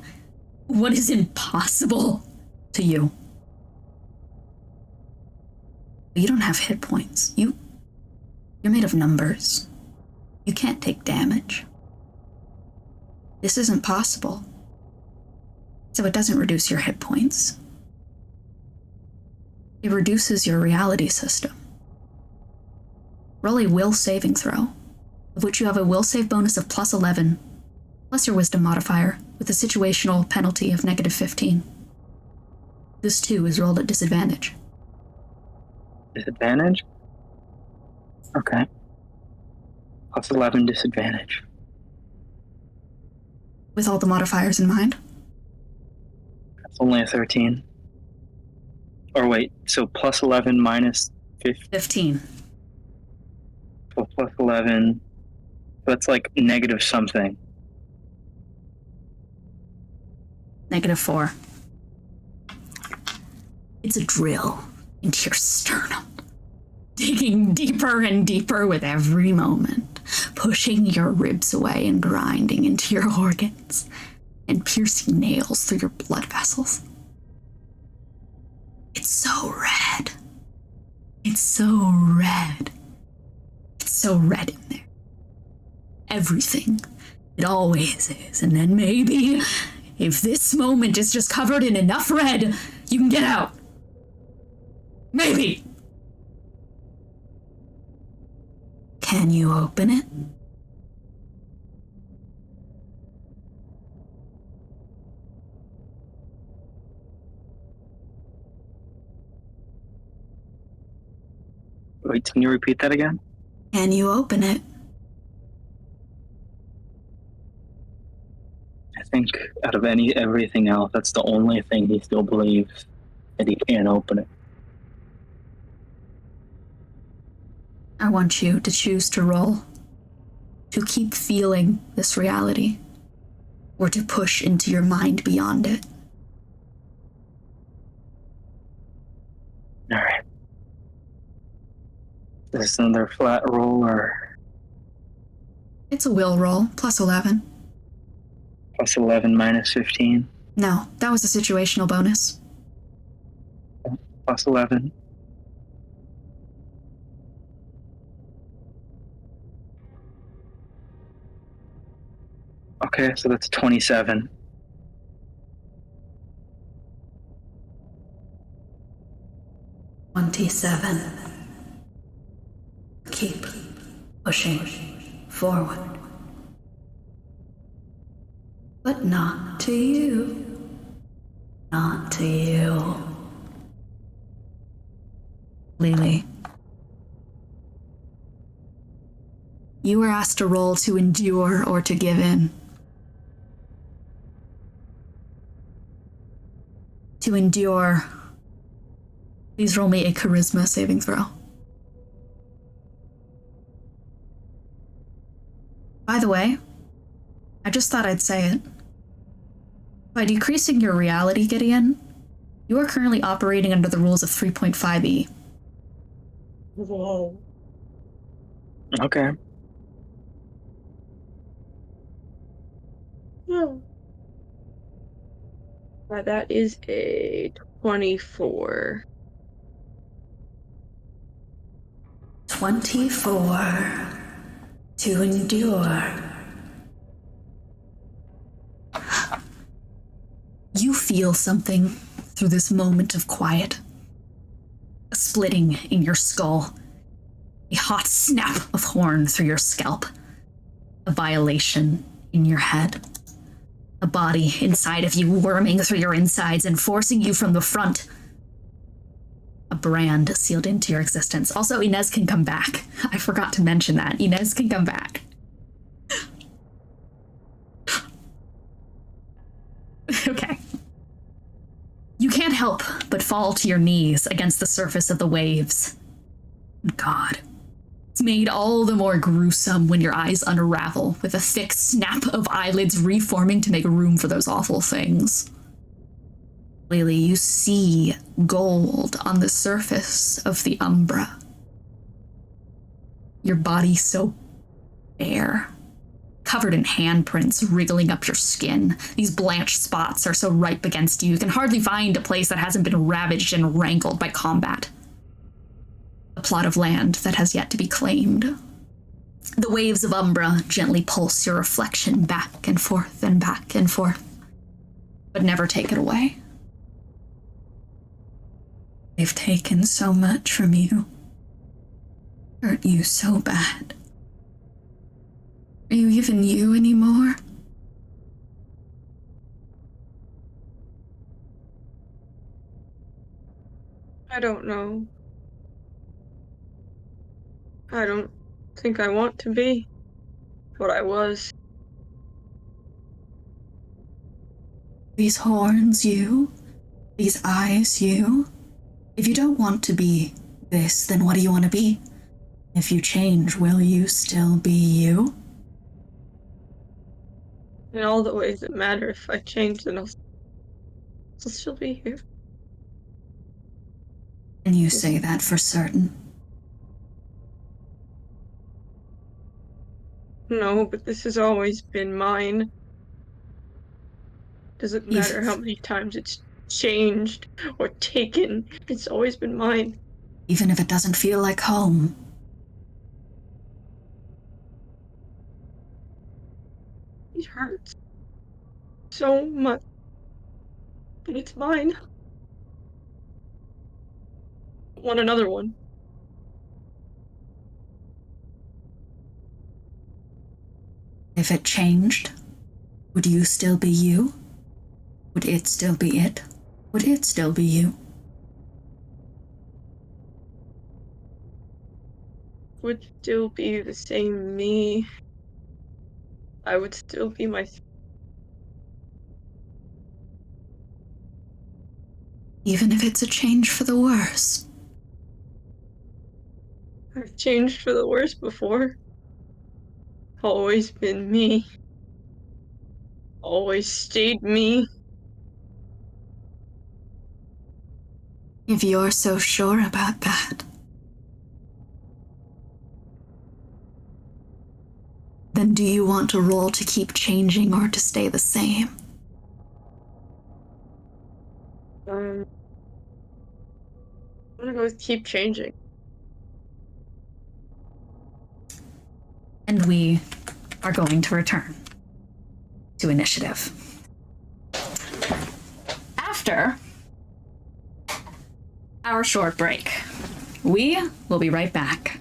what is impossible to you. You don't have hit points. You're made of numbers. You can't take damage. This isn't possible. So it doesn't reduce your hit points. It reduces your reality system. Roll a will saving throw, of which you have a will save bonus of +11, plus your wisdom modifier, with a situational penalty of -15. This too is rolled at disadvantage. Disadvantage? Okay. +11 disadvantage. With all the modifiers in mind? That's only a 13. Or wait, so +11 minus 15. 15. So +11. That's like negative something. -4. It's a drill into your sternum, digging deeper and deeper with every moment, pushing your ribs away and grinding into your organs, and piercing nails through your blood vessels. It's so red. It's so red. It's so red in there. Everything. It always is. And then maybe, if this moment is just covered in enough red, you can get out. Maybe. Can you open it? Wait, can you repeat that again? Can you open it? I think out of everything else, that's the only thing he still believes that he can't open it. I want you to choose to roll, to keep feeling this reality, or to push into your mind beyond it. Alright. Is this another flat roll or It's a will roll, +11. +11 minus 15? No, that was a situational bonus. +11. Okay, so that's 27. Keep pushing forward. But not to you. Not to you. Lelee. You were asked to roll to endure or to give in. To endure, please roll me a charisma saving throw. By the way, I just thought I'd say it. By decreasing your reality, Gideon, you are currently operating under the rules of 3.5e. Whoa. Okay. Yeah. That is a 24. 24. To endure. You feel something through this moment of quiet. A splitting in your skull. A hot snap of horn through your scalp. A violation in your head. A body inside of you worming through your insides and forcing you from the front. A brand sealed into your existence. Also, Ines can come back. I forgot to mention that. Ines can come back. Okay. You can't help but fall to your knees against the surface of the waves. God. It's made all the more gruesome when your eyes unravel with a thick snap of eyelids reforming to make room for those awful things. Lelee, you see gold on the surface of the Umbra. Your body so bare, covered in handprints wriggling up your skin. These blanched spots are so ripe against you, you can hardly find a place that hasn't been ravaged and rankled by combat. A plot of land that has yet to be claimed. The waves of Umbra gently pulse your reflection back and forth and back and forth, but never take it away. They've taken so much from you. Hurt you so bad. Are you even you anymore? I don't know. I don't think I want to be what I was. These horns, you? These eyes, you? If you don't want to be this, then what do you want to be? If you change, will you still be you? In all the ways that matter, if I change, then I'll still be here. And you say that for certain? No, but this has always been mine. Doesn't matter how many times it's changed or taken, it's always been mine. Even if it doesn't feel like home. It hurts so much, but it's mine. I want another one. If it changed, would you still be you? Would it still be it? Would it still be you? Would still be the same me. I would still be myself. Even if it's a change for the worse. I've changed for the worse before. Always been me. Always stayed me. If you're so sure about that, then do you want to roll to keep changing or to stay the same? I'm gonna go with keep changing. And we are going to return to initiative. After our short break, we will be right back.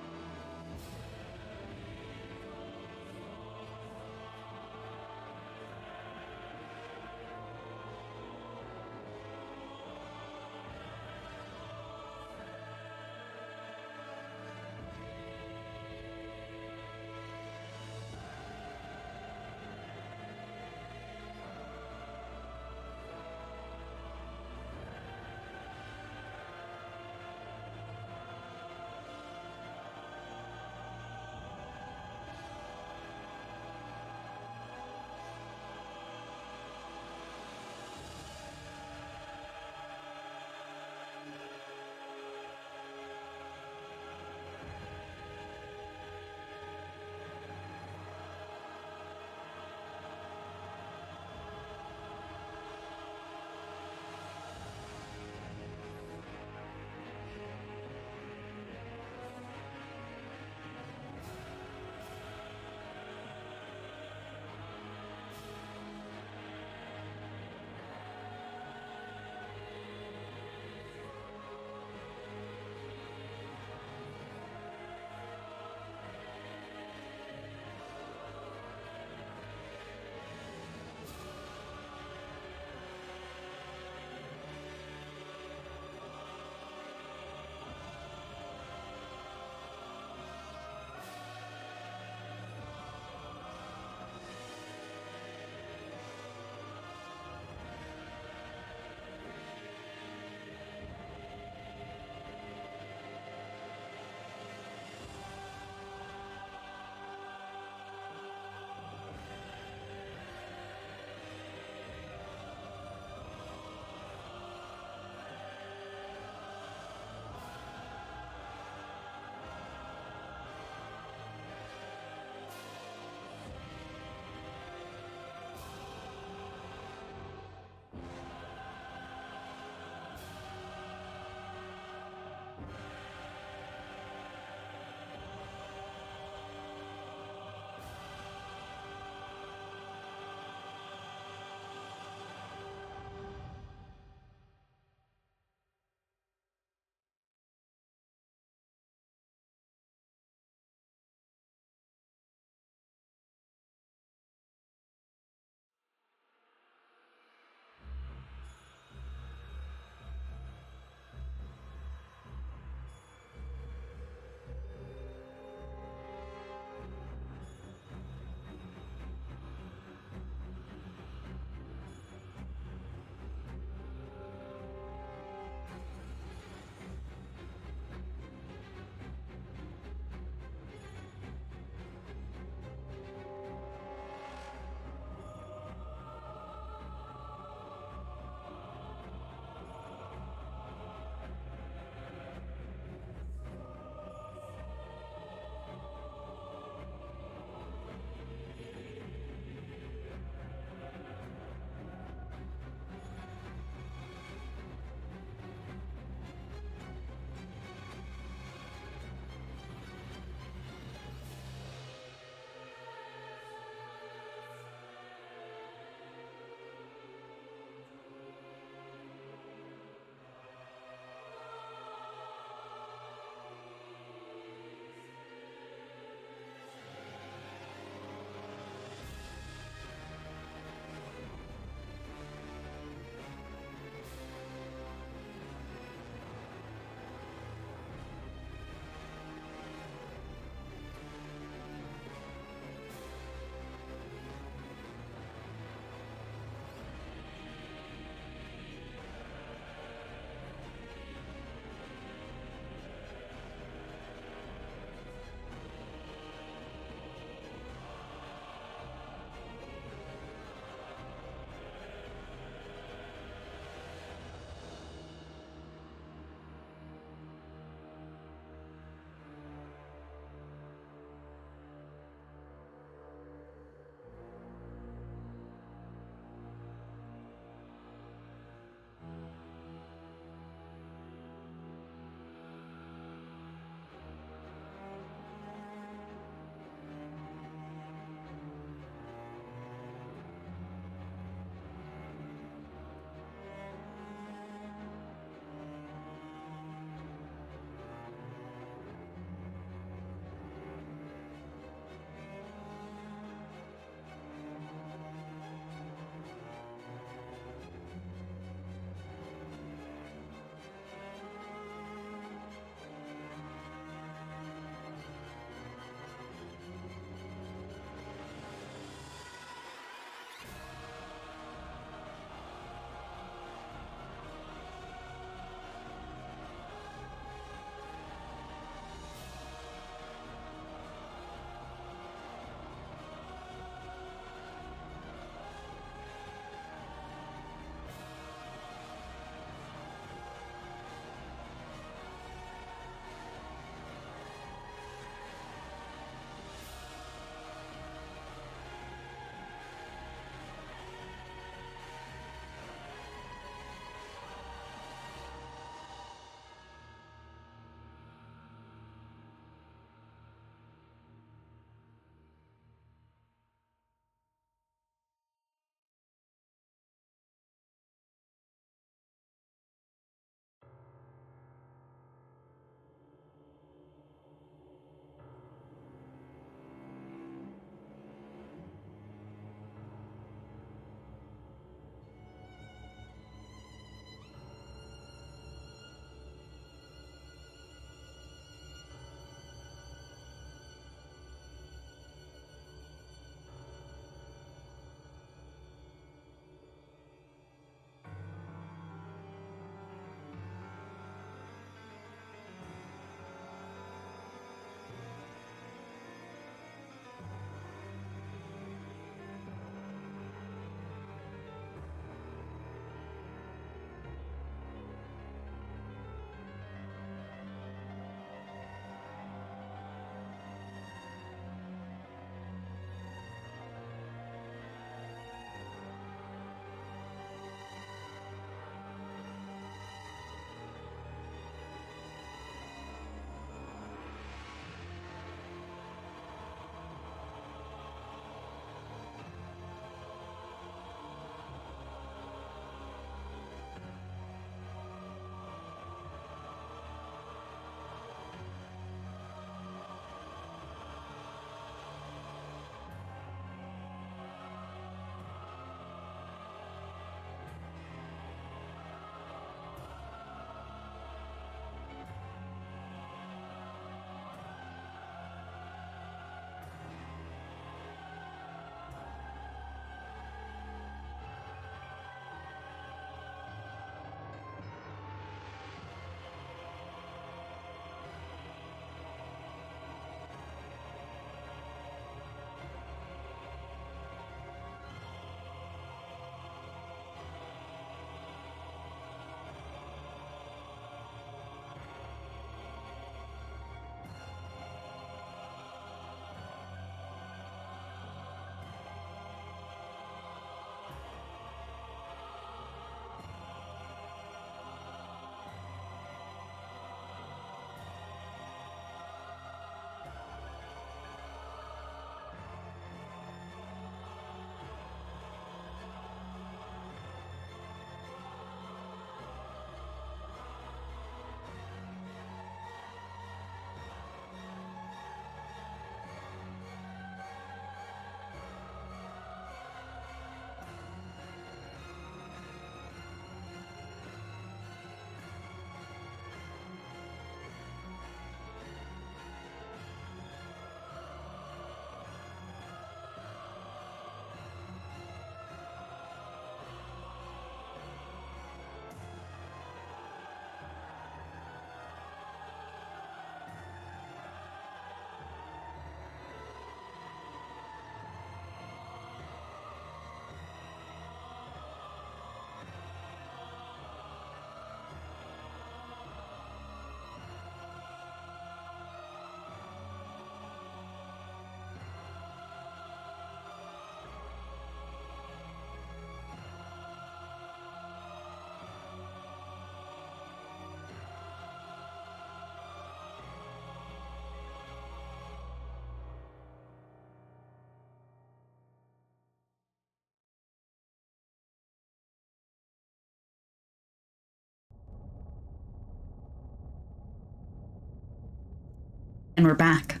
And we're back.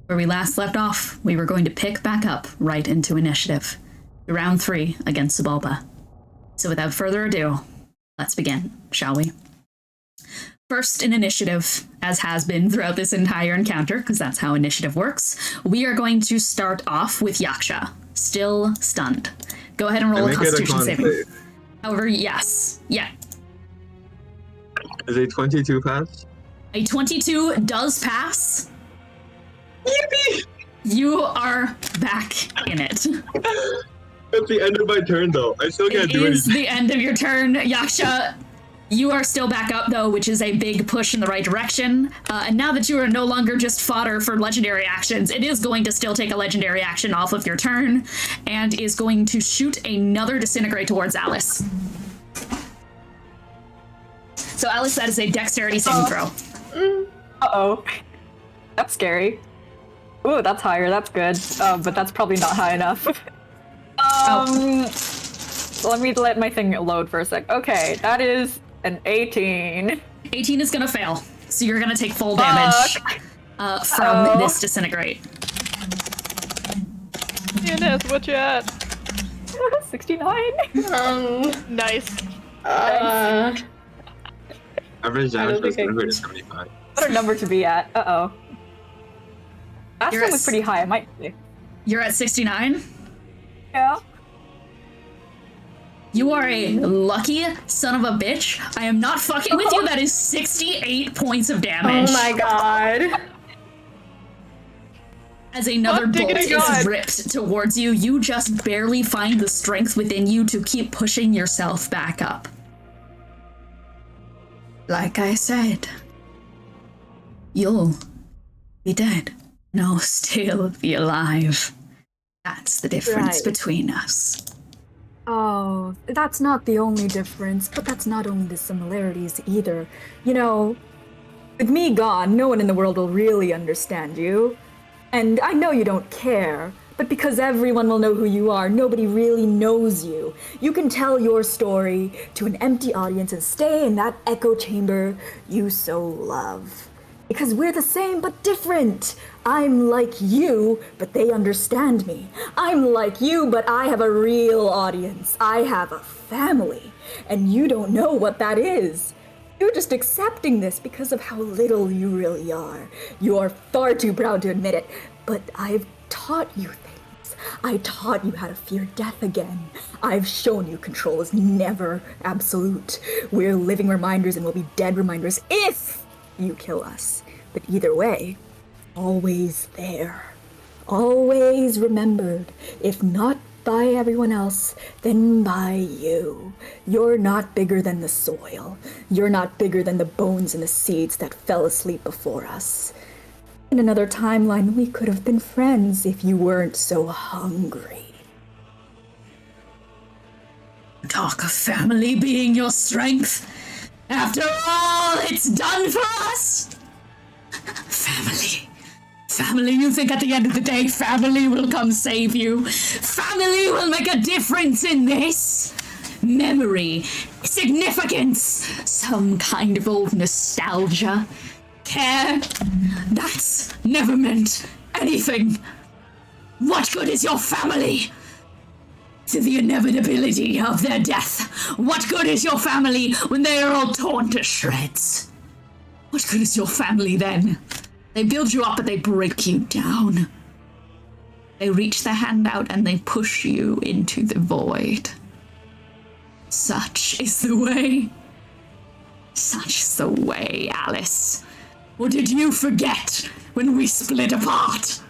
Where we last left off, we were going to pick back up right into initiative. Round 3 against Xibalba. So without further ado, let's begin, shall we? First in initiative, as has been throughout this entire encounter, because that's how initiative works, we are going to start off with Yaksha, still stunned. Go ahead and roll a Constitution saving. Save. However, yes. Yeah. Is a 22 pass? A 22 does pass. Yippee! You are back in it. At the end of my turn, though. I still can't do anything. It is the end of your turn, Yaksha. You are still back up, though, which is a big push in the right direction. And now that you are no longer just fodder for legendary actions, it is going to still take a legendary action off of your turn, and is going to shoot another disintegrate towards Alice. So Alice, that is a dexterity saving throw. Uh-oh. That's scary. Ooh, that's higher, that's good. But that's probably not high enough. Let my thing load for a sec. Okay, that is an 18. 18 is gonna fail, so you're gonna take full damage from this disintegrate. Ines, what you at? 69. Nice. Average damage was 175. What a number to be at. Uh-oh. Last one was pretty high, I might be. You're at 69? Yeah. You are a lucky son of a bitch. I am not fucking with you. That is 68 points of damage. Oh my god. As another bolt is ripped towards you, you just barely find the strength within you to keep pushing yourself back up. Like I said, you'll be dead. No, still be alive. That's the difference between us. Oh, that's not the only difference, but that's not only the similarities either. You know, with me gone, no one in the world will really understand you. And I know you don't care, but because everyone will know who you are, nobody really knows you. You can tell your story to an empty audience and stay in that echo chamber you so love. Because we're the same but different. I'm like you, but they understand me. I'm like you, but I have a real audience. I have a family. And you don't know what that is. You're just accepting this because of how little you really are. You are far too proud to admit it, but I've taught you things. I taught you how to fear death again. I've shown you control is never absolute. We're living reminders and we'll be dead reminders if you kill us. But either way, always there. Always remembered. If not by everyone else, then by you. You're not bigger than the soil. You're not bigger than the bones and the seeds that fell asleep before us. In another timeline, we could have been friends if you weren't so hungry. Talk of family being your strength. After all it's done for us. Family. Family, you think at the end of the day, family will come save you? Family will make a difference in this? Memory, significance, some kind of old nostalgia, care, that's never meant anything. What good is your family? To the inevitability of their death. What good is your family when they are all torn to shreds? What good is your family then? They build you up, but they break you down. They reach their hand out and they push you into the void. Such is the way. Such is the way, Alice. Or did you forget when we split apart?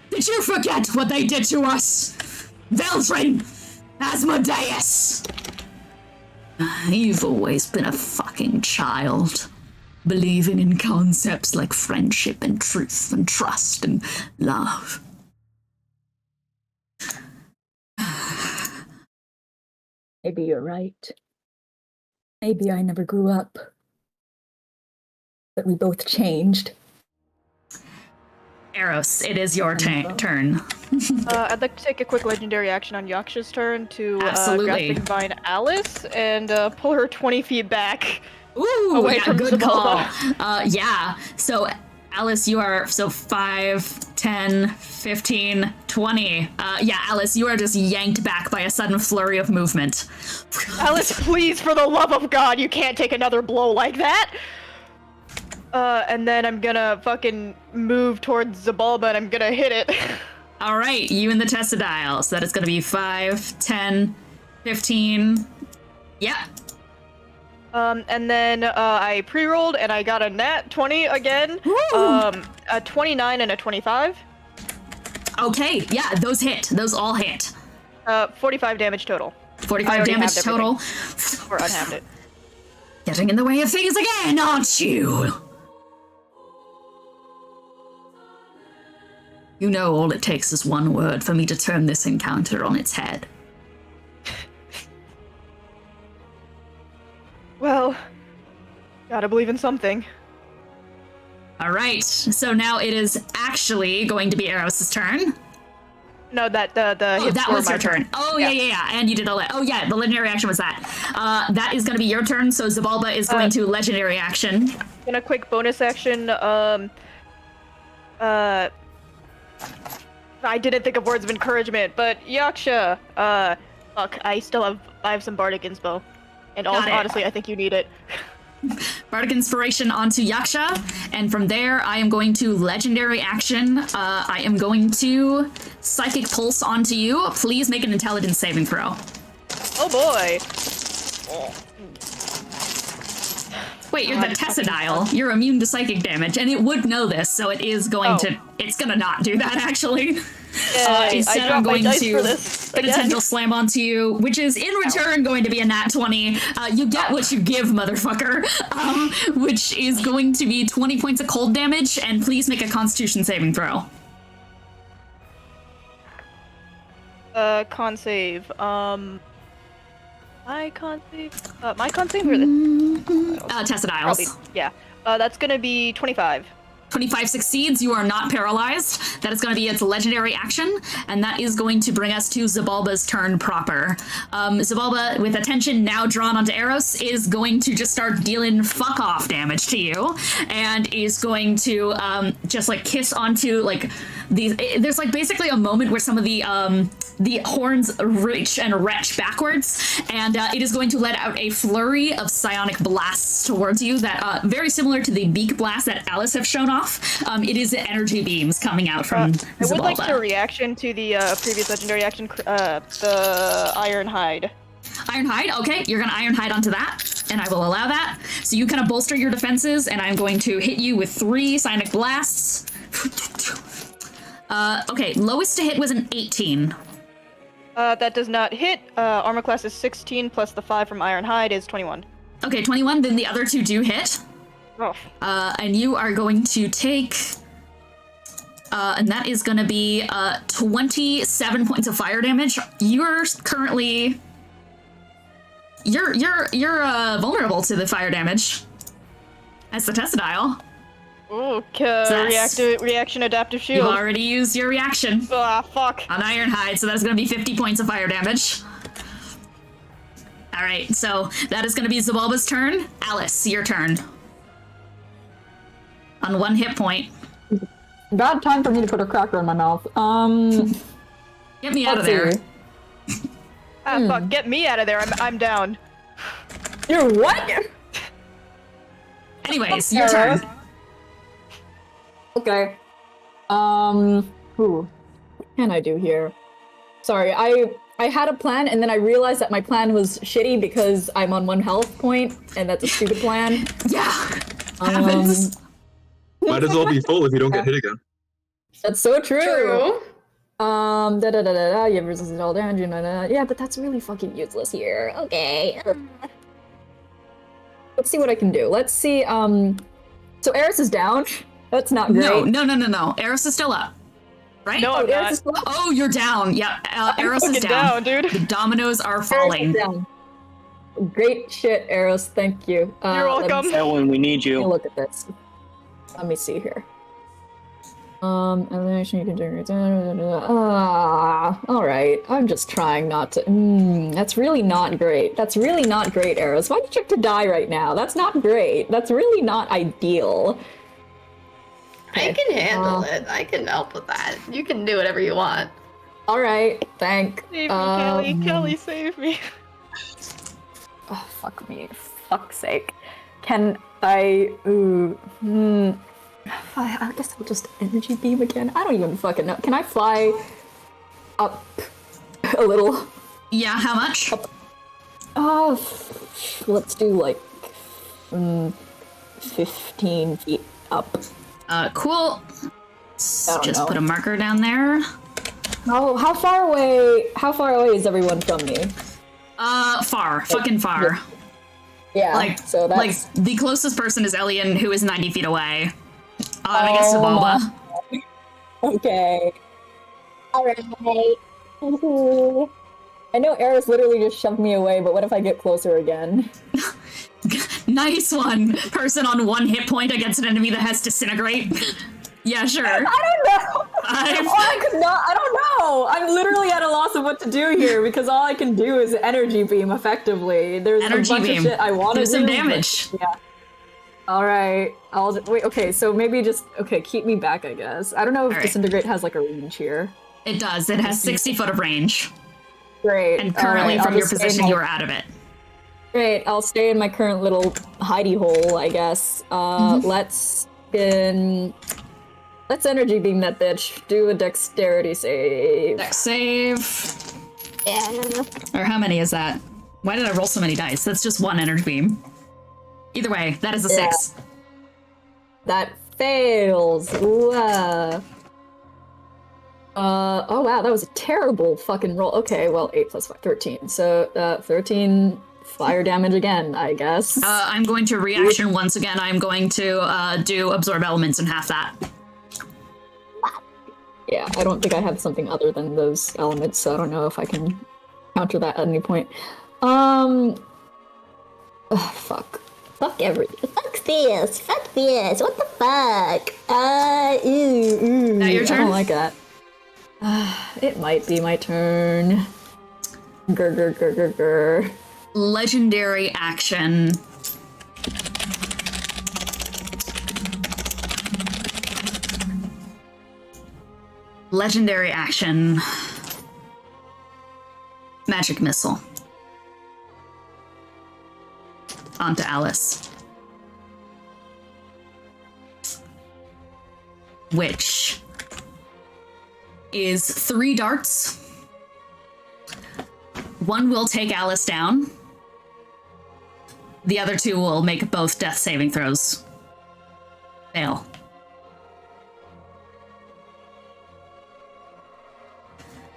Did you forget what they did to us? Veltrin! Asmodeus! You've always been a fucking child. Believing in concepts like friendship and truth and trust and love. Maybe you're right. Maybe I never grew up. But we both changed. Aros, it is your turn. I'd like to take a quick legendary action on Yaksha's turn to Absolutely. grasping vine Alice and pull her 20 feet back. Ooh, away yeah, from good call. Xibalba. Yeah, so Alice, you are, so 5, 10, 15, 20. Yeah, Alice, you are just yanked back by a sudden flurry of movement. Alice, please, for the love of God, you can't take another blow like that! And then I'm gonna fucking move towards Xibalba and I'm gonna hit it. Alright, you and the Testadile. So that is gonna be 5, 10, 15. Yeah. And then I pre-rolled and I got a nat 20 again. A 29 and a 25. Okay, yeah, those hit. Those all hit. 45 damage total. 45 damage total. Or unhalved it. Getting in the way of things again, aren't you? You know all it takes is one word for me to turn this encounter on its head. Well, gotta believe in something. Alright, so now it is actually going to be Aros' turn. No, that the hits that were was my your turn. Oh, yeah. And you did all that. Oh, yeah, the legendary action was that. That is going to be your turn, so Xibalba is going to legendary action. In a quick bonus action, I didn't think of words of encouragement, but Yaksha, fuck, I have some Bardic Inspo. And also, honestly, I think you need it. Bardic Inspiration onto Yaksha, and from there, I am going to legendary action. I am going to Psychic Pulse onto you. Please make an intelligence saving throw. Oh boy! Wait, you're the Testadile. You're immune to psychic damage, and it would know this, so it is going to... It's gonna not do that, actually. Instead, I'm going to put a Tendril Slam onto you, which is in return going to be a nat 20. You get what you give, motherfucker. Which is going to be 20 points of cold damage, and please make a Constitution saving throw. Con save. My con save or the... Testadiles. Yeah. That's gonna be 25. 25 succeeds, you are not paralyzed. That is going to be its legendary action, and that is going to bring us to Xibalba's turn proper. Xibalba, with attention now drawn onto Aros, is going to just start dealing fuck off damage to you, and is going to just like kiss onto like these. There's like basically a moment where some of the horns reach and retch backwards, and it is going to let out a flurry of psionic blasts towards you that very similar to the beak blast that Alice have shown off. It is energy beams coming out from Xibalba. I would like to reaction to the previous legendary action, the Iron Hide. Iron Hide? Okay, you're gonna Iron Hide onto that, and I will allow that. So you kind of bolster your defenses, and I'm going to hit you with 3 psionic blasts. Okay, lowest to hit was an 18. That does not hit. Armor class is 16, plus the 5 from Iron Hide is 21. Okay, 21, then the other 2 do hit. Oh. And you are going to take, and that is going to be 27 points of fire damage. You're currently, you're vulnerable to the fire damage. That's the Testadile. Okay, reaction adaptive shield. You've already used your reaction. Ah, fuck. On Iron Hide, so that's going to be 50 points of fire damage. Alright, so that is going to be Xibalba's turn. Alice, your turn. On 1 hit point. Bad time for me to put a cracker in my mouth. Get me out of there. Fuck, get me out of there. I'm down. You're what? Anyways, your turn. Okay. What can I do here? Sorry, I had a plan and then I realized that my plan was shitty because I'm on 1 health point and that's a stupid plan. Yeah, happens. Might as well be full if you don't get hit again. That's so true. You have resisted all damage. Yeah, but that's really fucking useless here. Okay. Let's see what I can do. Let's see. So Aros is down. That's not great. No. Aros is still up. Right? No, I'm not. Oh, you're down. Yeah, Aros is down, dude. The dominoes are falling. Down. Great shit, Aros. Thank you. You're welcome. When we need you. Look at this. Let me see here. Elimination you can generate. Alright. I'm just trying not to. That's really not great. That's really not great, Aros. Why'd you check to die right now? That's not great. That's really not ideal. I can handle it. I can help with that. You can do whatever you want. All right, thank. Save me, Kelly. Kelly, save me. Oh, fuck me. Fuck's sake. Can I... I guess I'll just energy beam again. I don't even fucking know. Can I fly up a little? Yeah, how much? Up. Let's do like 15 feet up. Cool. Just put a marker down there. Oh, how far away is everyone from me? Far. Fucking far. Yeah, so that's... Like, the closest person is Elian, who is 90 feet away. I guess Xibalba. Okay. Alright. I know Aros literally just shoved me away, but what if I get closer again? Nice one! Person on 1 hit point against an enemy that has disintegrate. Yeah, sure. I don't know! I don't know! I'm literally at a loss of what to do here, because all I can do is energy beam, effectively. There's energy a bunch beam. of shit I want to do. Do some damage. But, yeah. Alright, wait, okay, so maybe just, keep me back, I guess. I don't know if Disintegrate has, like, a range here. It does. It has 60 foot of range. Great. And currently, from your position, you are out of it. Great, I'll stay in my current little hidey hole, I guess. Let's energy beam that bitch. Do a dexterity save. Dex save. Yeah. Or how many is that? Why did I roll so many dice? That's just 1 energy beam. Either way, that is a 6. That fails. Ooh, oh wow, that was a terrible fucking roll. Okay, well, 8 plus 5, 13. So, 13 fire damage again, I guess. I'm going to reaction once again. I'm going to do absorb elements and half that. Yeah, I don't think I have something other than those elements, so I don't know if I can counter that at any point. Fuck. Fuck everything. Fuck this. What the fuck? That your turn? I don't like that. It might be my turn. Grr. Legendary action. Legendary action. Magic missile. Onto Alice. Which is 3 darts. 1 will take Alice down. The other 2 will make both death saving throws fail.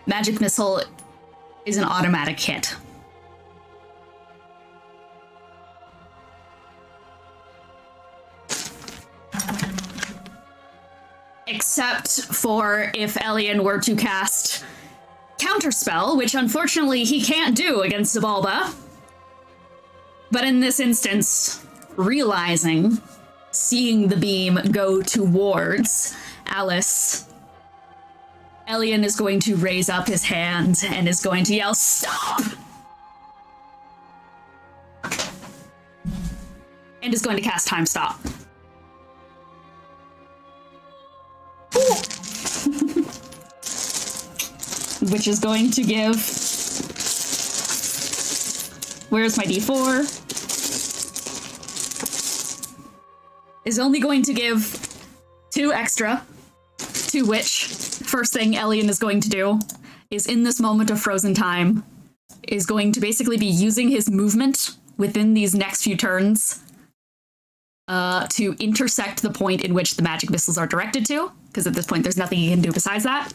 Magic missile is an automatic hit. Except for if Elian were to cast Counterspell, which unfortunately he can't do against Xibalba. But in this instance, seeing the beam go towards Alice, Elian is going to raise up his hand and is going to yell, "Stop!" And is going to cast Time Stop. Which is going to give... Where's my D4? Is only going to give 2 extra, to which first thing Elian is going to do is, in this moment of frozen time, is going to basically be using his movement within these next few turns to intersect the point in which the magic missiles are directed to, because at this point there's nothing he can do besides that.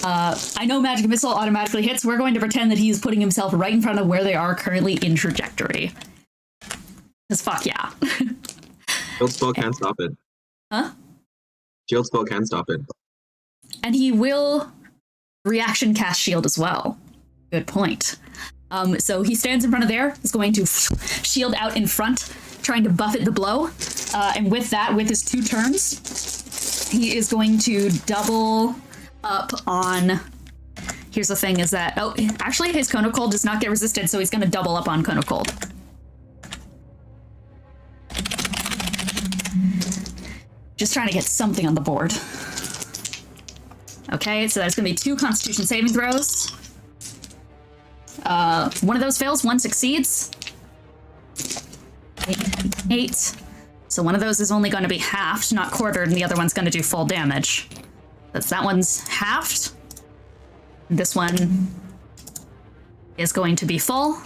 I know magic missile automatically hits. We're going to pretend that he's putting himself right in front of where they are currently in trajectory. Because fuck yeah. Shield spell can't stop it. Huh? Shield spell can stop it. And he will reaction cast shield as well. Good point. So he stands in front of there, is going to shield out in front, trying to buffet the blow. And with that, with his 2 turns, he is going to double up on... Here's the thing is that... Oh, actually, his Cone of Cold does not get resisted, so he's going to double up on Cone of Cold. Just trying to get something on the board. Okay, so there's gonna be 2 Constitution saving throws. One of those fails, one succeeds. 8. So one of those is only gonna be halved, not quartered, and the other one's gonna do full damage. That one's halved. This one is going to be full.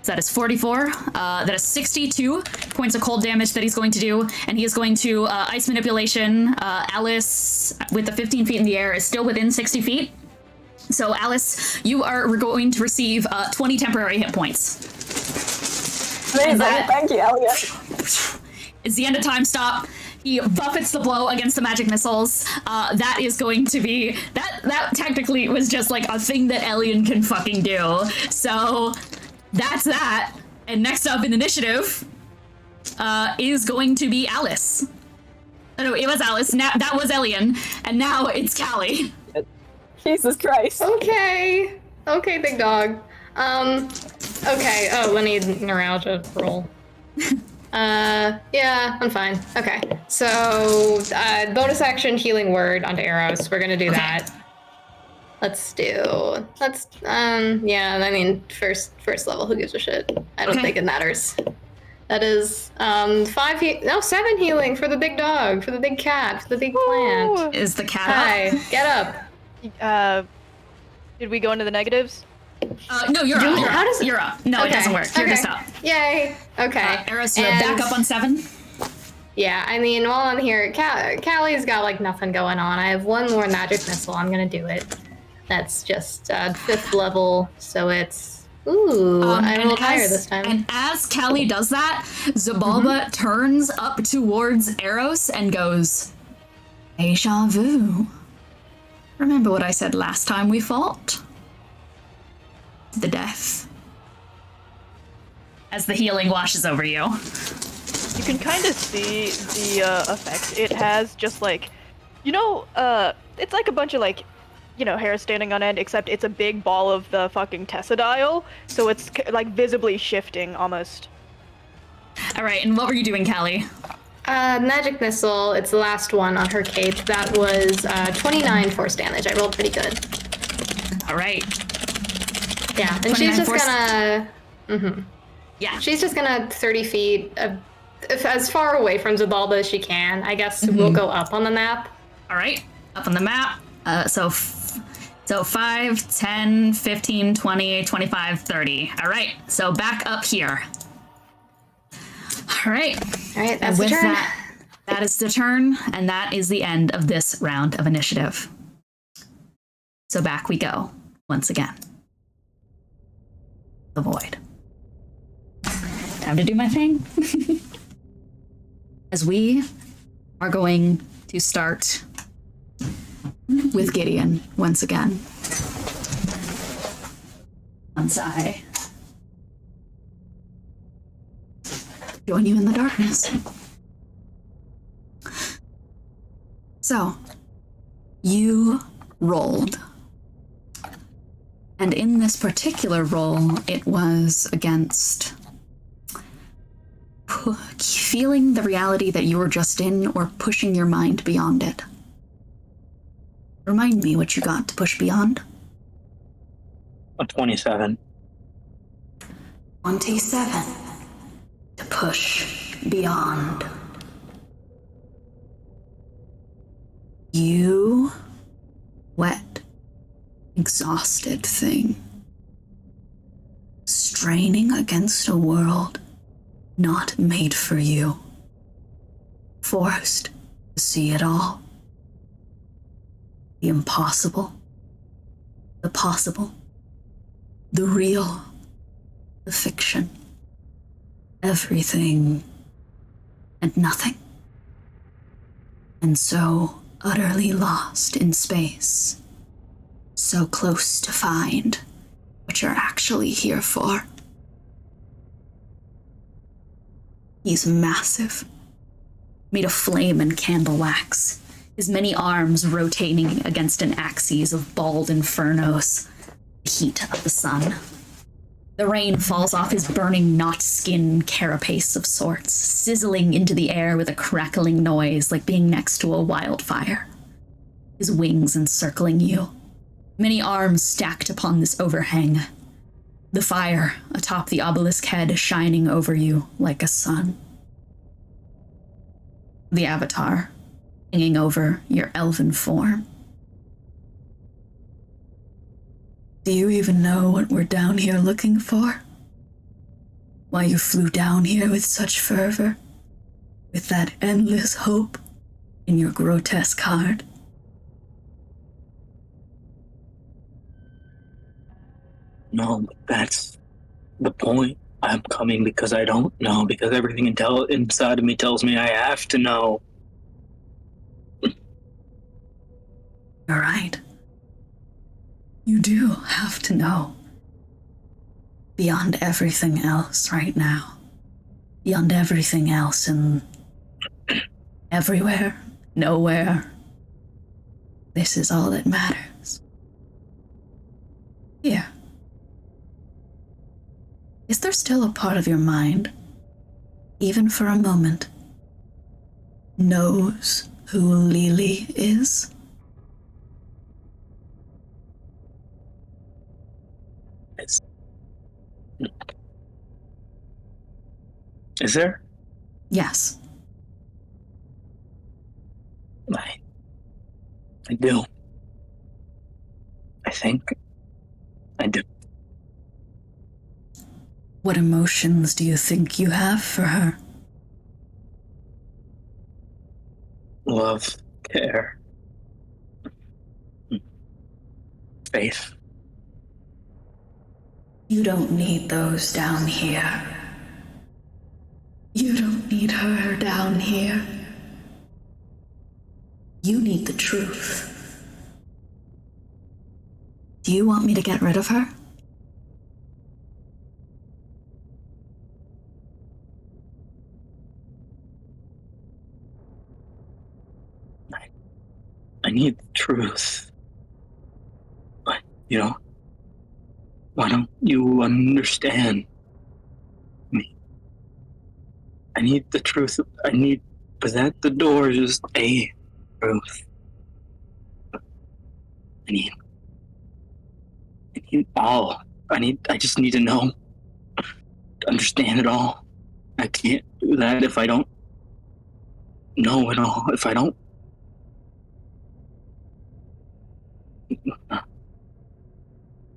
So that is 44. That is 62 points of cold damage that he's going to do. And he is going to ice manipulation. Alice, with the 15 feet in the air, is still within 60 feet. So Alice, you are going to receive 20 temporary hit points. Amazing. Thank you, Elliot. It's the end of time stop. He buffets the blow against the magic missiles. That is going to be... That technically was just like a thing that Elian can fucking do. So... That's that. And next up in initiative is going to be Alice. Oh, no, it was Alice. Now that was Elian, and now it's Callie. Jesus Christ. Okay. Okay, big dog. Okay. Oh, let me neuralgia roll. Yeah, I'm fine. Okay. So, bonus action healing word onto Aros. We're gonna do that. Yeah, I mean, first level, who gives a shit? I don't think it matters. That is, 7 healing for the big dog, for the big cat, for the big plant. Is the cat up? Get up. Did we go into the negatives? No, you're up. How does You're up. No, it doesn't work. You're just up. Yay. Okay. Aros, you're back up on 7? Yeah, I mean, while I'm here, Callie's got, like, nothing going on. I have one more magic missile. I'm gonna do it. That's just 5th level, so it's... Ooh, I rolled higher this time. And as Callie does that, Xibalba turns up towards Aros and goes, Deja vu. Remember what I said last time we fought? The death. As the healing washes over you. You can kind of see the effect it has, just like... You know, it's like a bunch of, like... You know, hair standing on end, except it's a big ball of the fucking Tessadile, so it's like visibly shifting almost. All right, and what were you doing, Callie? Magic missile. It's the last one on her cape. That was 29 force damage. I rolled pretty good. All right. Yeah, and she's just gonna. Yeah. She's just gonna 30 feet, as far away from Xibalba as she can. I guess we'll go up on the map. All right, up on the map. So 5, 10, 15, 20, 25, 30. All right, so back up here. All right, that's the turn. That is the turn, and that is the end of this round of initiative. So back we go, once again. The void. Time to do my thing. As we are going to start with Gideon once again. Once I join you in the darkness. So, you rolled. And in this particular roll, it was against feeling the reality that you were just in or pushing your mind beyond it. Remind me what you got to push beyond. A 27. 27. To push beyond. You wet, exhausted thing. Straining against a world not made for you. Forced to see it all. The impossible, the possible, the real, the fiction, everything and nothing. And so utterly lost in space, so close to find what you're actually here for. He's massive, made of flame and candle wax. His many arms rotating against an axis of bald infernos, the heat of the sun. The rain falls off his burning knot skin carapace of sorts, sizzling into the air with a crackling noise like being next to a wildfire. His wings encircling you, many arms stacked upon this overhang. The fire atop the obelisk head shining over you like a sun. The avatar hanging over your elven form. Do you even know what we're down here looking for? Why you flew down here with such fervor? With that endless hope in your grotesque heart? No, but that's the point. I'm coming because I don't know, because everything inside of me tells me I have to know. You're right. You do have to know. Beyond everything else right now. Beyond everything else and everywhere, nowhere. This is all that matters. Here. Is there still a part of your mind, even for a moment, knows who Lelee is? Is there? Yes. I do. I think I do. What emotions do you think you have for her? Love, care, faith. You don't need those down here. You don't need her down here. You need the truth. Do you want me to get rid of her? I need the truth. But, why don't you understand me? I need the truth. But that the door is just a truth. I need all. I just need to know, to understand it all. I can't do that if I don't know it all. If I don't.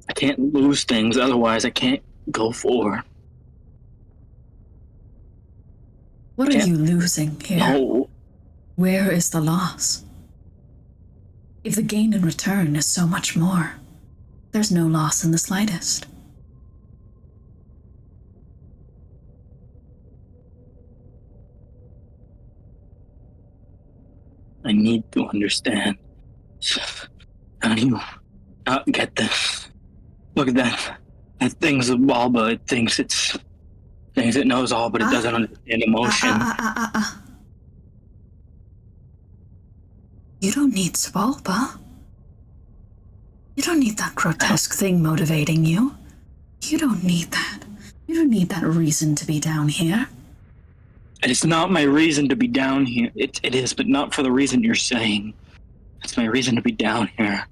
I can't lose things, otherwise I can't go forward. What are you losing here? No. Where is the loss? If the gain in return is so much more, there's no loss in the slightest. I need to understand. How do you not get this? Look at that. That thing's Xibalba. It thinks it knows all, but it doesn't understand emotion. You don't need Xibalba. You don't need that grotesque thing motivating you. You don't need that. You don't need that reason to be down here. It's not my reason to be down here. It is, but not for the reason you're saying. It's my reason to be down here.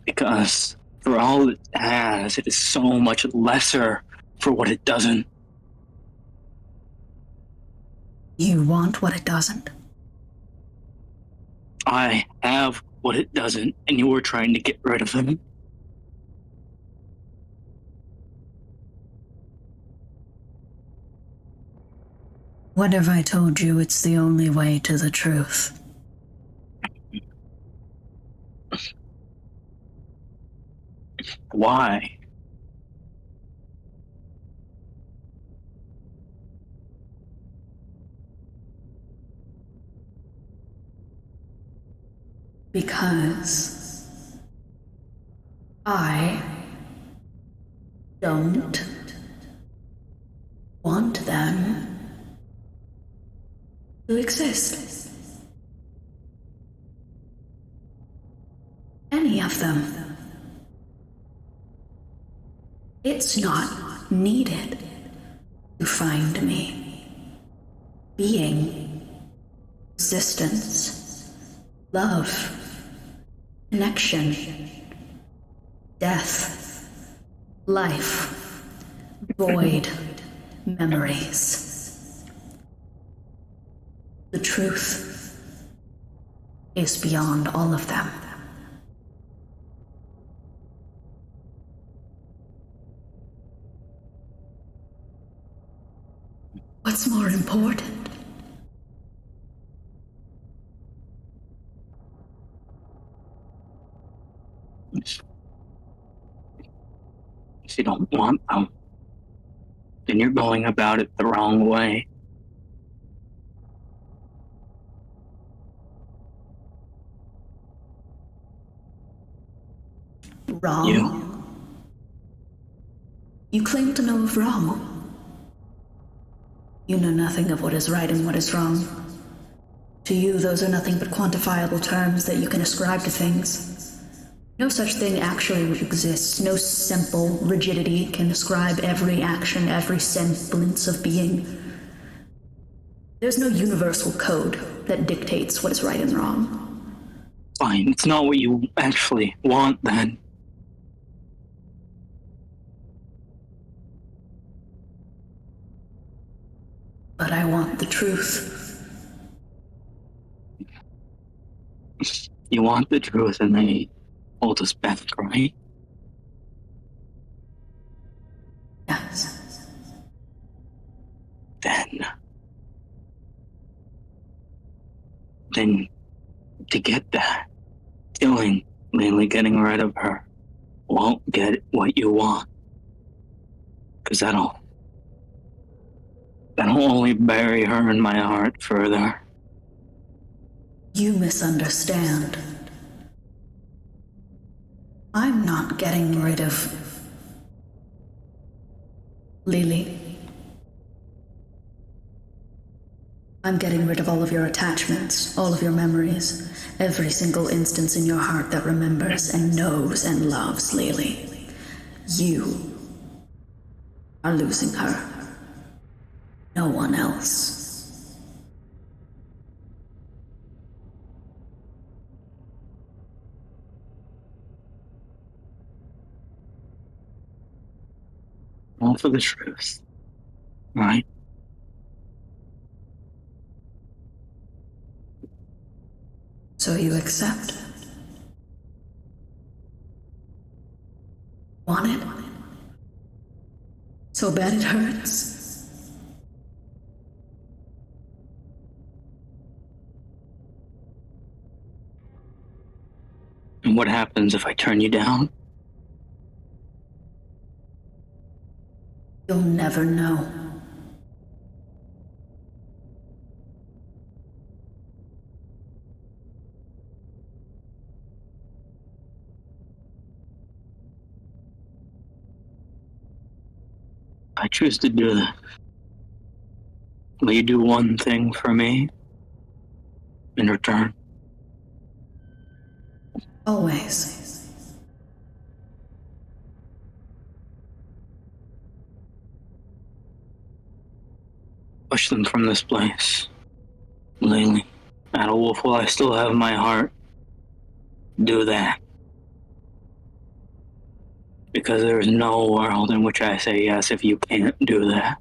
Because for all it has, it is so much lesser for what it doesn't. You want what it doesn't? I have what it doesn't, and you were trying to get rid of him. What have I told you? It's the only way to the truth. Why? Because I don't want them to exist. Any of them. It's not needed to find me. Being, existence, love, connection, death, life, void, memories. The truth is beyond all of them. What's more important? If you don't want them, then you're going about it the wrong way. Wrong? You claim to know of wrong. You know nothing of what is right and what is wrong. To you, those are nothing but quantifiable terms that you can ascribe to things. No such thing actually exists. No simple rigidity can describe every action, every semblance of being. There's no universal code that dictates what is right and wrong. Fine, it's not what you actually want then. But I want the truth. You want the truth and they hold us back, right? Yes. Then to get that, killing Lelee, getting rid of her, won't get what you want. Because that'll only bury her in my heart further. You misunderstand. I'm not getting rid of Lelee. I'm getting rid of all of your attachments, all of your memories, every single instance in your heart that remembers and knows and loves Lelee. You are losing her. No one else. All for the truth, right? So you accept? Want it? So bad it hurts? And what happens if I turn you down? You'll never know. I choose to do that. Will you do one thing for me in return? Always. Push them from this place. Lelee, Adalwulf, while I still have my heart, do that. Because there is no world in which I say yes if you can't do that.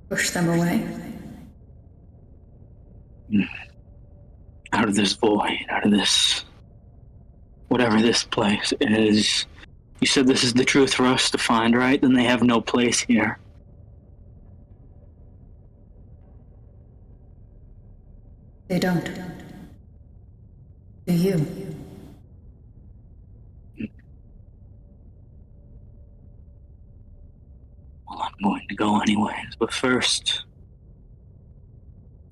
Push them away. Out of this void, out of this... whatever this place is. You said this is the truth for us to find, right? Then they have no place here. They don't. Do you? Well, I'm going to go anyways, but first,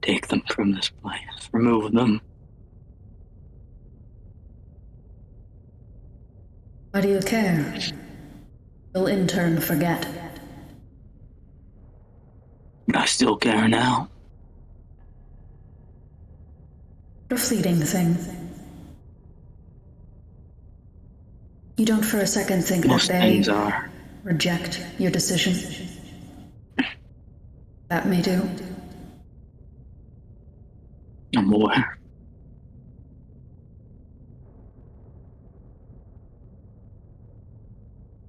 take them from this place. Remove them. Why do you care? You'll in turn forget. I still care now. A fleeting thing. You don't for a second think Most that they things are. reject your decision? That may do. I'm aware.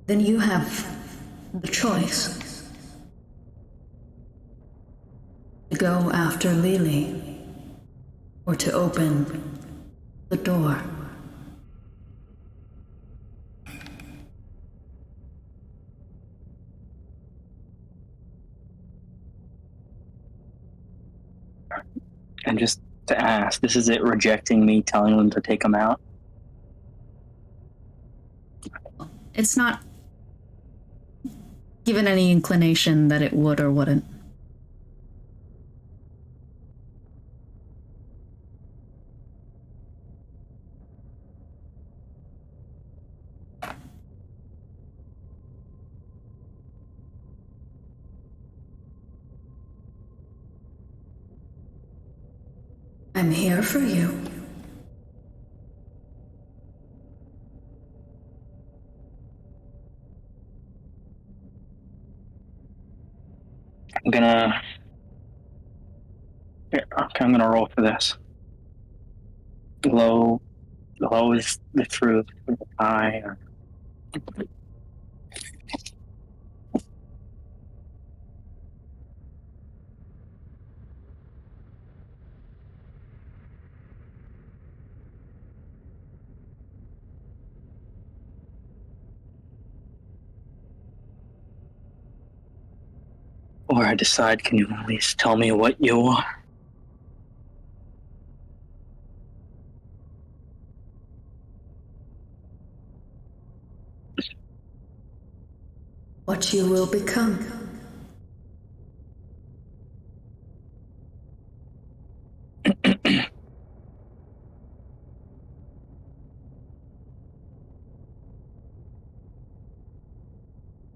Then you have the choice to go after Lelee or to open the door. And just to ask, this is it rejecting me telling them to take him out? It's not given any inclination that it would or wouldn't. I'm here for you. I'm gonna roll for this. Low is the truth. High. Or I decide, can you at least tell me what you are? What you will become.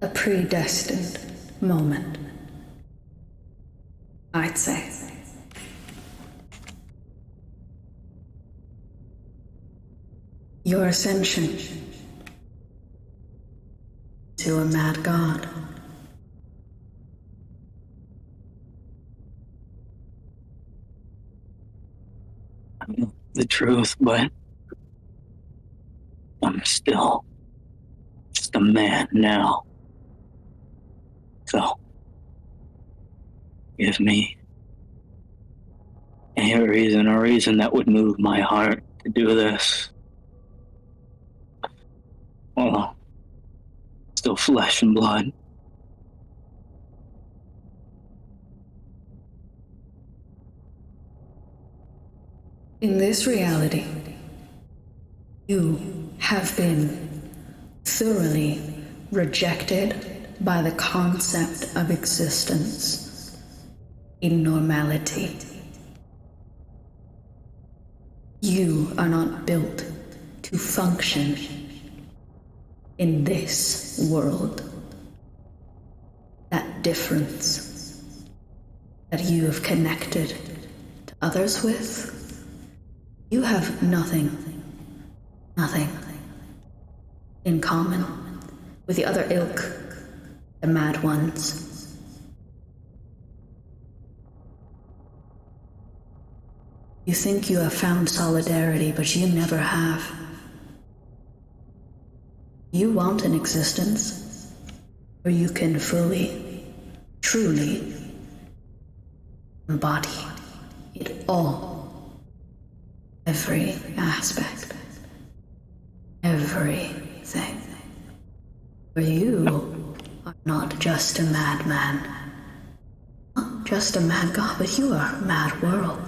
A predestined moment, I'd say. Your ascension to a mad god. I know the truth, but I'm still just a man now. So, give me a reason that would move my heart to do this. Well, still flesh and blood. In this reality, you have been thoroughly rejected by the concept of existence in normality. You are not built to function in this world. That difference that you have connected to others with, you have nothing in common with the other ilk, the mad ones. You think you have found solidarity, but you never have. You want an existence where you can fully, truly embody it all. Every aspect. Everything. For you are not just a madman. Not just a mad god, but you are a mad world.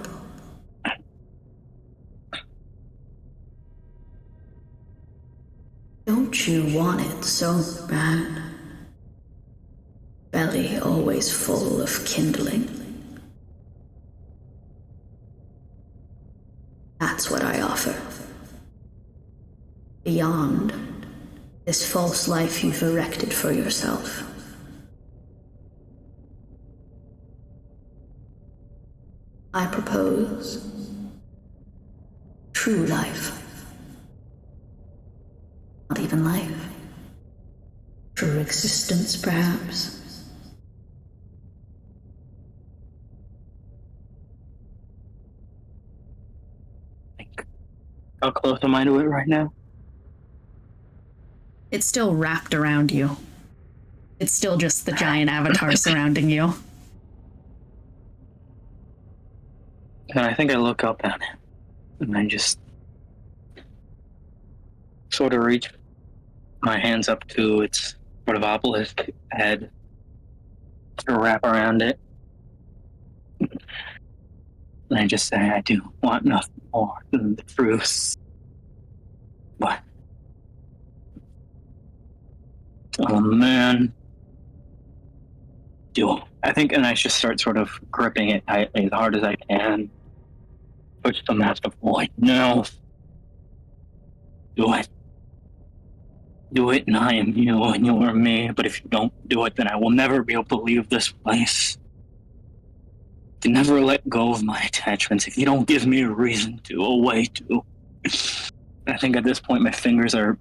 Don't you want it so bad? Belly always full of kindling. That's what I offer. Beyond this false life you've erected for yourself. I propose true life. Not even life. True existence, perhaps. How close am I to it right now? It's still wrapped around you. It's still just the giant avatar surrounding you. And I think I look up at it, and I just sort of reach my hands up to its sort of obelisk head to wrap around it. And I just say, I do want nothing more than the truth. But, oh man. I think, and I just start sort of gripping it tightly as hard as I can. Push the mask of void. No. Do it. Do it, and I am you, and you are me. But if you don't do it, then I will never be able to leave this place. I can never let go of my attachments if you don't give me a reason to, a way to. I think at this point my fingers are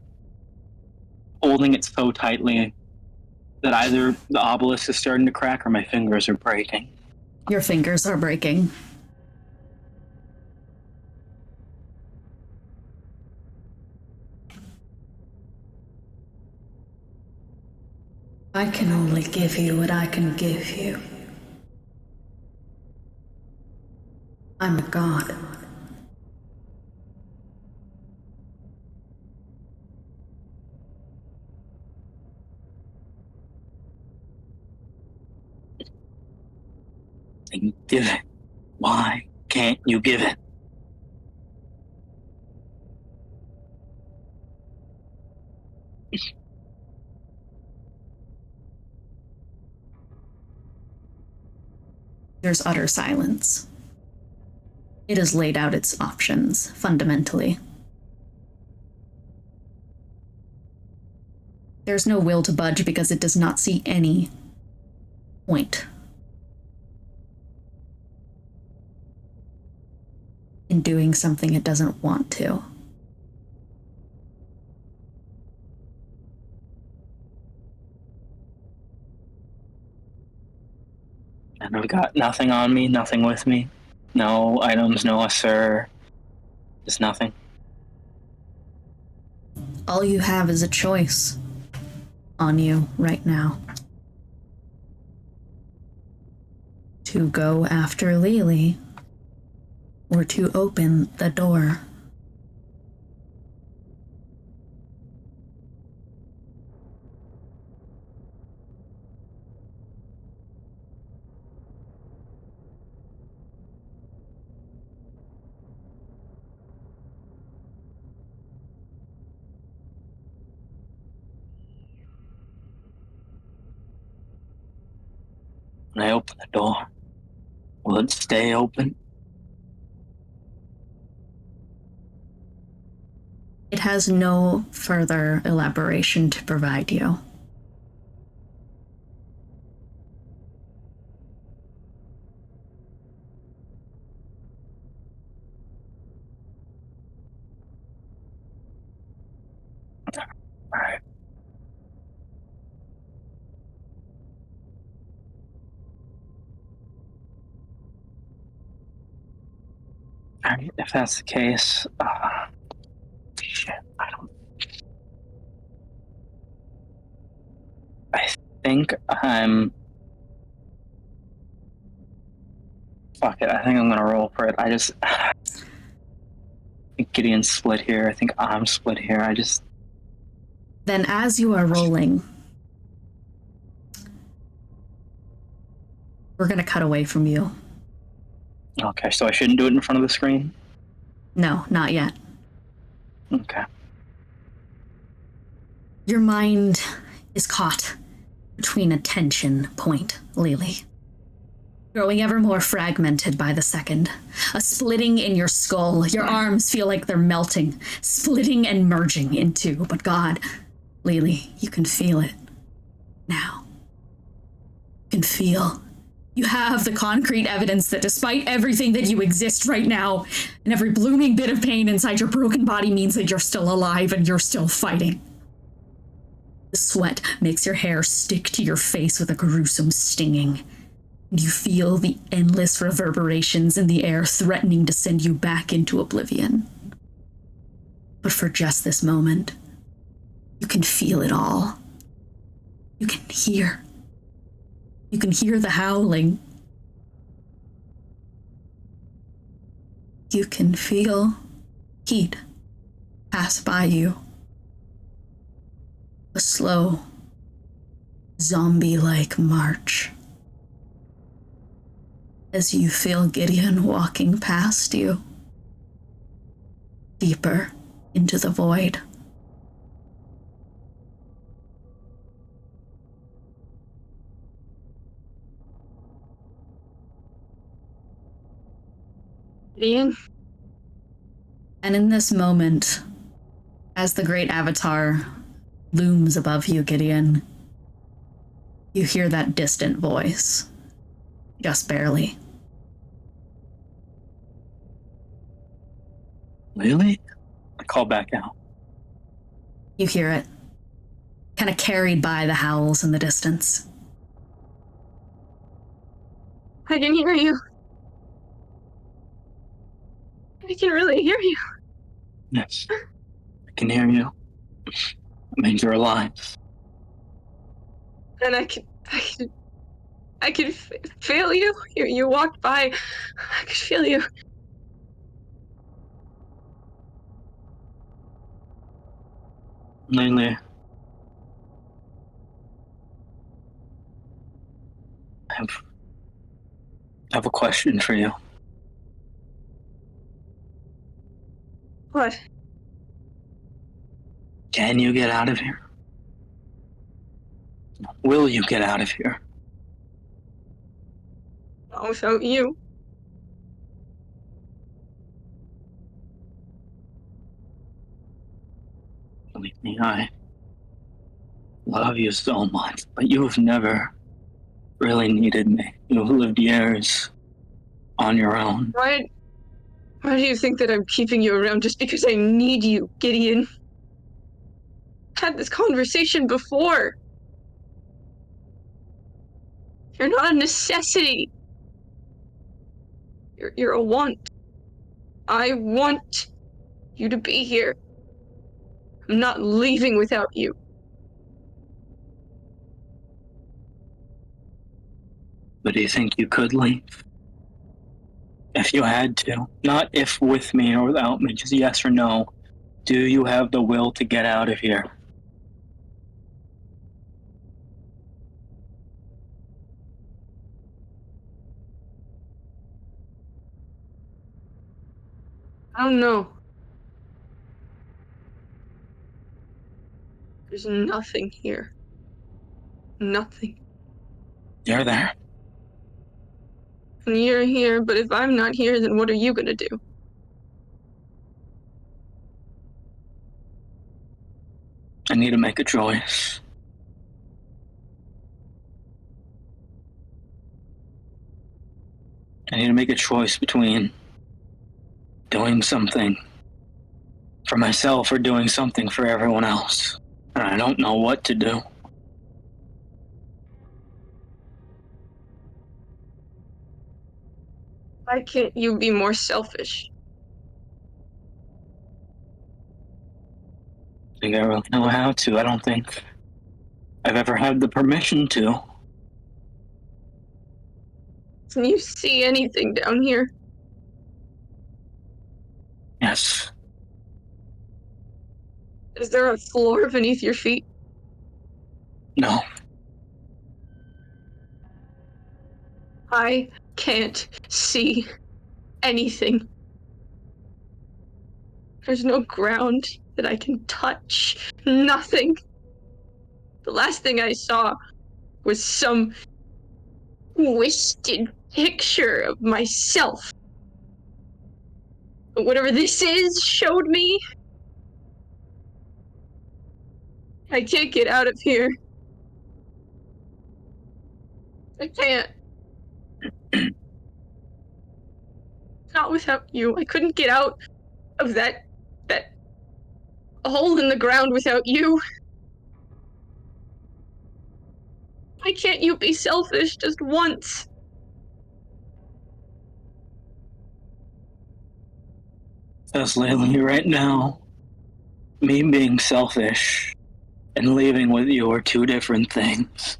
holding it so tightly that either the obelisk is starting to crack or my fingers are breaking. Your fingers are breaking. I can only give you what I can give you. I'm a god. Then give it. Why can't you give it? There's utter silence. It has laid out its options, fundamentally. There's no will to budge because it does not see any point in doing something it doesn't want to. And I've got nothing on me, nothing with me. No items, no assur. Just nothing. All you have is a choice on you right now. To go after Lelee, or to open the door. When I open the door, will it stay open? It has no further elaboration to provide you. Alright. Alright, if that's the case, shit, I think I'm... Fuck it, I think I'm gonna roll for it. I think Gideon's split here, I think I'm split here, Then as you are rolling, we're gonna cut away from you. Okay, so I shouldn't do it in front of the screen? No, not yet. Okay. Your mind is caught between a tension point, Lelee. Growing ever more fragmented by the second. A splitting in your skull. Your arms feel like they're melting, splitting and merging into. But God, Lelee, you can feel it now. You can feel You have the concrete evidence that despite everything that you exist right now, and every blooming bit of pain inside your broken body means that you're still alive and you're still fighting. The sweat makes your hair stick to your face with a gruesome stinging, and you feel the endless reverberations in the air threatening to send you back into oblivion. But for just this moment, you can feel it all. You can hear. You can hear the howling. You can feel heat pass by you. A slow, zombie-like march. As you feel Gideon walking past you, deeper into the void. Gideon? And in this moment, as the great avatar looms above you, Gideon, you hear that distant voice. Just barely. Lelee? I call back out. You hear it, kind of carried by the howls in the distance. I can hear you. I can really hear you. Yes. I can hear you. It means you're alive. And I can feel you. You walked by. I could feel you. Lelee. I have a question for you. What? Can you get out of here? Will you get out of here? Not without you. Believe me, I love you so much, but you've never really needed me. You've lived years on your own. Why do you think that I'm keeping you around just because I need you, Gideon? Had this conversation before. You're not a necessity. You're a want. I want you to be here. I'm not leaving without you. But do you think you could leave? If you had to. Not if with me or without me, just yes or no. Do you have the will to get out of here? I don't know. There's nothing here. Nothing. You're there. And you're here, but if I'm not here, then what are you gonna do? I need to make a choice. I need to make a choice between doing something for myself or doing something for everyone else. And I don't know what to do. Why can't you be more selfish? I think I really know how to. I don't think I've ever had the permission to. Can you see anything down here? Yes. Is there a floor beneath your feet? No. I can't see anything. There's no ground that I can touch. Nothing. The last thing I saw was some twisted picture of myself. But whatever this is showed me, I can't get out of here. I can't. Not without you. I couldn't get out of that hole in the ground without you. Why can't you be selfish just once? Because Lelee, right now, me being selfish and leaving with you are two different things.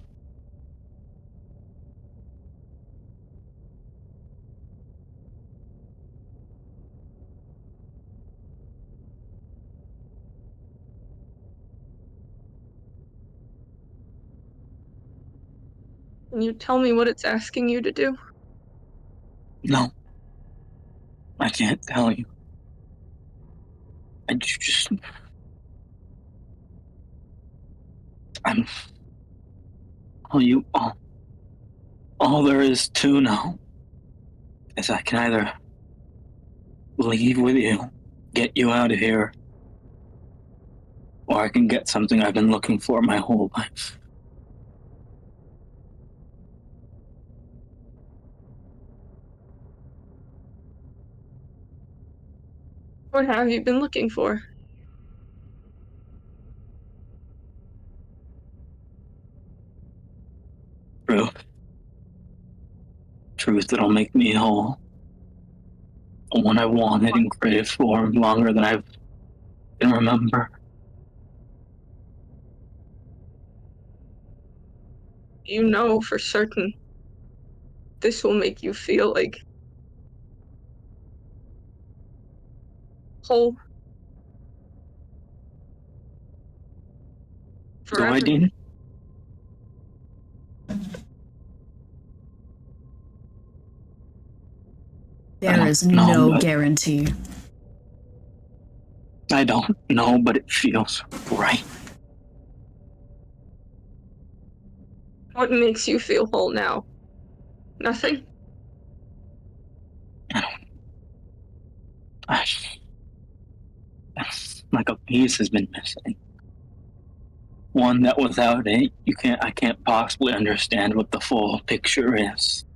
Can you tell me what it's asking you to do? No. I can't tell you. I just... I'm... All there is to know is I can either leave with you, get you out of here, or I can get something I've been looking for my whole life. What have you been looking for? Truth that'll make me whole. One I wanted and craved for longer than I can remember. You know for certain this will make you feel like whole. Do I, Dean? There is no guarantee. I don't know, but it feels right. What makes you feel whole now? Nothing? Like a piece has been missing. One that without it, I can't possibly understand what the full picture is.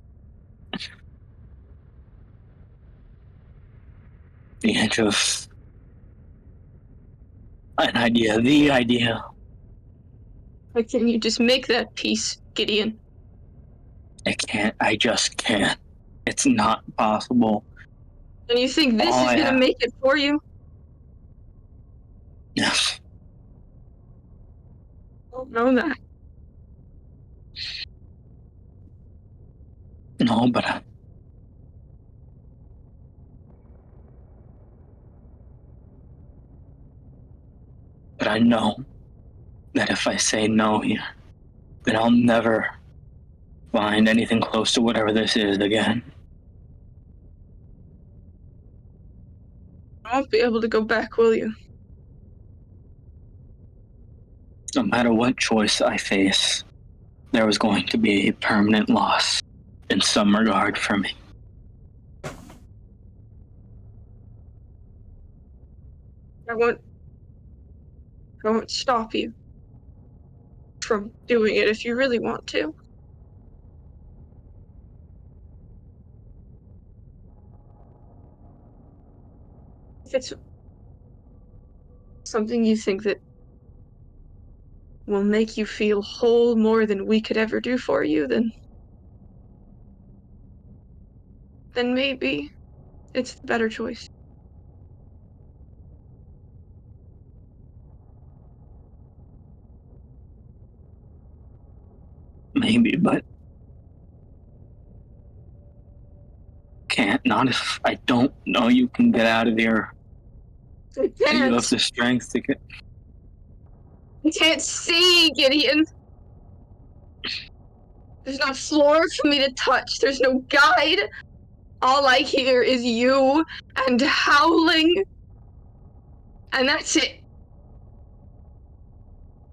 The edge of an idea, the idea. Why can't you just make that piece, Gideon? I just can't. It's not possible. And you think this is gonna make it for you? Yes. I don't know that. No, but I know that if I say no here, then I'll never find anything close to whatever this is again. I won't be able to go back, will you? No matter what choice I face, there was going to be a permanent loss in some regard for me. I won't stop you from doing it if you really want to. If it's something you think that will make you feel whole more than we could ever do for you, then maybe it's the better choice. Maybe, but can't. Not if I don't know you can get out of here. I can't. You have the strength to get... I can't see, Gideon. There's no floor for me to touch. There's no guide. All I hear is you and howling. And that's it.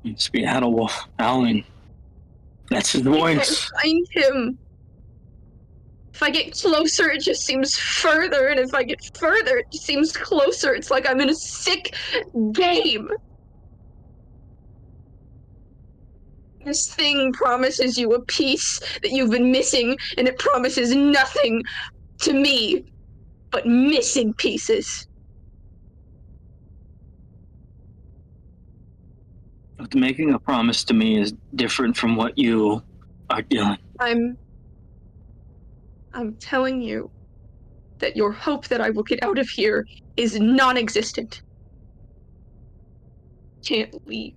It must be Adalwulf howling. That's his voice. I can't find him. If I get closer, it just seems further, and if I get further, it just seems closer. It's like I'm in a sick game. This thing promises you a piece that you've been missing, and it promises nothing to me. but missing pieces. But making a promise to me is different from what you are doing. I'm telling you that your hope that I will get out of here is non-existent. Can't leave.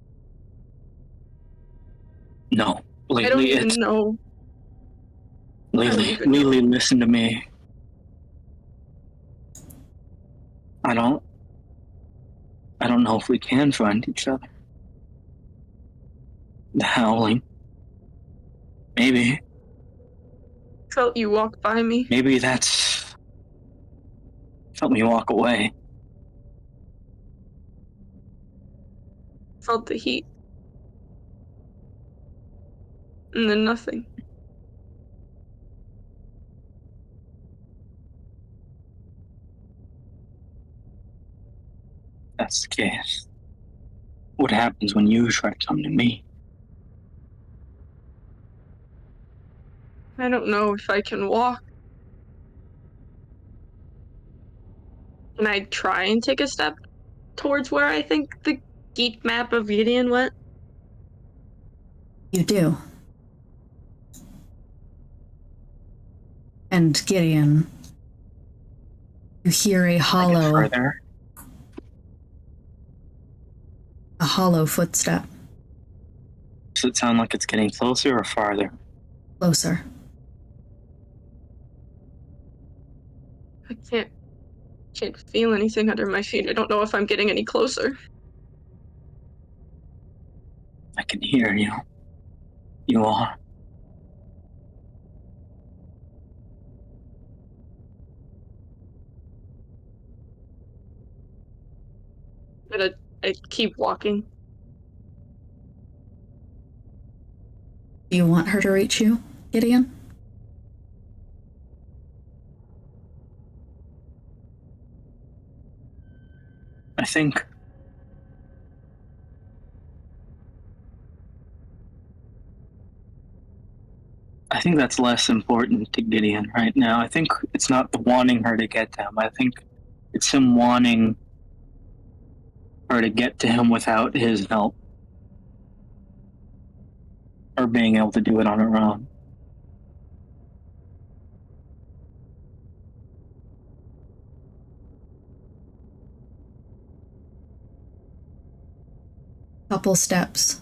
No, I don't Lelee, even it's know. Lelee, listen to me. I don't know if we can find each other. The howling. Maybe. Felt you walk by me. Maybe that's... Felt me walk away. Felt the heat. And then nothing. That's the case. What happens when you try to come to me? I don't know if I can walk. Can I try and take a step towards where I think the geek map of Gideon went? You do. And Gideon, you hear a hollow footstep. Does it sound like it's getting closer or farther? Closer. I can't feel anything under my feet. I don't know if I'm getting any closer. I can hear you. You are. But I keep walking. Do you want her to reach you, Gideon? I think that's less important to Gideon right now. I think it's not the wanting her to get to him. I think it's him wanting her to get to him without his help. Or being able to do it on her own. Couple steps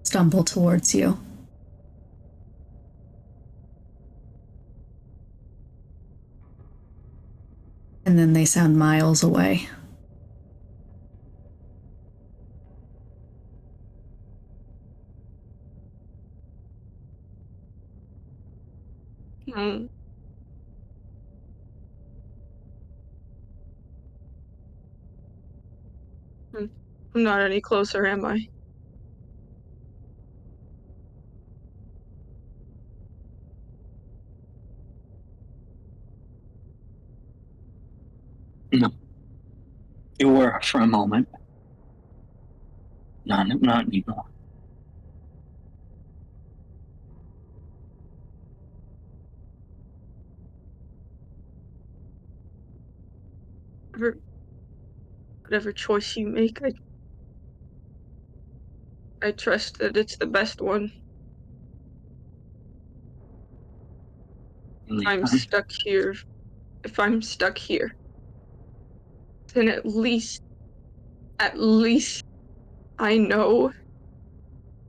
stumble towards you. And then they sound miles away. I'm not any closer, am I? No. You were for a moment. Not anymore. Whatever choice you make, I trust that it's the best one. If I'm stuck here, then at least I know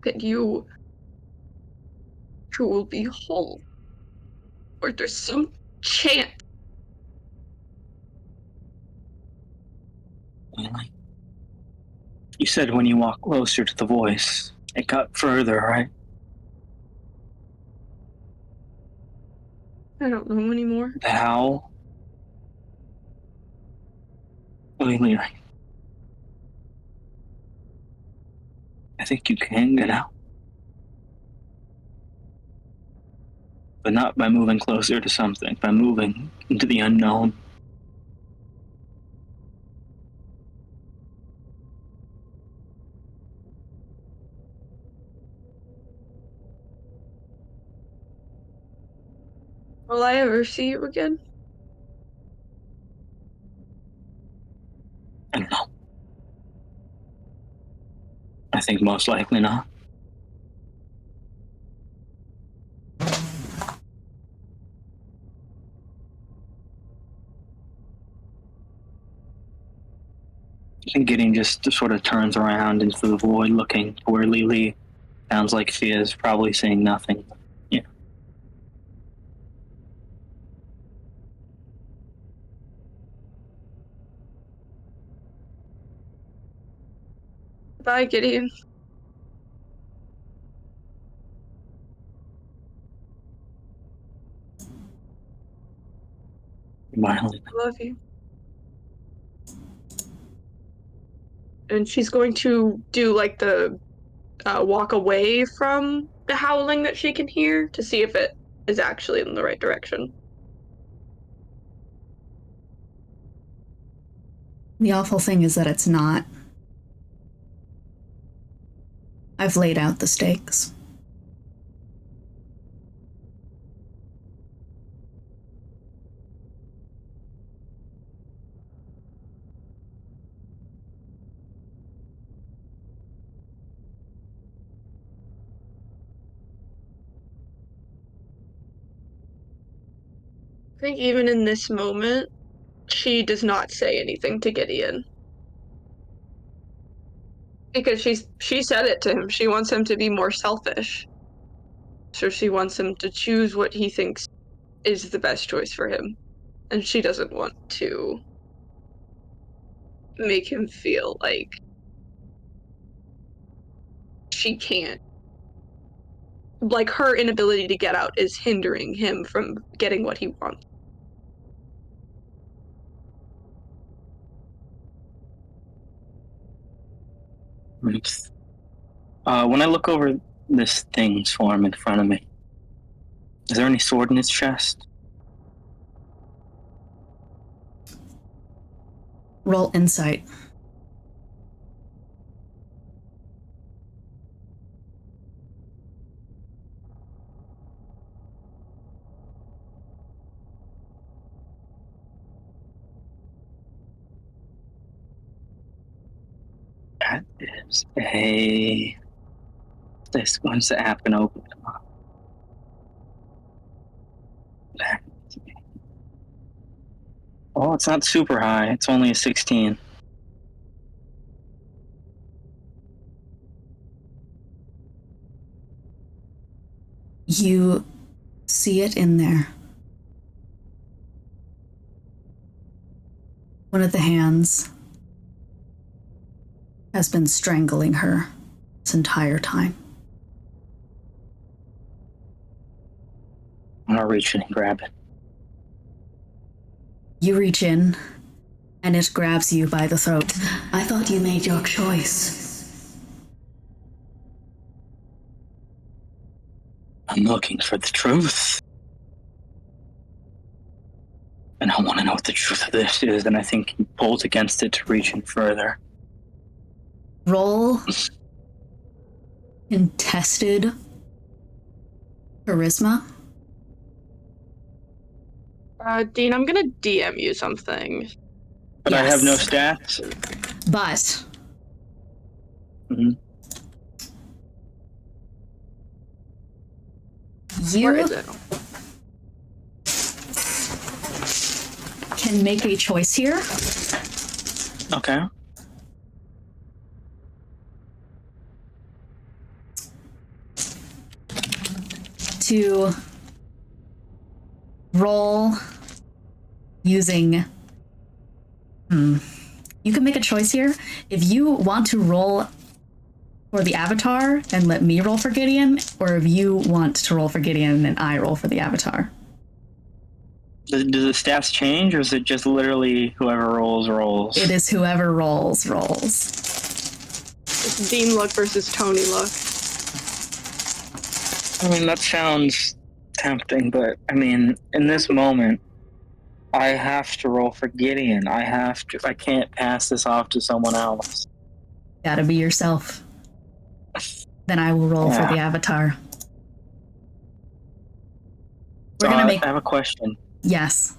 that you will be whole. Or there's some chance. Really? You said when you walk closer to the voice, it got further, right? I don't know anymore. The howl? Really, I think you can get out. But not by moving closer to something, by moving into the unknown. Will I ever see you again? I don't know. I think most likely not. And Gideon just sort of turns around into the void, looking to where Lelee sounds like she is, probably saying nothing. Yeah. Bye, Gideon. Smiling. I love you. And she's going to do like the walk away from the howling that she can hear to see if it is actually in the right direction. The awful thing is that it's not. I've laid out the stakes. I think even in this moment, she does not say anything to Gideon. Because she said it to him. She wants him to be more selfish. So she wants him to choose what he thinks is the best choice for him. And she doesn't want to make him feel like she can't. Like her inability to get out is hindering him from getting what he wants. When I look over this thing's form in front of me, is there any sword in its chest? Roll insight. That is a... This one's the app and open them up. Oh, it's not super high. It's only a 16. You see it in there. One of the hands has been strangling her this entire time. I'm gonna reach in and grab it. You reach in, and it grabs you by the throat. I thought you made your choice. I'm looking for the truth. And I want to know what the truth of this is, and I think he pulls against it to reach in further. Roll contested charisma. Dean, I'm gonna DM you something. But Yes. I have no stats. But Where you is it? can make a choice here Okay. to roll using... You can make a choice here. If you want to roll for the avatar and let me roll for Gideon, or if you want to roll for Gideon and I roll for the avatar. Do the stats change, or is it just literally whoever rolls, rolls? It is whoever rolls. It's Dean luck versus Tony luck. I mean, that sounds tempting, but I mean, in this moment, I have to roll for Gideon. I can't pass this off to someone else. Gotta be yourself. Then I will roll for the avatar. We're gonna make... I have a question. Yes.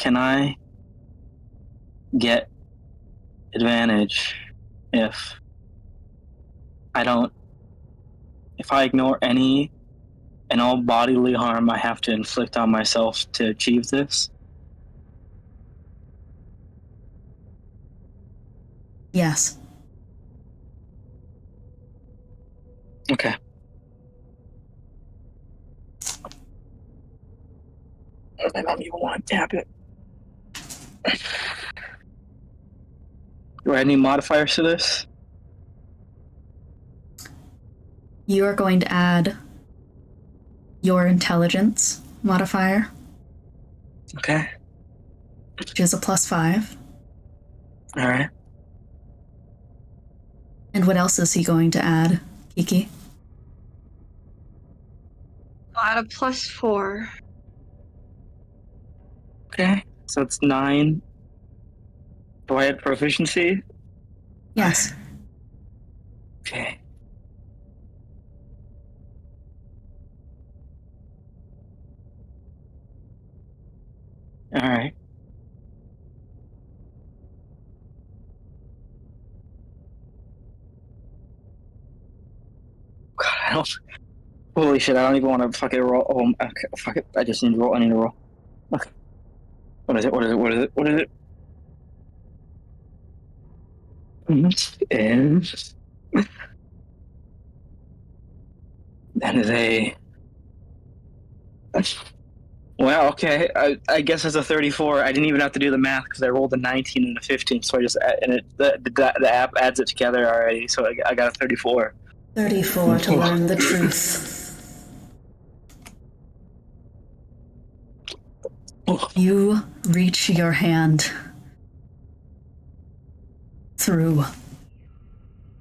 can I get advantage if I ignore any and all bodily harm I have to inflict on myself to achieve this? Yes. Okay. I don't even want to tap it. Do I have any modifiers to this? You are going to add your intelligence modifier, Okay. which is a +5. All right. And what else is he going to add, Kiki? Add a +4. Okay. So it's 9. Do I add proficiency? Yes. Okay. All right. God, I don't. Holy shit! I don't even want to fucking roll. Oh, okay, fuck it! I just need to roll. I need to roll. Okay. What is it? What is it? What is it? What is it? Is that is a. Well, okay. I guess it's a 34. I didn't even have to do the math because I rolled a 19 and a 15, so I just and it the app adds it together already. So I got a 34. 34 to learn the truth. You reach your hand through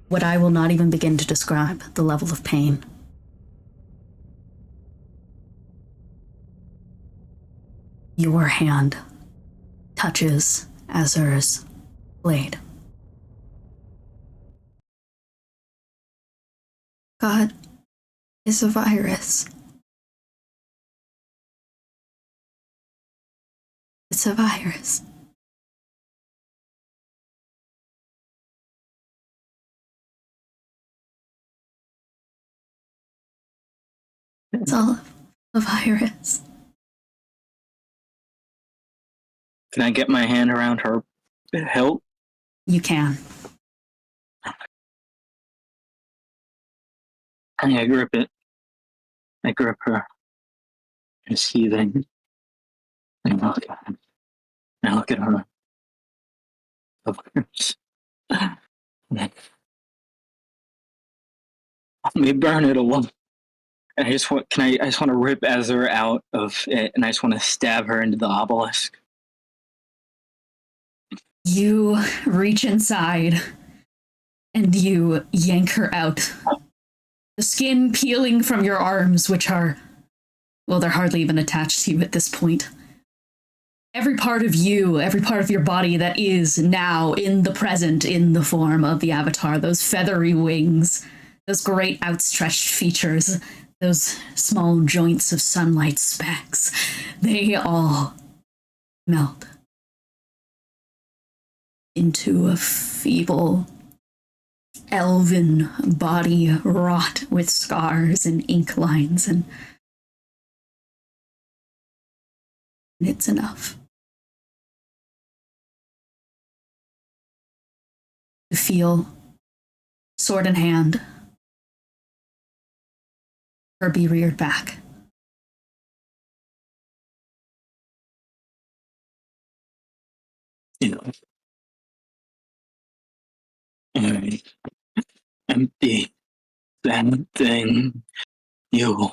what I will not even begin to describe the level of pain. Your hand touches Azur's blade. God is a virus. It's a virus. It's all a virus. Can I get my hand around her hilt? You can. I grip it. I grip her. I'm seething. I look at him. I look at her. The virus. Let me burn it alone. And I just want to rip Azur out of it, and I just want to stab her into the obelisk. You reach inside and you yank her out. The skin peeling from your arms, which are, well, they're hardly even attached to you at this point. Every part of you, every part of your body that is now in the present in the form of the Avatar, those feathery wings, those great outstretched features, those small joints of sunlight specks, they all melt into a feeble, elven body wrought with scars and ink lines, and it's enough to feel, sword in hand, her be reared back. You know, I empty that thing. You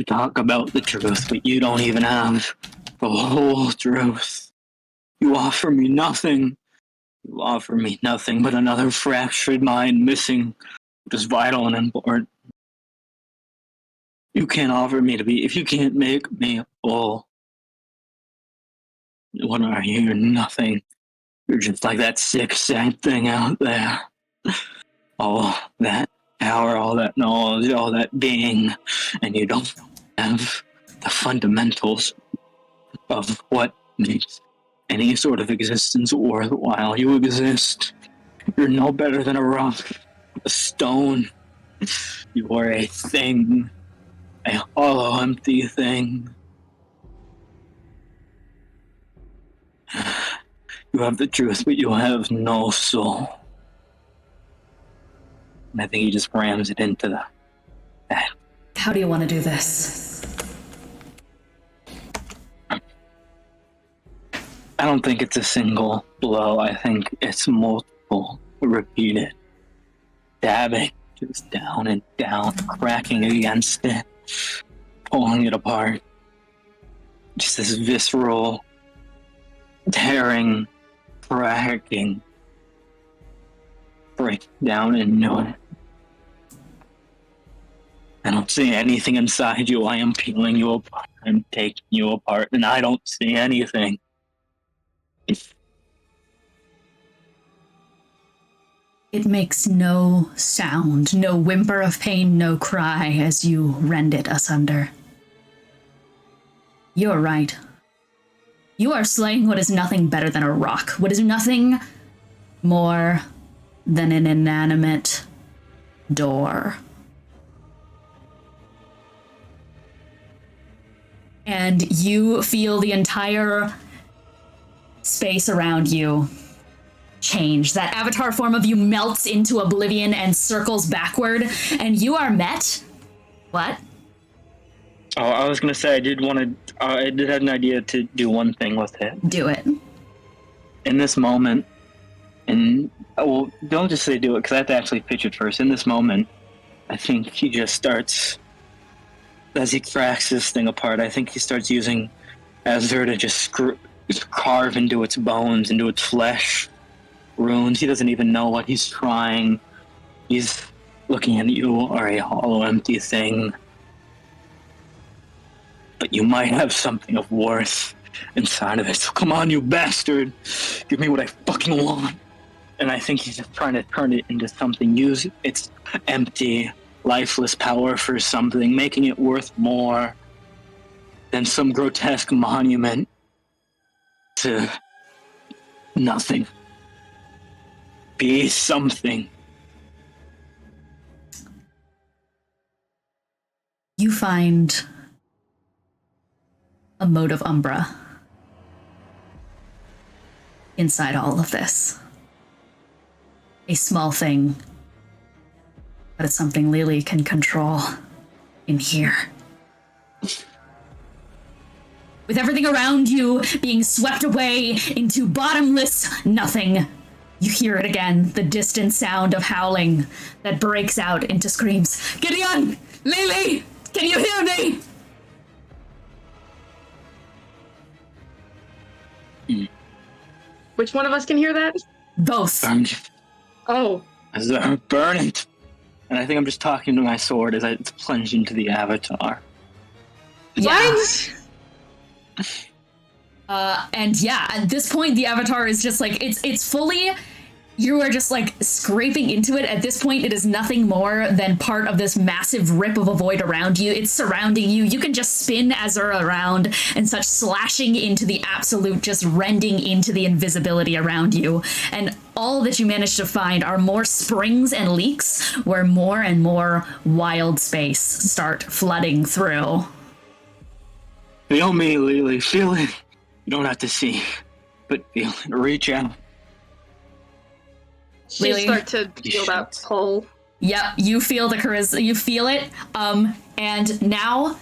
talk about the truth, but you don't even have the whole truth. You offer me nothing. You offer me nothing but another fractured mind missing what is vital and important. You can't offer me to be, if you can't make me whole, what are you? You're nothing. You're just like that sick, sad thing out there. All that power, all that knowledge, all that being, and you don't have the fundamentals of what makes any sort of existence worthwhile. You exist. You're no better than a rock, a stone. You are a thing, a hollow, empty thing. You have the truth, but you have no soul. And I think he just rams it into that. How do you want to do this? I don't think it's a single blow. I think it's multiple, repeated, dabbing just down and down, cracking against it, pulling it apart. Just this visceral, tearing, cracking, break down into it. I don't see anything inside you. I am peeling you apart. I'm taking you apart, and I don't see anything. It makes no sound, no whimper of pain, no cry as you rend it asunder. You're right. You are slaying what is nothing better than a rock, what is nothing more than an inanimate door. And you feel the entire space around you change. That avatar form of you melts into oblivion and circles backward, and you are met. What? Oh, I was gonna say I did have an idea to do one thing with it. Do it. In this moment, and well, don't just say do it, because I have to actually pitch it first. In this moment, I think he just starts, as he cracks this thing apart, I think he starts using Azure to just carve into its bones, into its flesh, runes. He doesn't even know what he's trying. He's looking at you are a hollow, empty thing. But you might have something of worth inside of it. So come on, you bastard. Give me what I fucking want. And I think he's just trying to turn it into something. Use its empty, lifeless power for something, making it worth more than some grotesque monument to nothing. Be something. You find a mode of Umbra inside all of this. A small thing, but it's something Lelee can control in here. With everything around you being swept away into bottomless nothing, you hear it again, the distant sound of howling that breaks out into screams. Gideon! Lelee! Can you hear me? Which one of us can hear that? Both. Oh. Burn it! And I think I'm just talking to my sword as I plunge into the avatar. Yeah. And yeah, at this point, the avatar is just like, it's fully, you are just like scraping into it. At this point, it is nothing more than part of this massive rip of a void around you. It's surrounding you. You can just spin Azure around and such, slashing into the absolute, just rending into the invisibility around you. And all that you manage to find are more springs and leaks where more and more wild space start flooding through. Feel me, Lelee. Feel it. You don't have to see, but feel it. Reach out. She start to feel that pull. Yep, you feel the charisma. You feel it. And now,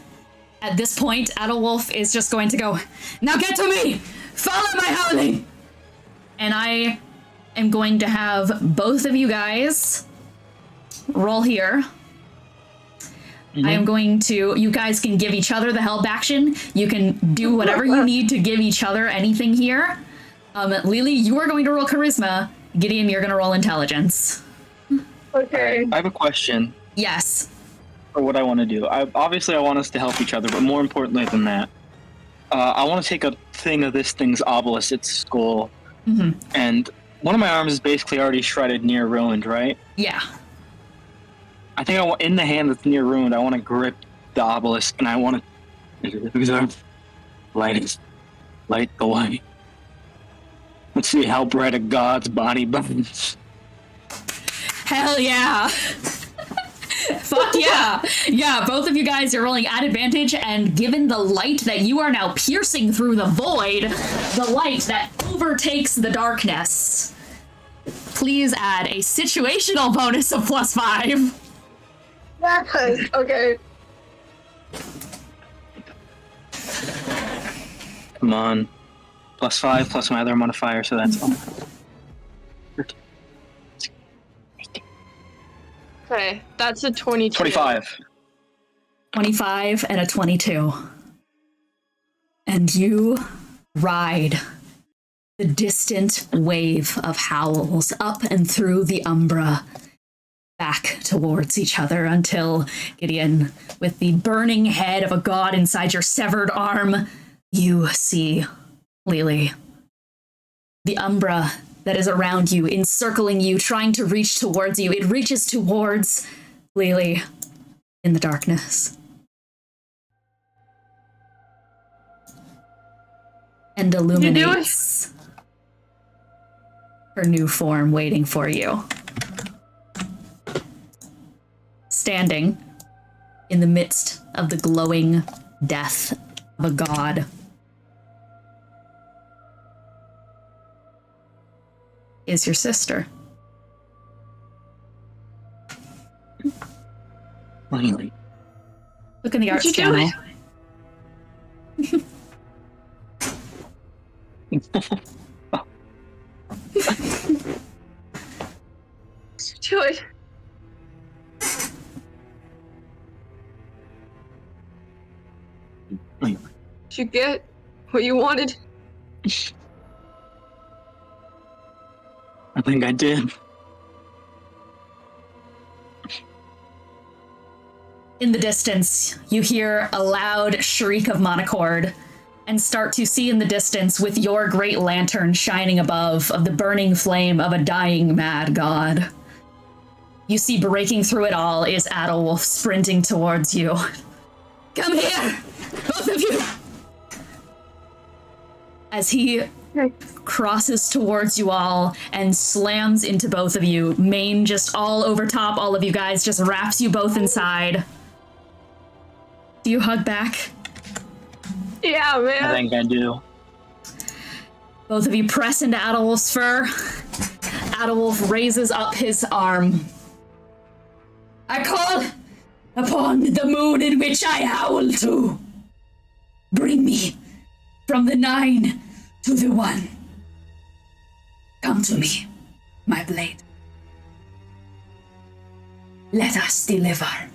at this point, Adalwulf is just going to go, now get to me! Follow my howling! And I am going to have both of you guys roll here. I am going to, you guys can give each other the help action. You can do whatever you need to give each other anything here. Lelee, you are going to roll charisma. Gideon, you're going to roll intelligence. Okay. I have a question. Yes. For what I want to do. Obviously, I want us to help each other, but more importantly than that, I want to take a thing of this thing's obelisk, its skull, and one of my arms is basically already shredded, near ruined, right? Yeah. I think in the hand that's near ruined, I want to grip the obelisk, and I want to light it. Light, go away. Let's see how bright a god's body burns. Hell yeah! Fuck yeah! Yeah, both of you guys are rolling at advantage, and given the light that you are now piercing through the void, the light that overtakes the darkness, please add a situational bonus of +5. Yes, okay. Come on. +5 plus my other modifier, so that's all. Okay, that's a 22. 25. 25 and a 22. And you ride the distant wave of howls up and through the umbra, back towards each other until, Gideon, with the burning head of a god inside your severed arm, you see Lelee. The umbra that is around you, encircling you, trying to reach towards you. It reaches towards Lelee in the darkness. And illuminates her new form waiting for you. Standing in the midst of the glowing death of a god is your sister. Finally. Look in the arts What'd you channel. Do it. Finally. Did you get what you wanted? I think I did. In the distance, you hear a loud shriek of monochord and start to see in the distance, with your great lantern shining above, of the burning flame of a dying mad god. You see breaking through it all is Adalwulf sprinting towards you. Come here, both of you! As he crosses towards you all and slams into both of you, mane just all over top all of you guys, just wraps you both inside. Do you hug back? Yeah, man. I think I do. Both of you press into Adalwulf's fur. Adalwulf raises up his arm. I call upon the moon in which I howl to. Bring me from the 9 to the 1. Come to me, my blade. Let us deliver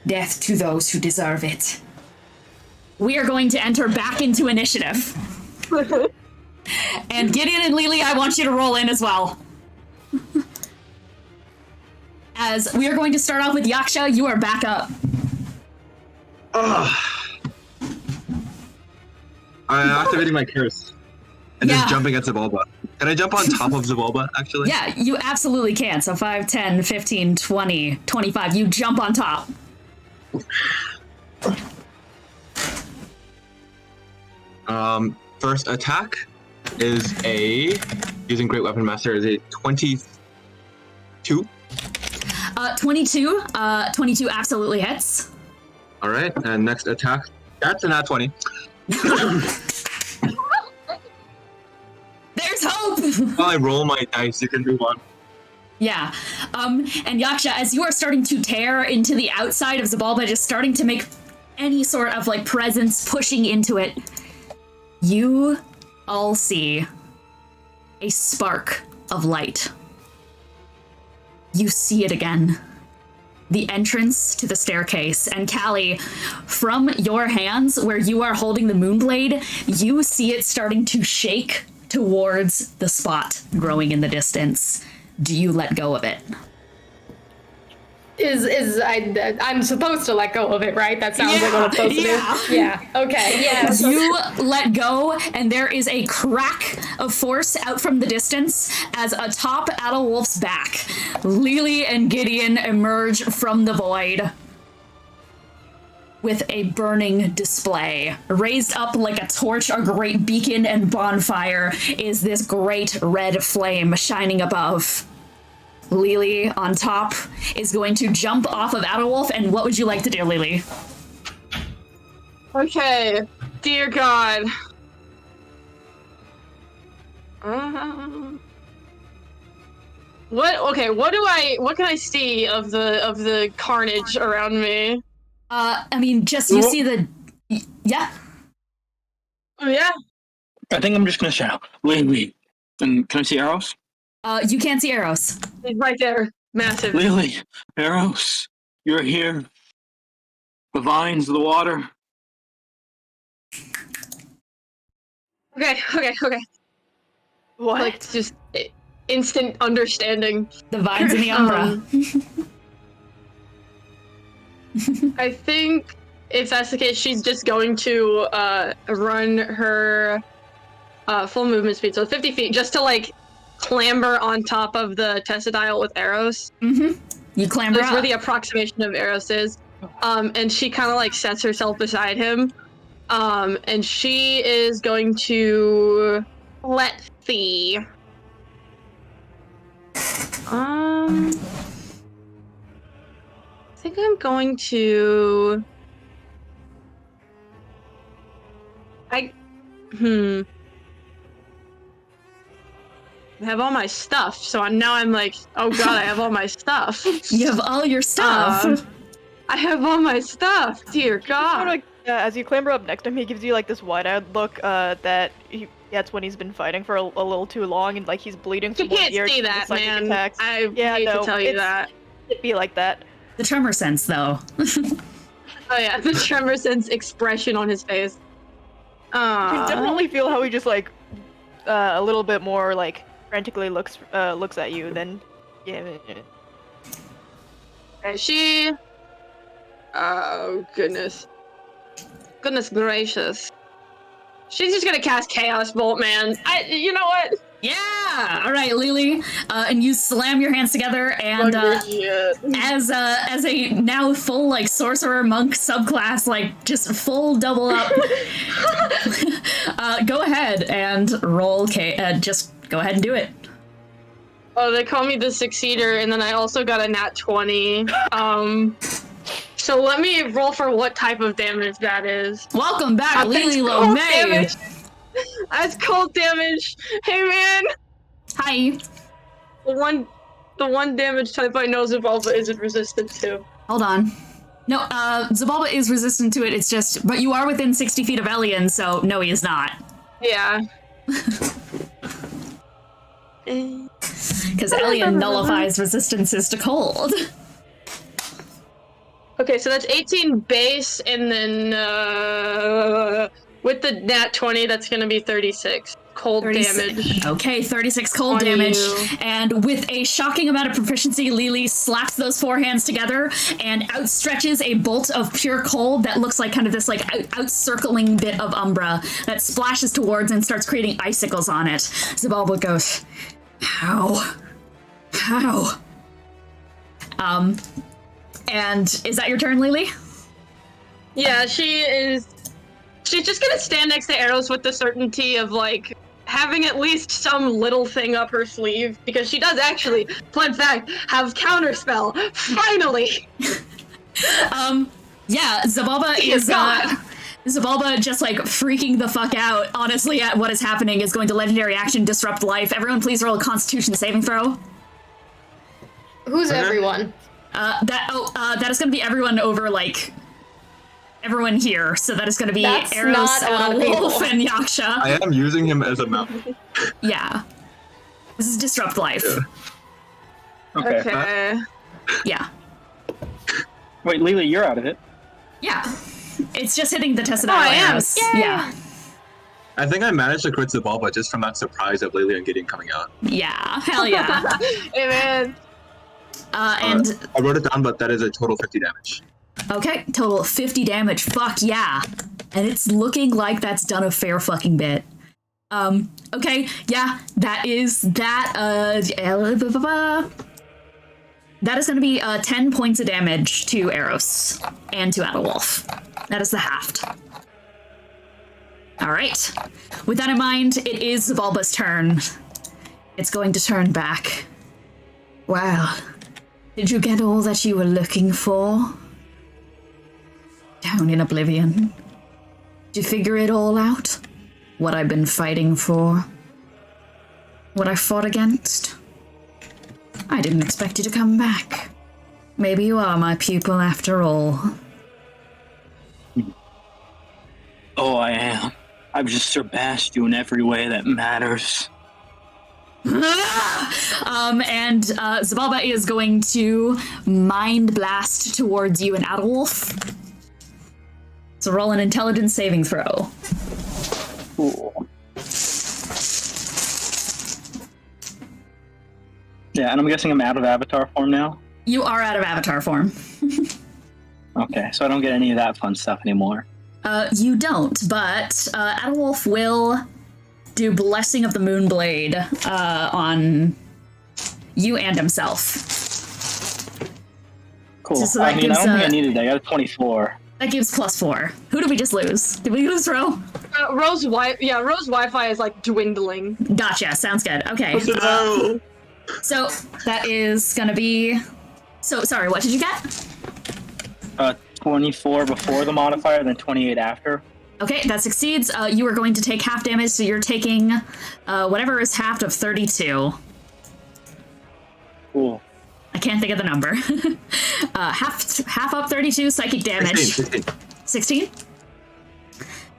death to those who deserve it. We are going to enter back into initiative. And Gideon and Lelee, I want you to roll in as well. As we are going to start off with Yaksha, you are back up. I'm activating my curse and just jumping at Xibalba. Can I jump on top of Xibalba, actually? Yeah, you absolutely can. So 5, 10, 15, 20, 25. You jump on top. First attack is using Great Weapon Master, is a 22. 22 absolutely hits. All right, and next attack, that's an at 20. There's hope! While I roll my dice, you can move on. Yeah. And Yaksha, as you are starting to tear into the outside of Xibalba, just starting to make any sort of like presence pushing into it, you all see a spark of light. You see it again. The entrance to the staircase. And Callie, from your hands where you are holding the moonblade, you see it starting to shake towards the spot growing in the distance. Do you let go of it? I'm supposed to let go of it, right? That sounds like what I'm supposed to do. Yeah. Okay. Yes. You let go, and there is a crack of force out from the distance as atop Adalwulf's back, Lelee and Gideon emerge from the void. with a burning display. Raised up like a torch, a great beacon and bonfire, is this great red flame shining above. Lelee on top is going to jump off of Adalwulf, and what would you like to do, Lelee? Okay, dear God. What can I see of the carnage around me? I mean, just you see the... Yeah? Oh, yeah? I think I'm just gonna shout, Lelee. And can I see Aros? You can't see Aros. He's right there. Massive. Lelee, Aros, you're here. The vines, the water. Okay. What? Like, just instant understanding. The vines in the umbra. I think if that's the case, she's just going to run her full movement speed, so 50 feet, just to like clamber on top of the Tessadial with Aros. Mm-hmm. You clamber That's up. where the approximation of Aros is. And she kind of like sets herself beside him. And she is going to let's see. I think I'm going to. I have all my stuff, so I'm like, oh god, I have all my stuff. You have all your stuff. I have all my stuff, dear god. As you clamber up next to him, he gives you like this wide-eyed look that he gets when he's been fighting for a little too long, and like he's bleeding from You can't one ear see to the that, psychic man. attacks. I hate to tell you that. It'd be like that. The tremor sense, though. Oh yeah, the tremor sense expression on his face. You can definitely feel how he just like a little bit more like frantically looks at you. Then yeah. And she. Oh goodness. Goodness gracious. She's just gonna cast Chaos Bolt, man. You know what? Yeah! Alright, Lelee. And you slam your hands together, and as a now full, like, sorcerer monk subclass, like, just full double up, go ahead and roll just go ahead and do it. Oh, they call me the Succeeder, and then I also got a nat 20. So let me roll for what type of damage that is. Welcome back, Lelee Lomay! That's cold damage! Hey man! Hi! The one damage type I know Xibalba isn't resistant to. Hold on. No, Xibalba is resistant to it, it's just... But you are within 60 feet of Elian, so no, he is not. Yeah. Because Elian nullifies resistances to cold. Okay, so that's 18 base, and then with the nat 20, that's gonna be 36 cold damage. Okay, 36 cold damage, and with a shocking amount of proficiency, Lelee slaps those four hands together and outstretches a bolt of pure cold that looks like kind of this like out-circling bit of umbra that splashes towards and starts creating icicles on it. Xibalba goes, How? And is that your turn, Lelee? Yeah, she's just gonna stand next to Aros with the certainty of, like, having at least some little thing up her sleeve, because she does actually, fun fact, have counterspell. Finally! Yeah, Xibalba is, Xibalba just, like, freaking the fuck out, honestly, at what is happening, is going to legendary action Disrupt Life. Everyone please roll a Constitution saving throw. Who's everyone? That is going to be everyone over, like, everyone here. So that is going to be That's Aros, not a lot of Wolf, people. and Yaksha. I am using him as a map. Yeah. This is Disrupt Life. Yeah. Okay. Yeah. Wait, Lelee, you're out of it. Yeah. It's just hitting the Tessadial I am. arrows. Yay. Yeah. I think I managed to crit Xibalba just from that surprise of Lelee and Gideon coming out. Yeah. Hell yeah. Hey, man. And I wrote it down, but that is a total 50 damage. okay, total 50 damage. Fuck yeah. And it's looking like that's done a fair fucking bit. Okay, yeah, that is that, that is gonna be 10 points of damage to Aros and to Adalwulf. That is the haft. All right. With that in mind, it is Xibalba's turn. It's going to turn back. Well, did you get all that you were looking for? Down in Oblivion. Did you figure it all out? What I've been fighting for? What I fought against? I didn't expect you to come back. Maybe you are my pupil after all. Oh, I am. I've just surpassed you in every way that matters. And Xibalba is going to mind blast towards you and Adalwulf. So roll an intelligence saving throw. Cool. Yeah, and I'm guessing I'm out of avatar form now? You are out of avatar form. Okay, so I don't get any of that fun stuff anymore. You don't, but Adalwulf will do Blessing of the Moonblade on you and himself. Cool. So that I gives, don't think I needed that. I got a 24. That gives +4. Who did we just lose? Did we lose Ro? Rose Wi-Fi is like dwindling. Gotcha. Sounds good. Okay. So that is gonna be. So sorry. What did you get? 24 before the modifier, then 28 after. Okay, that succeeds. You are going to take half damage, so you're taking whatever is halved of 32. Cool. I can't think of the number. half up 32 psychic damage. 16?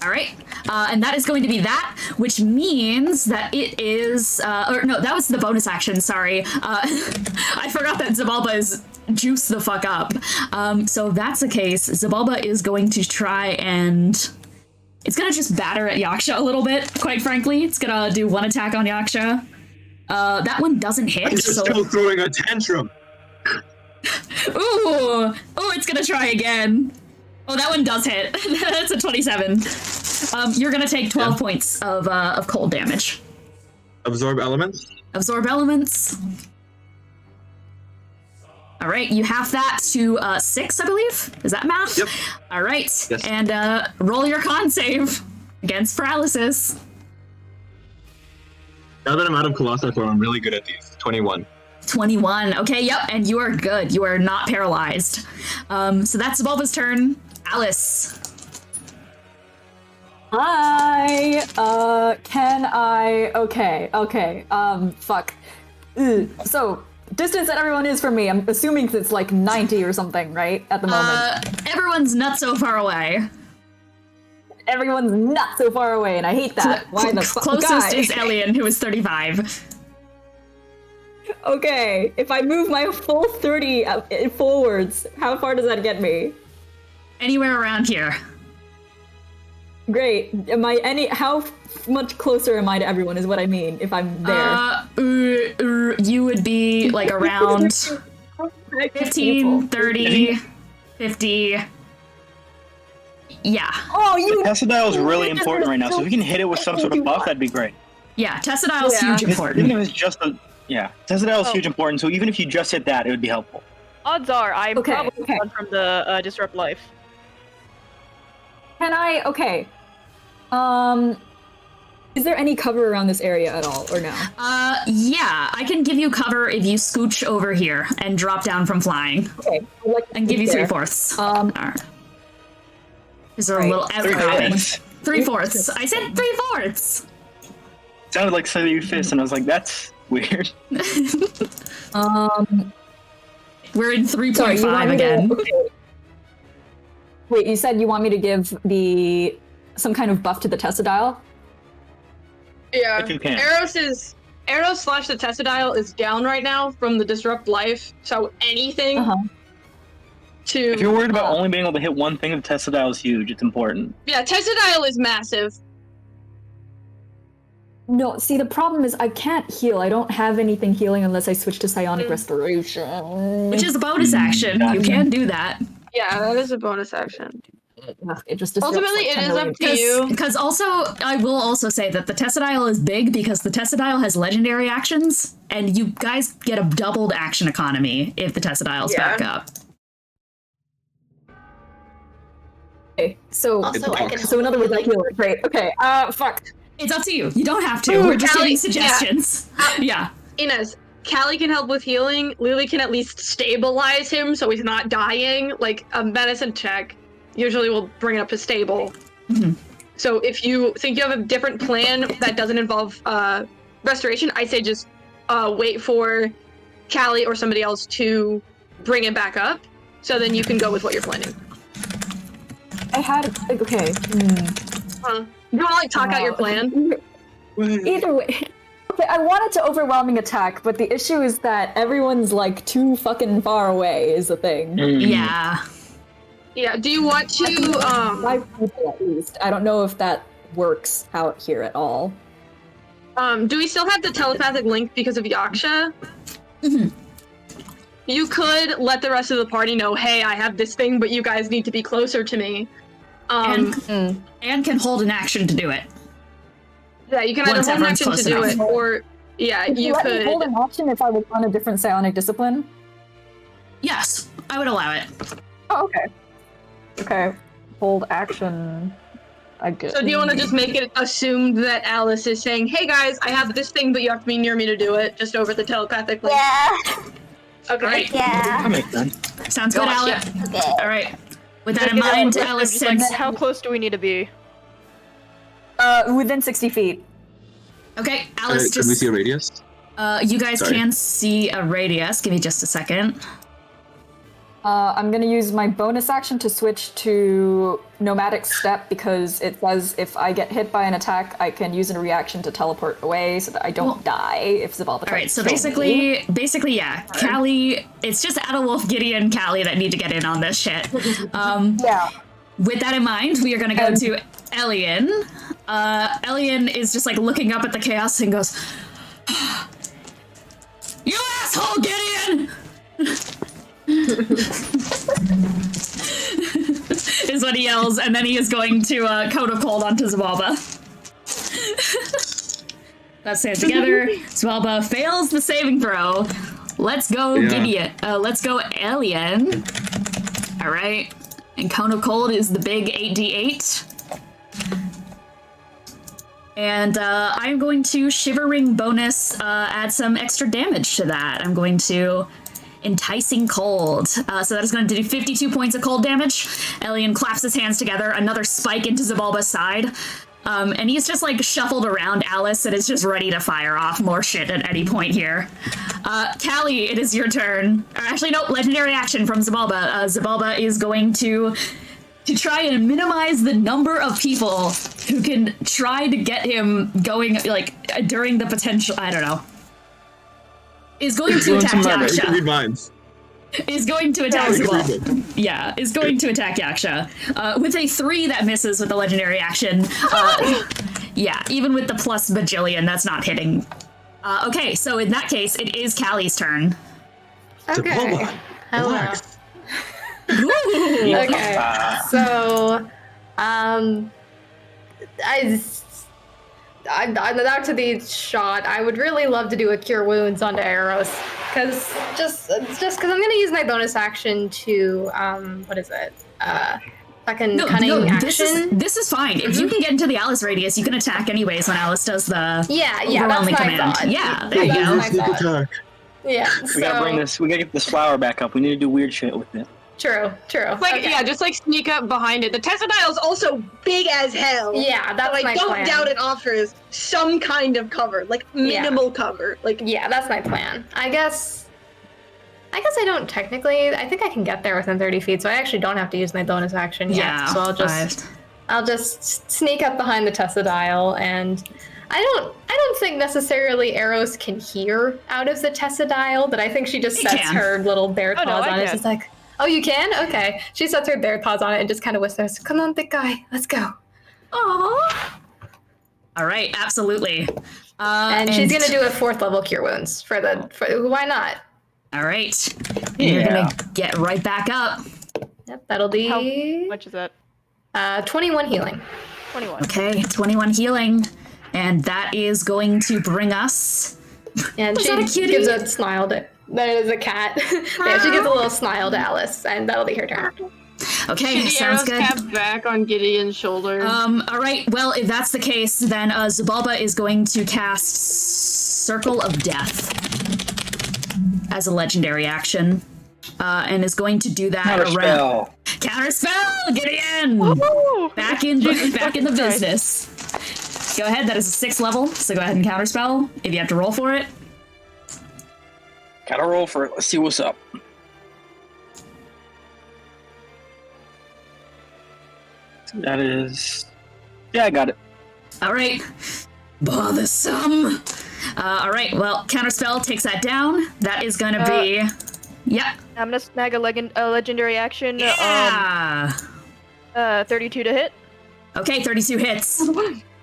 All right. And that is going to be that, which means that it is... or no, that was the bonus action, sorry. I forgot that Xibalba is juice the fuck up. So if that's the case, Xibalba is going to try and... It's gonna just batter at Yaksha a little bit, quite frankly. It's gonna do one attack on Yaksha. That one doesn't hit. I'm just still throwing a tantrum. Ooh! Oh, it's gonna try again. Oh, that one does hit. That's a 27. You're gonna take 12 points of cold damage. Absorb elements? Absorb elements. All right, you have that to 6, I believe. Is that math? Yep. All right, yes. And roll your con save against paralysis. Now that I'm out of Colossal form, I'm really good at these. 21. 21. Okay, yep, and you are good. You are not paralyzed. So that's Xibalba's turn. Alice. Hi. Can I? Okay. Fuck. So. Distance that everyone is from me, I'm assuming it's like 90 or something, right? At the moment. Everyone's not so far away. Everyone's not so far away, and I hate that. Why the fuck? Closest is Elian, who is 35. Okay, if I move my full 30 forwards, how far does that get me? Anywhere around here. Great. How much closer am I to everyone is what I mean, if I'm there? You would be like around 15, 30, 50. Yeah. Oh, Tessodile is really important right now, so if we can hit it with some sort of buff, that'd be great. Yeah, Tessodile is huge important. Even if it's just Tessodile is huge important, so even if you just hit that, it would be helpful. Odds are I'm probably one from the Disrupt Life. Can I? Okay. Is there any cover around this area at all, or no? Yeah, I can give you cover if you scooch over here and drop down from flying. Okay. And give you 3/4. Alright. Is there a little error? 3/4. I said 3/4. Sounded like 3/5, and I was like, that's weird. We're in 3.5 again. Wait, you said you want me to give some kind of buff to the Tessodile? Yeah. If you can. Aros / the Tessodile is down right now from the Disrupt Life, so anything to... If you're worried about only being able to hit one thing, the Tessodile is huge. It's important. Yeah, Tessodile is massive. No, see, the problem is I can't heal. I don't have anything healing unless I switch to Psionic Restoration. Which is a bonus action. You can do that. Yeah, that is a bonus action. It just ultimately, it is up to you. Because also, I will also say that the Tessodile is big because the Tessodile has legendary actions, and you guys get a doubled action economy if the Tessodile's back up. Okay, so Also, I can. so in other words, I heal it. Great. Okay. Fuck. It's up to you. You don't have to. Ooh, We're just Callie, giving suggestions. Yeah. Ines, Callie can help with healing. Lelee can at least stabilize him so he's not dying. Like a medicine check usually will bring it up to stable. Mhm. So if you think you have a different plan that doesn't involve restoration, I'd say just wait for Callie or somebody else to bring it back up. So then you can go with what you're planning. I had okay. You want to like talk out your plan? Either way. Okay, I wanted to overwhelming attack, but the issue is that everyone's like too fucking far away is the thing. Yeah. Yeah. Do you want to? 5 people at least. I don't know if that works out here at all. Do we still have the telepathic link because of Yaksha? You could let the rest of the party know, hey, I have this thing, but you guys need to be closer to me. And can hold an action to do it. Yeah, you can either Once hold an everyone's action to close do enough. it, or yeah, you Let me could. hold an action if I was on a different psionic discipline. Yes, I would allow it. Oh, okay. Okay. Hold action. I guess. So do you want to just make it assumed that Alice is saying, hey guys, I have this thing, but you have to be near me to do it, just over the telepathic link? Yeah. Okay. Right. Yeah. That makes sense. Sounds good, Gotcha. Alex. Okay. All right. With that in mind, Alice Like, says, how close do we need to be? Within 60 feet. okay, Alice Can we just, see a radius? you guys Sorry. can see a radius. Give me just a second. I'm gonna use my bonus action to switch to nomadic step because it says if I get hit by an attack, I can use a reaction to teleport away so that I don't die if Xibalba tries All right, to so kill me. basically, yeah, Callie, it's just Adalwulf, Gideon, Callie that need to get in on this shit. Yeah. With that in mind, we are going to go to Elian. Elian is just like looking up at the chaos and goes, "You asshole, Gideon!" is what he yells, and then he is going to Code of Cold onto Xibalba. Let's say it together. Xibalba fails the saving throw. Let's go, Gideon. Let's go, Elian. All right. And Cone of Cold is the big 8d8. And I'm going to Shivering bonus add some extra damage to that. I'm going to Enticing Cold. So that is going to do 52 points of cold damage. Elian claps his hands together, another spike into Xibalba's side. And he's just like shuffled around Alice and is just ready to fire off more shit at any point here. Callie, it is your turn. Or actually, no, legendary action from Xibalba. Xibalba is going to try and minimize the number of people who can try to get him going, like, during the potential, I don't know. Is going to attack You can read Yaksha. minds. Is going to attack Xibalba. Yeah, is going to attack Yaksha. With a 3 that misses with the legendary action. Yeah, even with the plus bajillion, that's not hitting. Okay, so in that case, it is Callie's turn. Okay. Xibalba, Hello. relax. Okay. So, I'm out to the shot. I would really love to do a Cure Wounds onto Aros, because just because I'm gonna use my bonus action to what is it? Fucking cunning action. This is fine. If you can get into the Alice radius, you can attack anyways when Alice does the Yeah, that's overwhelming my command. thought. Yeah, there you That's go. my thought. Attack. Yeah. We gotta bring this. We gotta get this flower back up. We need to do weird shit with it. True. Like, Okay. yeah, just like sneak up behind it. The Tessadile's also big as hell. Yeah, that's Like, my don't plan. doubt it offers some kind of cover, like minimal cover. Like, Yeah, that's my plan. I guess I don't technically. I think I can get there within 30 feet, so I actually don't have to use my bonus action yet. Yeah, So I'll just sneak up behind the Tessadile, and I don't think necessarily Aros can hear out of the Tessadile, but I think she just He sets can. her little bare Oh, no, paws I on it. can. She's like, "Oh, you can? Okay." She sets her bare paws on it and just kind of whispers, "Come on, big guy, let's go." Aww. All right, absolutely. And she's gonna do a 4th level Cure Wounds for why not? All right. You're gonna get right back up. Yep, that'll be How much is that? 21 healing. 21. Okay, 21 healing. And that is going to bring us... And Was she that a kitty? gives a smile to... That is a cat. Yeah, she gives a little smile to Alice, and that'll be her turn. Okay, Shitty sounds arrows good. tap back on Gideon's shoulder. All right. Well, if that's the case, then Xibalba is going to cast Circle of Death as a legendary action, and is going to do that around. Counterspell, Gideon. Back in the business. Go ahead. That is a 6th level, so go ahead and counterspell if you have to roll for it. Gotta roll for it. Let's see what's up. That is... Yeah, I got it. All right. Bothersome. All right. Well, counterspell takes that down. That is going to be... Yep. I'm gonna snag a legendary action. Yeah. 32 to hit. Okay, 32 hits.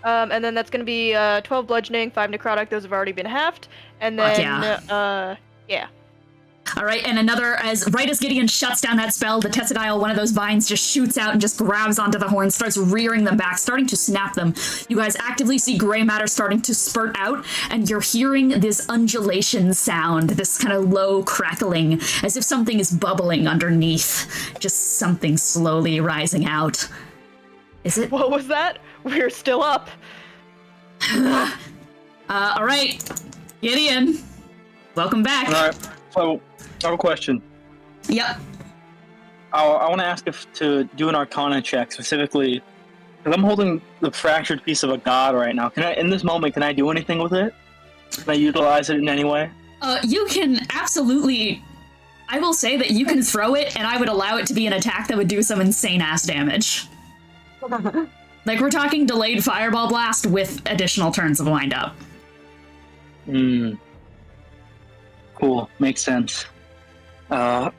And then that's gonna be 12 bludgeoning, 5 necrotic. Those have already been halved. And then yeah. All right, and another, right as Gideon shuts down that spell, the Tessadile, one of those vines, just shoots out and just grabs onto the horns, starts rearing them back, starting to snap them. You guys actively see gray matter starting to spurt out, and you're hearing this undulation sound, this kind of low crackling, as if something is bubbling underneath. Just something slowly rising out. Is it? What was that? We're still up. All right, Gideon, welcome back. All right, so I have a question. Yep. I want to ask if to do an Arcana check specifically, because I'm holding the fractured piece of a god right now. Can I, in this moment, can I do anything with it? Can I utilize it in any way? You can absolutely. I will say that you can throw it, and I would allow it to be an attack that would do some insane ass damage. Like, we're talking delayed fireball blast with additional turns of wind up. Cool, makes sense. Then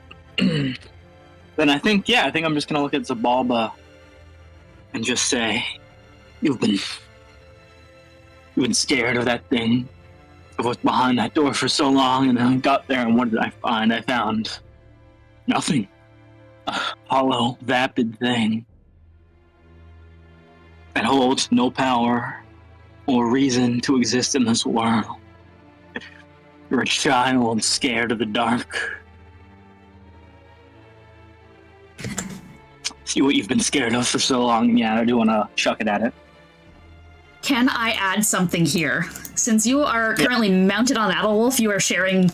I think I'm just gonna look at Xibalba and just say, you've been scared of that thing, of what's behind that door for so long, and I got there, and what did I find? I found nothing. A hollow, vapid thing that holds no power or reason to exist in this world. You're a child scared of the dark. See what you've been scared of for so long, and yeah, I do want to chuck it at it. Can I add something here? Since you are currently mounted on Adalwulf, you're sharing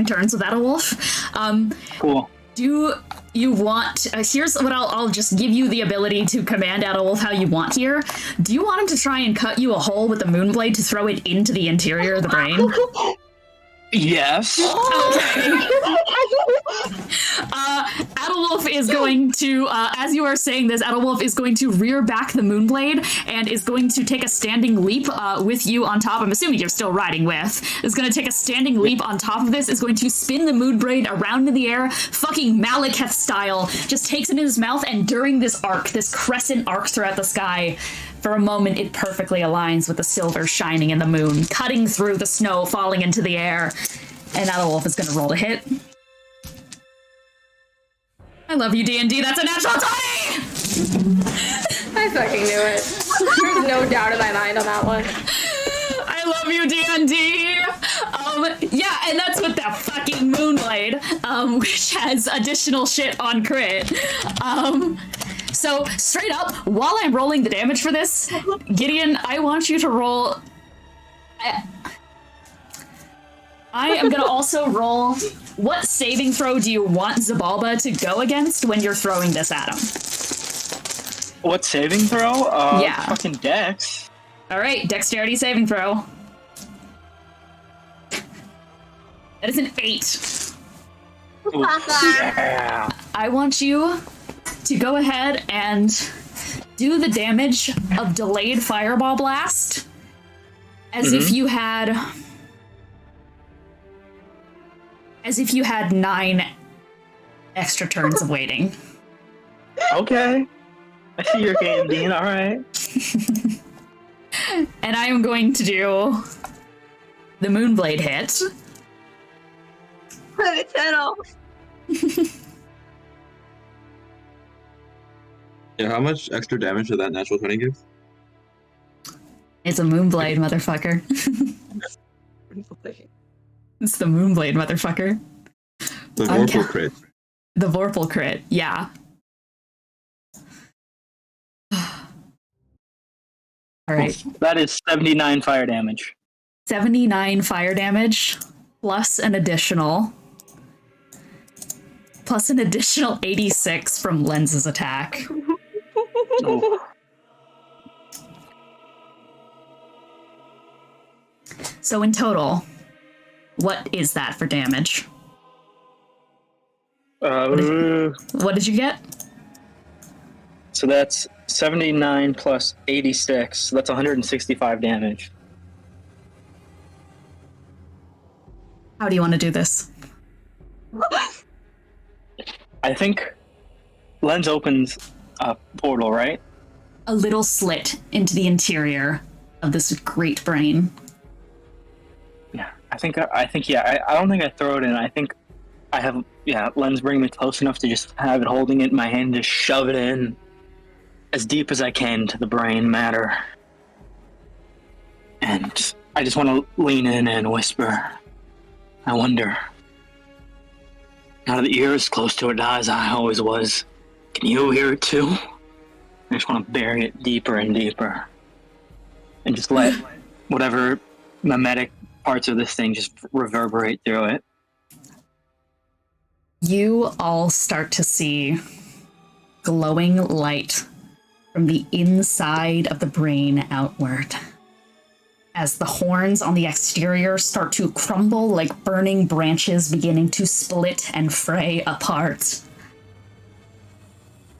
turns with Adalwulf. Cool. Do you want... here's what I'll just give you the ability to command Adalwulf how you want here. Do you want him to try and cut you a hole with the Moonblade to throw it into the interior of the brain? Yes. Okay. Adalwulf is going to, as you are saying this, Adalwulf is going to rear back the Moonblade and is going to take a standing leap with you on top. I'm assuming you're still riding with. Is going to take a standing leap on top of this, is going to spin the Moonblade around in the air, fucking Malekith style, just takes it in his mouth, and during this arc, this crescent arc throughout the sky, for a moment, it perfectly aligns with the silver shining in the moon, cutting through the snow, falling into the air. And Adalwulf is going to roll to hit. I love you, D&D. That's a natural 20! I fucking knew it. There's no doubt in my mind on that one. I love you, D&D! Yeah, and that's with that fucking Moonblade, which has additional shit on crit. So, straight up, while I'm rolling the damage for this, Gideon, I want you to roll... I am going to also roll... What saving throw do you want Xibalba to go against when you're throwing this at him? What saving throw? Yeah. Fucking dex. Alright, dexterity saving throw. That is an 8. Ooh, yeah. I want you to go ahead and do the damage of delayed fireball blast as if you had 9 extra turns of waiting. Okay. I see your game, Dean. All right. And I am going to do the Moonblade hit. Put its head off. Yeah, how much extra damage did that natural 20 give? It's a Moonblade, motherfucker. It's the Moonblade, motherfucker. The Vorpal crit. The Vorpal crit, yeah. All right. That is 79 fire damage. 79 fire damage, plus an additional 86 from Lens's attack. Oh. So in total, what is that for damage? What did you get? So that's 79 plus 86. So that's 165 damage. How do you want to do this? I think Lens opens a portal, right? A little slit into the interior of this great brain. Yeah, I think yeah. I don't think I throw it in. I think I have, Lens bring me close enough to just have it holding it in my hand, just shove it in as deep as I can to the brain matter. And I just want to lean in and whisper, I wonder, now that you're as close to it as I always was, can you hear it too? I just want to bury it deeper and deeper. And just let whatever mimetic parts of this thing just reverberate through it. You all start to see glowing light from the inside of the brain outward, as the horns on the exterior start to crumble like burning branches beginning to split and fray apart.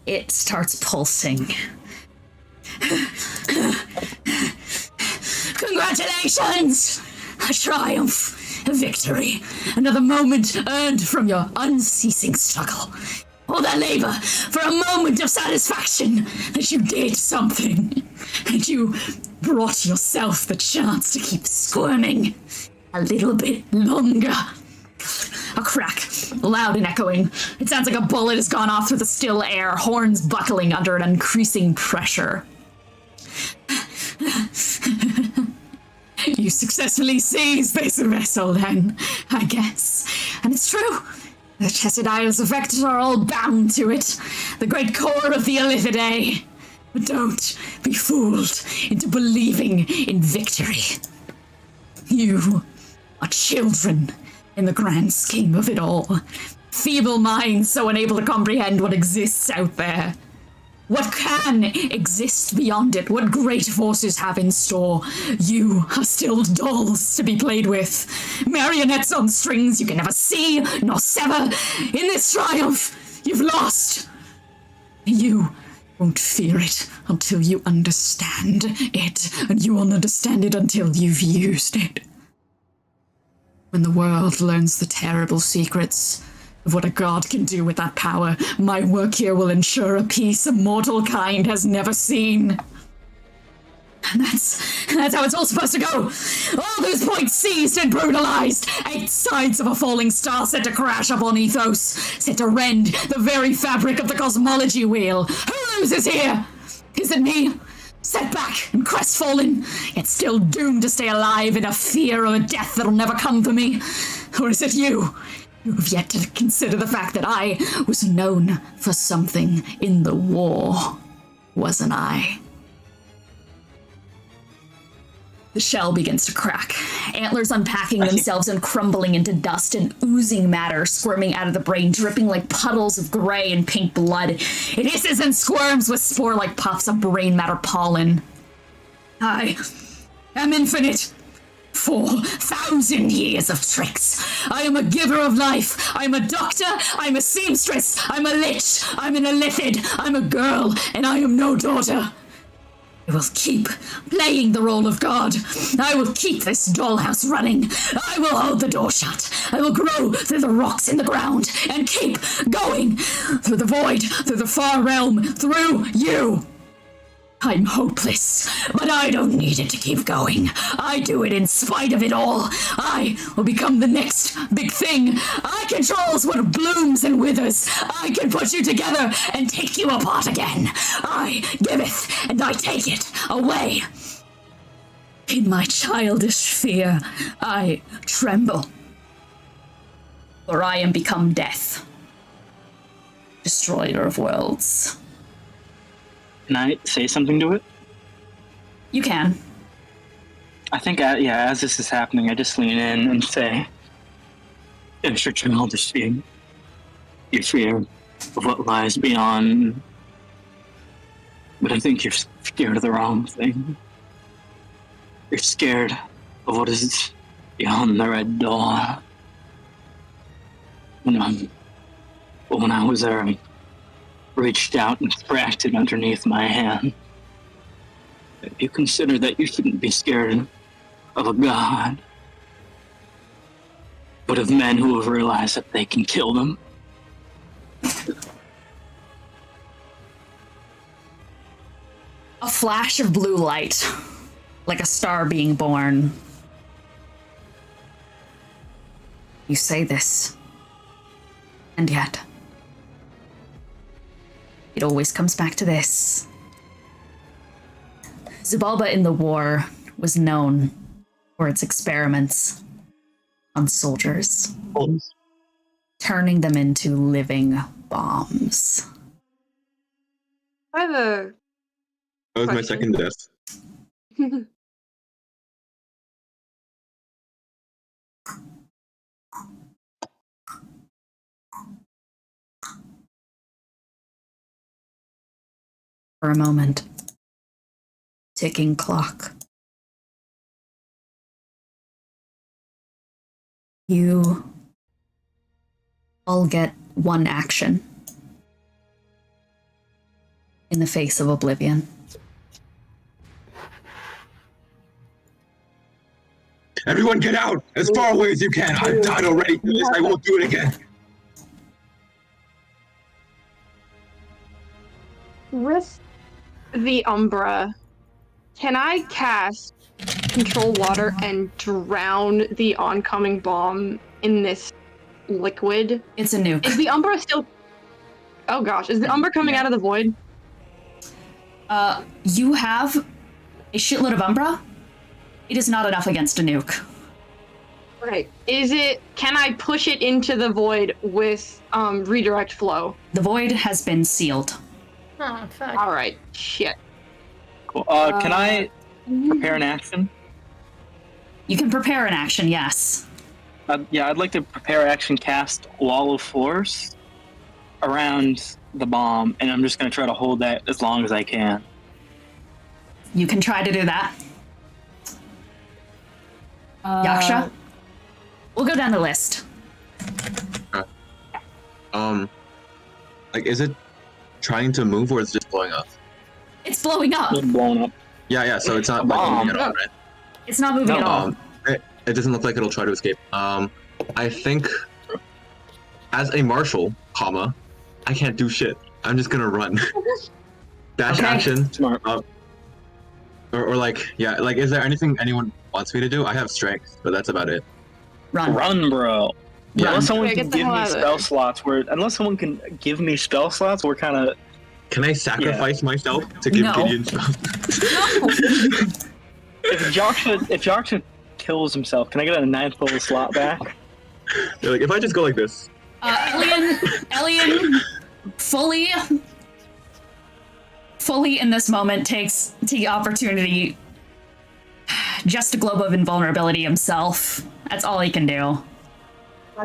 It starts pulsing. Congratulations! A triumph, a victory, another moment earned from your unceasing struggle. All that labor for a moment of satisfaction that you did something, and you brought yourself the chance to keep squirming a little bit longer. A crack, loud and echoing. It sounds like a bullet has gone off through the still air, horns buckling under an increasing pressure. You successfully seized this vessel then, I guess. And it's true. The Chesed Isles effects are all bound to it. The great core of the Illithidae. But don't be fooled into believing in victory. You are children in the grand scheme of it all. Feeble minds so unable to comprehend what exists out there. What can exist beyond it? What great forces have in store? You are still dolls to be played with. Marionettes on strings you can never see nor sever. In this triumph, you've lost. You won't fear it until you understand it, and you won't understand it until you've used it. When the world learns the terrible secrets of what a god can do with that power, my work here will ensure a peace a mortal kind has never seen. And that's how it's all supposed to go. All those points seized and brutalized. 8 sides of a falling star set to crash upon Ethos, set to rend the very fabric of the cosmology wheel. Who loses here? Is it me? Set back and crestfallen, yet still doomed to stay alive in a fear of a death that'll never come for me? Or is it you? You have yet to consider the fact that I was known for something in the war, wasn't I? The shell begins to crack, antlers unpacking themselves and crumbling into dust and oozing matter squirming out of the brain, dripping like puddles of gray and pink blood. It hisses and squirms with spore-like puffs of brain matter pollen. I am infinite. 4,000 years of tricks. I am a giver of life. I'm a doctor. I'm a seamstress. I'm a lich. I'm an illithid. I'm a girl, and I am no daughter. I will keep playing the role of God. I will keep this dollhouse running. I will hold the door shut. I will grow through the rocks in the ground and keep going through the void, through the far realm, through you. I'm hopeless, but I don't need it to keep going. I do it in spite of it all. I will become the next big thing. I controls what blooms and withers. I can put you together and take you apart again. I giveth and I take it away. In my childish fear, I tremble. For I am become death, destroyer of worlds. Can I say something to it? You can. I think, as this is happening, I just lean in and say, "It's your childish fear. Your fear of what lies beyond. But I think you're scared of the wrong thing. You're scared of what is beyond the red door. When I was there, I reached out and scratched it underneath my hand. If you consider that you shouldn't be scared of a god, but of men who have realized that they can kill them." A flash of blue light, like a star being born. You say this, and yet, it always comes back to this. Xibalba in the war was known for its experiments on soldiers, turning them into living bombs. I have a That was my question. second death. For a moment. Ticking clock. You all get one action in the face of oblivion. Everyone get out! As far away as you can! I've died already for this, I won't do it again! With the Umbra, can I cast Control Water and drown the oncoming bomb in this liquid? It's a nuke. Is the Umbra still... Oh gosh, is the Umbra coming out of the void? You have a shitload of Umbra. It is not enough against a nuke. Okay, can I push it into the void with redirect flow? The void has been sealed. Oh, fuck. Alright, shit. Cool. Can I prepare an action? You can prepare an action, yes. I'd like to prepare action, cast Wall of Force around the bomb, and I'm just going to try to hold that as long as I can. You can try to do that. Yaksha? We'll go down the list. Like, is it trying to move or is it just blowing up? It's blowing up. It's blown up. Yeah, so it's not like moving at all, right? It's not moving at all. It doesn't look like it'll try to escape. I think as a marshal, I can't do shit. I'm just gonna run. Dash action. Smart. Or like, yeah, like, is there anything anyone wants me to do? I have strength, but that's about it. Run, bro. Yeah, unless someone Okay, can get the give hell me out of spell there. slots, we're kind of... Can I sacrifice myself to give No. Gideon spells? If Yaksha kills himself, can I get a 9th level slot back? They're like, if I just go like this. Elian fully in this moment takes the opportunity just to globe of invulnerability himself. That's all he can do.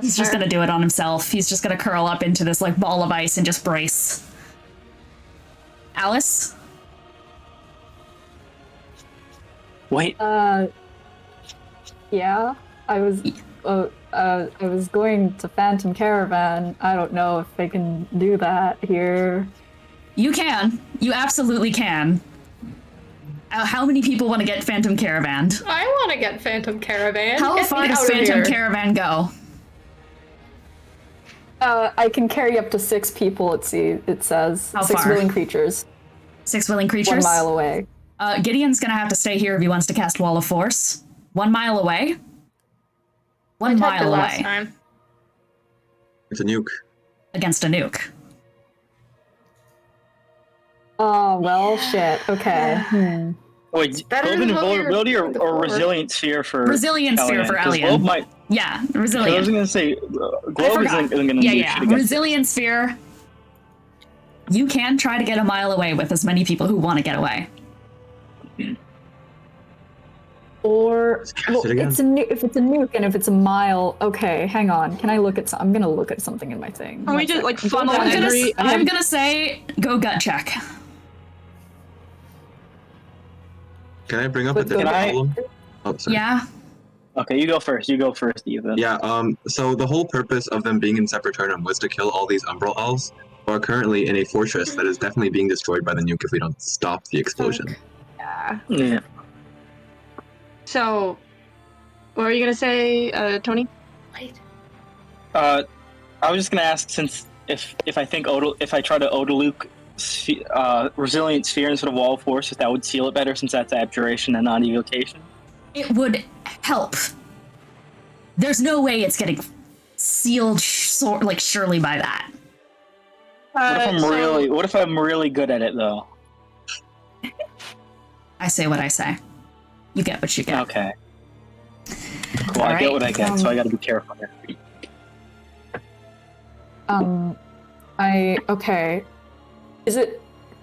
He's just gonna do it on himself. He's just gonna curl up into this like ball of ice and just brace. Alice? Wait. Yeah, I was going to Phantom Caravan. I don't know if I can do that here. You can. You absolutely can. How many people want to get Phantom Caravan? I want to get Phantom Caravan. How Get far me does out of Phantom here. Caravan go? I can carry up to 6 people, it says. How 6 far? willing creatures. 6 willing creatures? 1 mile away. Gideon's gonna have to stay here if he wants to cast Wall of Force. 1 mile away? I 1 tried mile the last away. time. It's a nuke. Against a nuke. Oh, well, shit. Okay. Wait, better globe than and what we were invulnerability doing or before. resilient sphere for Resilient sphere for Because Elian. globe might... Yeah, I was resilient. going to say, I globe forgot. isn't going to do shit against Resilient sphere. You can try to get a mile away with as many people who want to get away. Or well, it again. if it's a nuke and if it's a mile, okay, hang on. Can I look at I'm gonna look at something in my thing. Can we just like funnel every? I'm gonna say go gut check. Can I bring up a But different can I- problem? Oh, sorry. Yeah. Okay, you go first, Ethan. Yeah, so the whole purpose of them being in Sepulturnum was to kill all these Umbral Elves, who are currently in a fortress that is definitely being destroyed by the nuke if we don't stop the explosion. Yeah. So, what were you gonna say, Tony? Wait. I was just gonna ask, since if I try to Odaluke resilient sphere instead of wall of force, if that would seal it better, since that's abjuration and not evocation. It would help. There's no way it's getting sealed surely by that. What if I'm really good at it though? I say what I say. You get what you get. Okay. Cool, All I right. get what I get, so I gotta be careful here. Okay.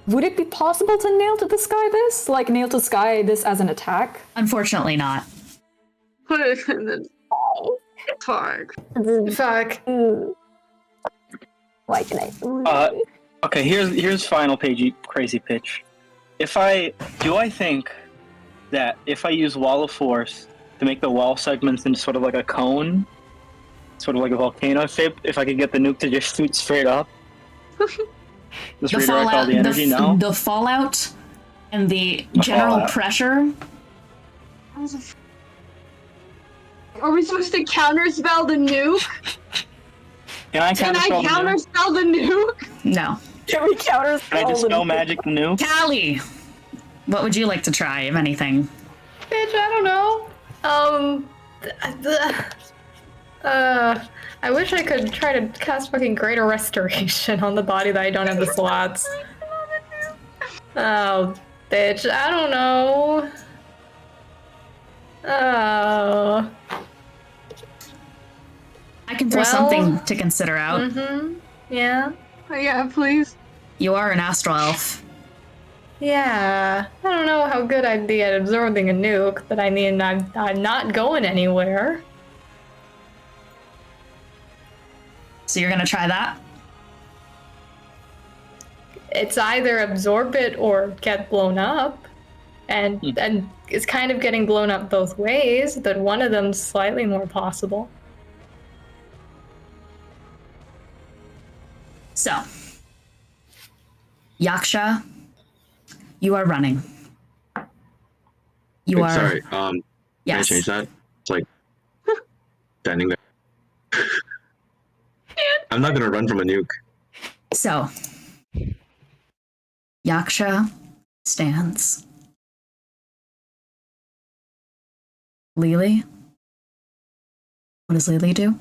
Would it be possible to nail to the sky this? Like nail to sky this as an attack? Unfortunately not. Put it in the park. Fuck. Why can I? Okay, here's final page crazy pitch. Do I think that if I use wall of force to make the wall segments into sort of like a cone, sort of like a volcano shape, if I could get the nuke to just shoot straight up, just redirect all the energy? The fallout and the general fallout. pressure. Are we supposed to counterspell the nuke? Can I counterspell the nuke? Counterspell the nuke? No. Can we counter? Can I dispel magic the nuke? Callie, what would you like to try, if anything? Bitch, I don't know. I wish I could try to cast fucking Greater Restoration on the body that I don't have the slots. Oh, bitch, I don't know. Oh. I can throw something to consider out. Mm-hmm. Yeah. Oh, yeah, please. You are an astral elf. Yeah. I don't know how good I'd be at absorbing a nuke, but I mean, I'm not going anywhere. So you're gonna try that? It's either absorb it or get blown up. And it's kind of getting blown up both ways, but one of them's slightly more possible. So, Yaksha, you are running. You Wait, are. sorry, can I Yes. change that? It's like standing there. I'm not gonna run from a nuke. So, Yaksha stands. Lelee? What does Lelee do?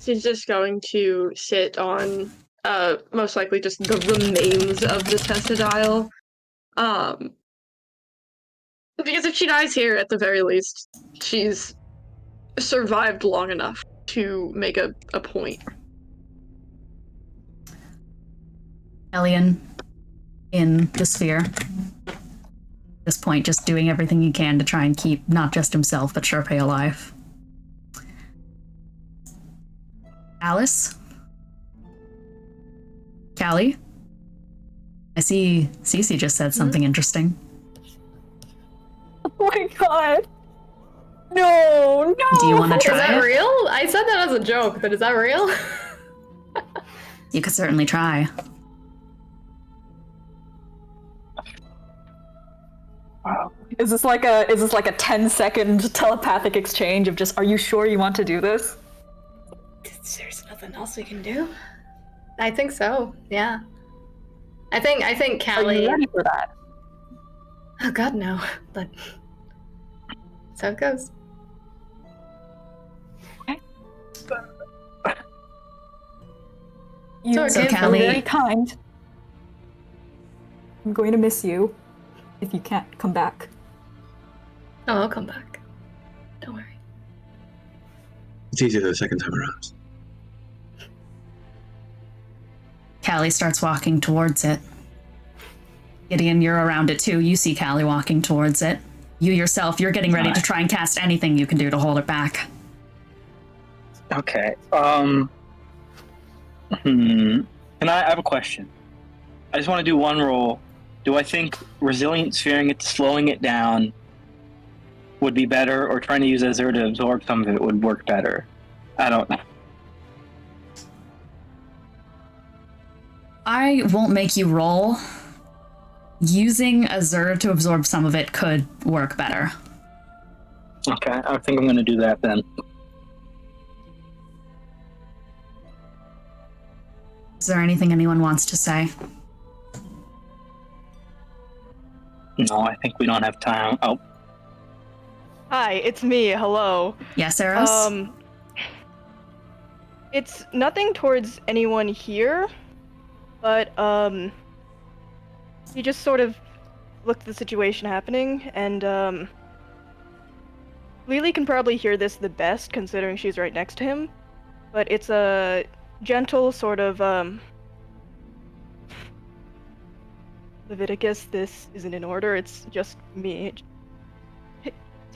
She's just going to sit on, most likely just the remains of the Testadile. Because if she dies here, at the very least, she's survived long enough to make a point. Elian in the sphere. At this point, just doing everything he can to try and keep not just himself, but Charpay alive. Alice? Callie? I see Cece just said something interesting. Oh my god. No. Do you want to Is try that it? real? I said that as a joke, but is that real? You could certainly try. Is this like a 10-second telepathic exchange of just, are you sure you want to do this? There's nothing else we can do. I think so. Yeah. I think Are Callie. you ready for that? Oh God, no. But that's how it goes. You So, are Callie- very kind. I'm going to miss you if you can't come back. Oh, I'll come back. Don't worry. It's easier the second time around. Callie starts walking towards it. Gideon, you're around it too. You see Callie walking towards it. You yourself, you're getting ready to try and cast anything you can do to hold it back. Okay. I have a question. I just want to do one roll. Do I think resilient sphering it, slowing it down would be better, or trying to use Azure to absorb some of it would work better? I don't know. I won't make you roll. Using Azure to absorb some of it could work better. Okay, I think I'm going to do that then. Is there anything anyone wants to say? No, I think we don't have time. Oh. Hi, it's me. Hello. Yes, Aros? It's nothing towards anyone here, but, he just sort of looked at the situation happening, and, Lelee can probably hear this the best, considering she's right next to him, but it's a gentle sort of, Leviticus, this isn't in order, it's just me.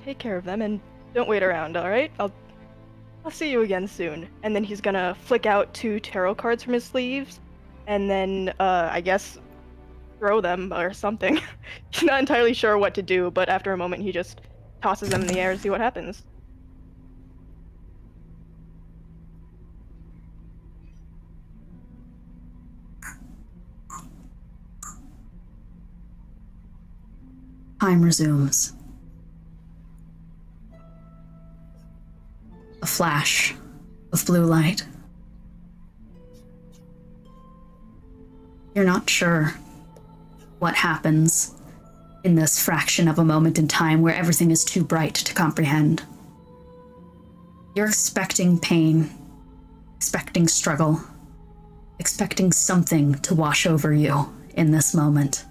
Take care of them, and don't wait around, alright? I'll see you again soon. And then he's gonna flick out 2 tarot cards from his sleeves, and then, I guess, throw them or something. He's not entirely sure what to do, but after a moment he just tosses them in the air to see what happens. Time resumes. A flash of blue light. You're not sure what happens in this fraction of a moment in time where everything is too bright to comprehend. You're expecting pain, expecting struggle, expecting something to wash over you in this moment.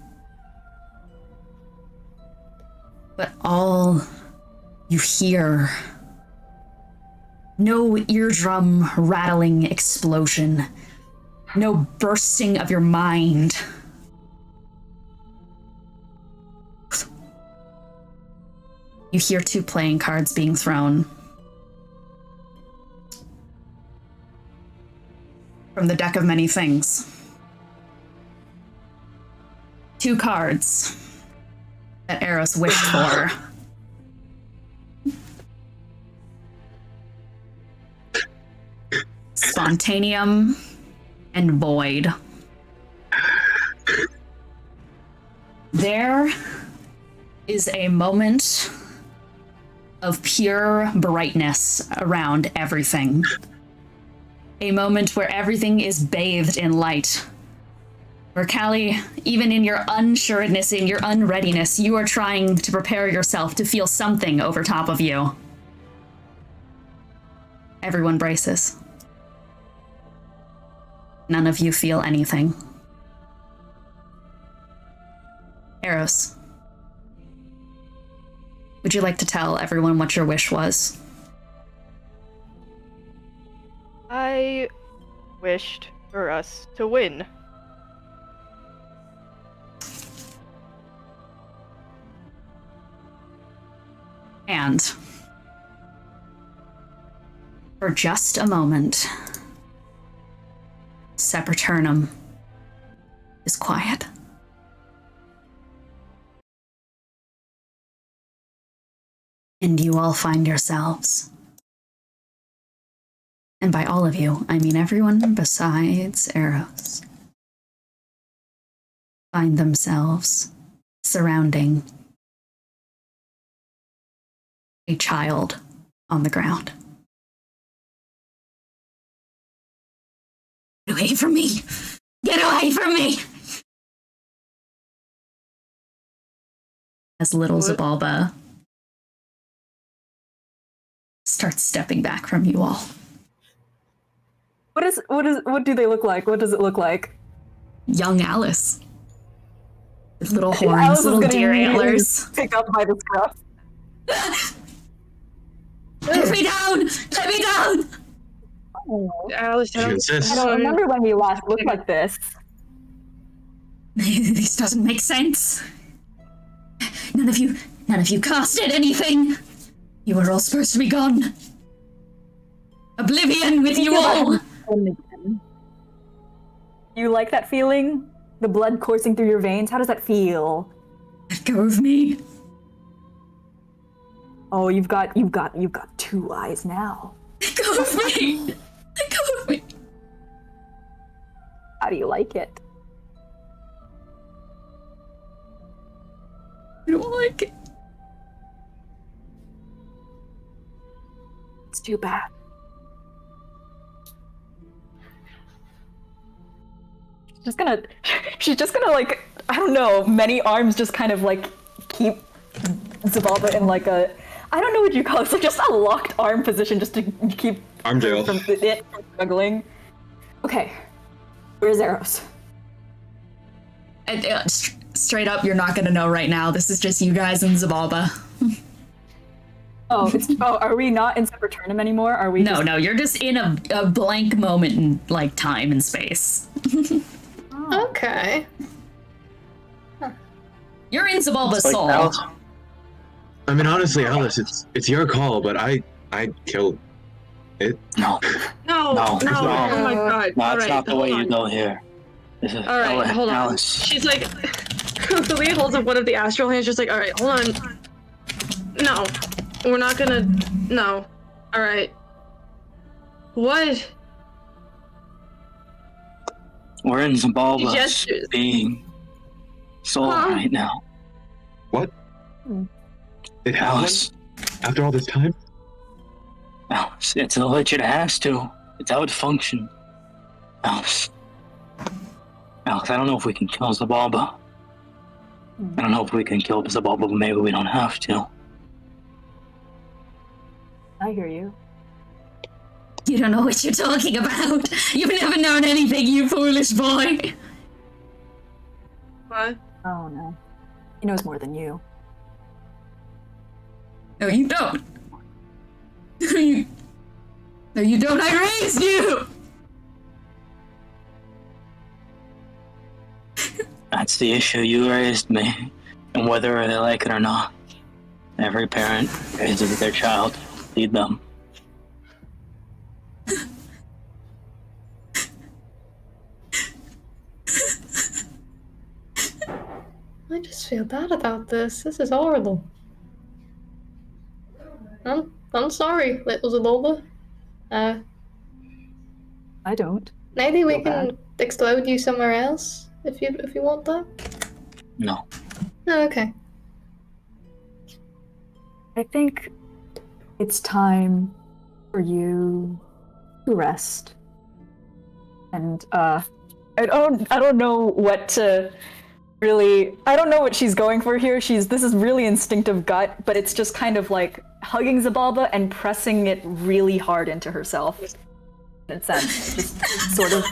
But all you hear, no eardrum rattling explosion, no bursting of your mind. You hear 2 playing cards being thrown from the deck of many things. 2 cards that Aros wished for. Spontaneum and Void. There is a moment of pure brightness around everything. A moment where everything is bathed in light. Where Callie, even in your unsureness, in your unreadiness, you are trying to prepare yourself to feel something over top of you. Everyone braces. None of you feel anything. Aros, would you like to tell everyone what your wish was? I wished for us to win. And for just a moment, Sepulturnum is quiet. And you all find yourselves, and by all of you, I mean everyone besides Aros, find themselves surrounding a child on the ground. Get away from me! Get away from me! As little Xibalba starts stepping back from you all. What do they look like? What does it look like? Young Alice. With little horns, little deer antlers. Pick up by the scruff. Let me down! Let me down! Oh. Alice, I don't remember when you last looked like this. This doesn't make sense. None of you And if you casted anything, you were all supposed to be gone. Oblivion with you all! You like that feeling? The blood coursing through your veins? How does that feel? Let go of me. Oh, you've got 2 eyes now. Let go of me! Let go of me! How do you like it? I don't like it. It's too bad. She's just gonna like, I don't know, many arms just kind of like keep Xibalba in like a, I don't know what you call it, it's like just a locked arm position just to keep arm jail from struggling. Okay, where's Aros? Straight up, you're not gonna know right now. This is just you guys and Xibalba. Are we not in Sepulturnum anymore? Are we? No, you're just in a blank moment in like time and space. Okay. You're in Xibalba's Like soul. Alice. I mean, honestly, Alice, it's your call, but I killed it. No. No. No. Oh my god. That's Alright, not the way hold you on. go here. This is Alright, hold on. Alice. She's like, Lelee holds up one of the astral hands, just like, alright, hold on. No. We're not gonna. No. Alright. What? We're in Xibalba's Gestures. being soul Huh? right now. What? It Alice. happened after all this time? Alice, it's a legit, it has to. It's how it functions. Alice. Alice, I don't know if we can kill Xibalba. I don't know if we can kill Xibalba, but maybe we don't have to. I hear you. You don't know what you're talking about. You've never known anything, you foolish boy. What? Oh no. He knows more than you. No, you don't. No, you don't. I raised you. That's the issue. You raised me. And whether they like it or not, every parent raises their child to feed them. I just feel bad about this. This is horrible. I'm sorry, little Xibalba. I don't. Maybe we Feel can bad. explode you somewhere else if you want that. No. Oh, okay. I think it's time for you to rest. And I don't know what to really, I don't know what she's going for here. This is really instinctive gut, but it's just kind of like hugging Xibalba and pressing it really hard into herself. In a sense, just sort of.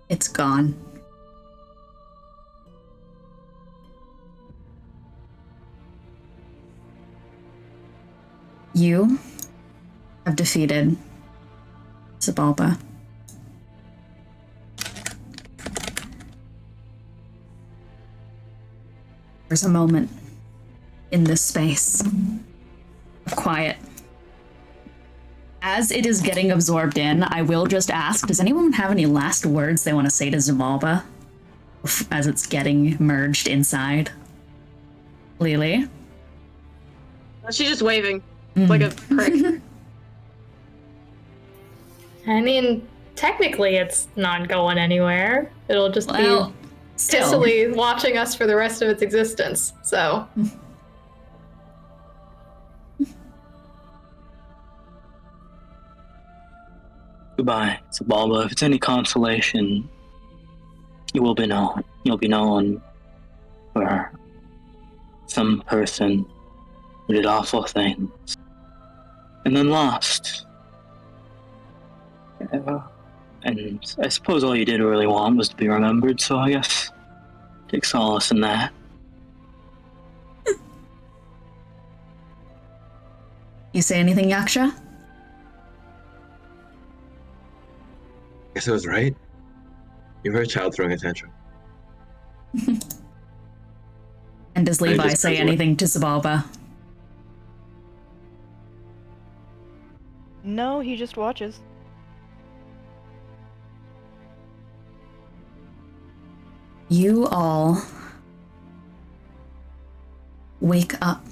It's gone. You have defeated Xibalba. There's a moment in this space of quiet. As it is getting absorbed in, I will just ask, does anyone have any last words they want to say to Xibalba as it's getting merged inside? Lelee? She's just waving. Like a prick. I mean, technically it's not going anywhere. It'll just Well, be still. pissily watching us for the rest of its existence, so. Goodbye, Xibalba. If it's any consolation, you will be known. You'll be known for some person who did awful things and then lost. And I suppose all you did really want was to be remembered, so I guess take solace in that. You say anything, Yaksha? Guess I was right. You were a child throwing a tantrum. And does Levi say anything to Xibalba? No, he just watches. You all wake up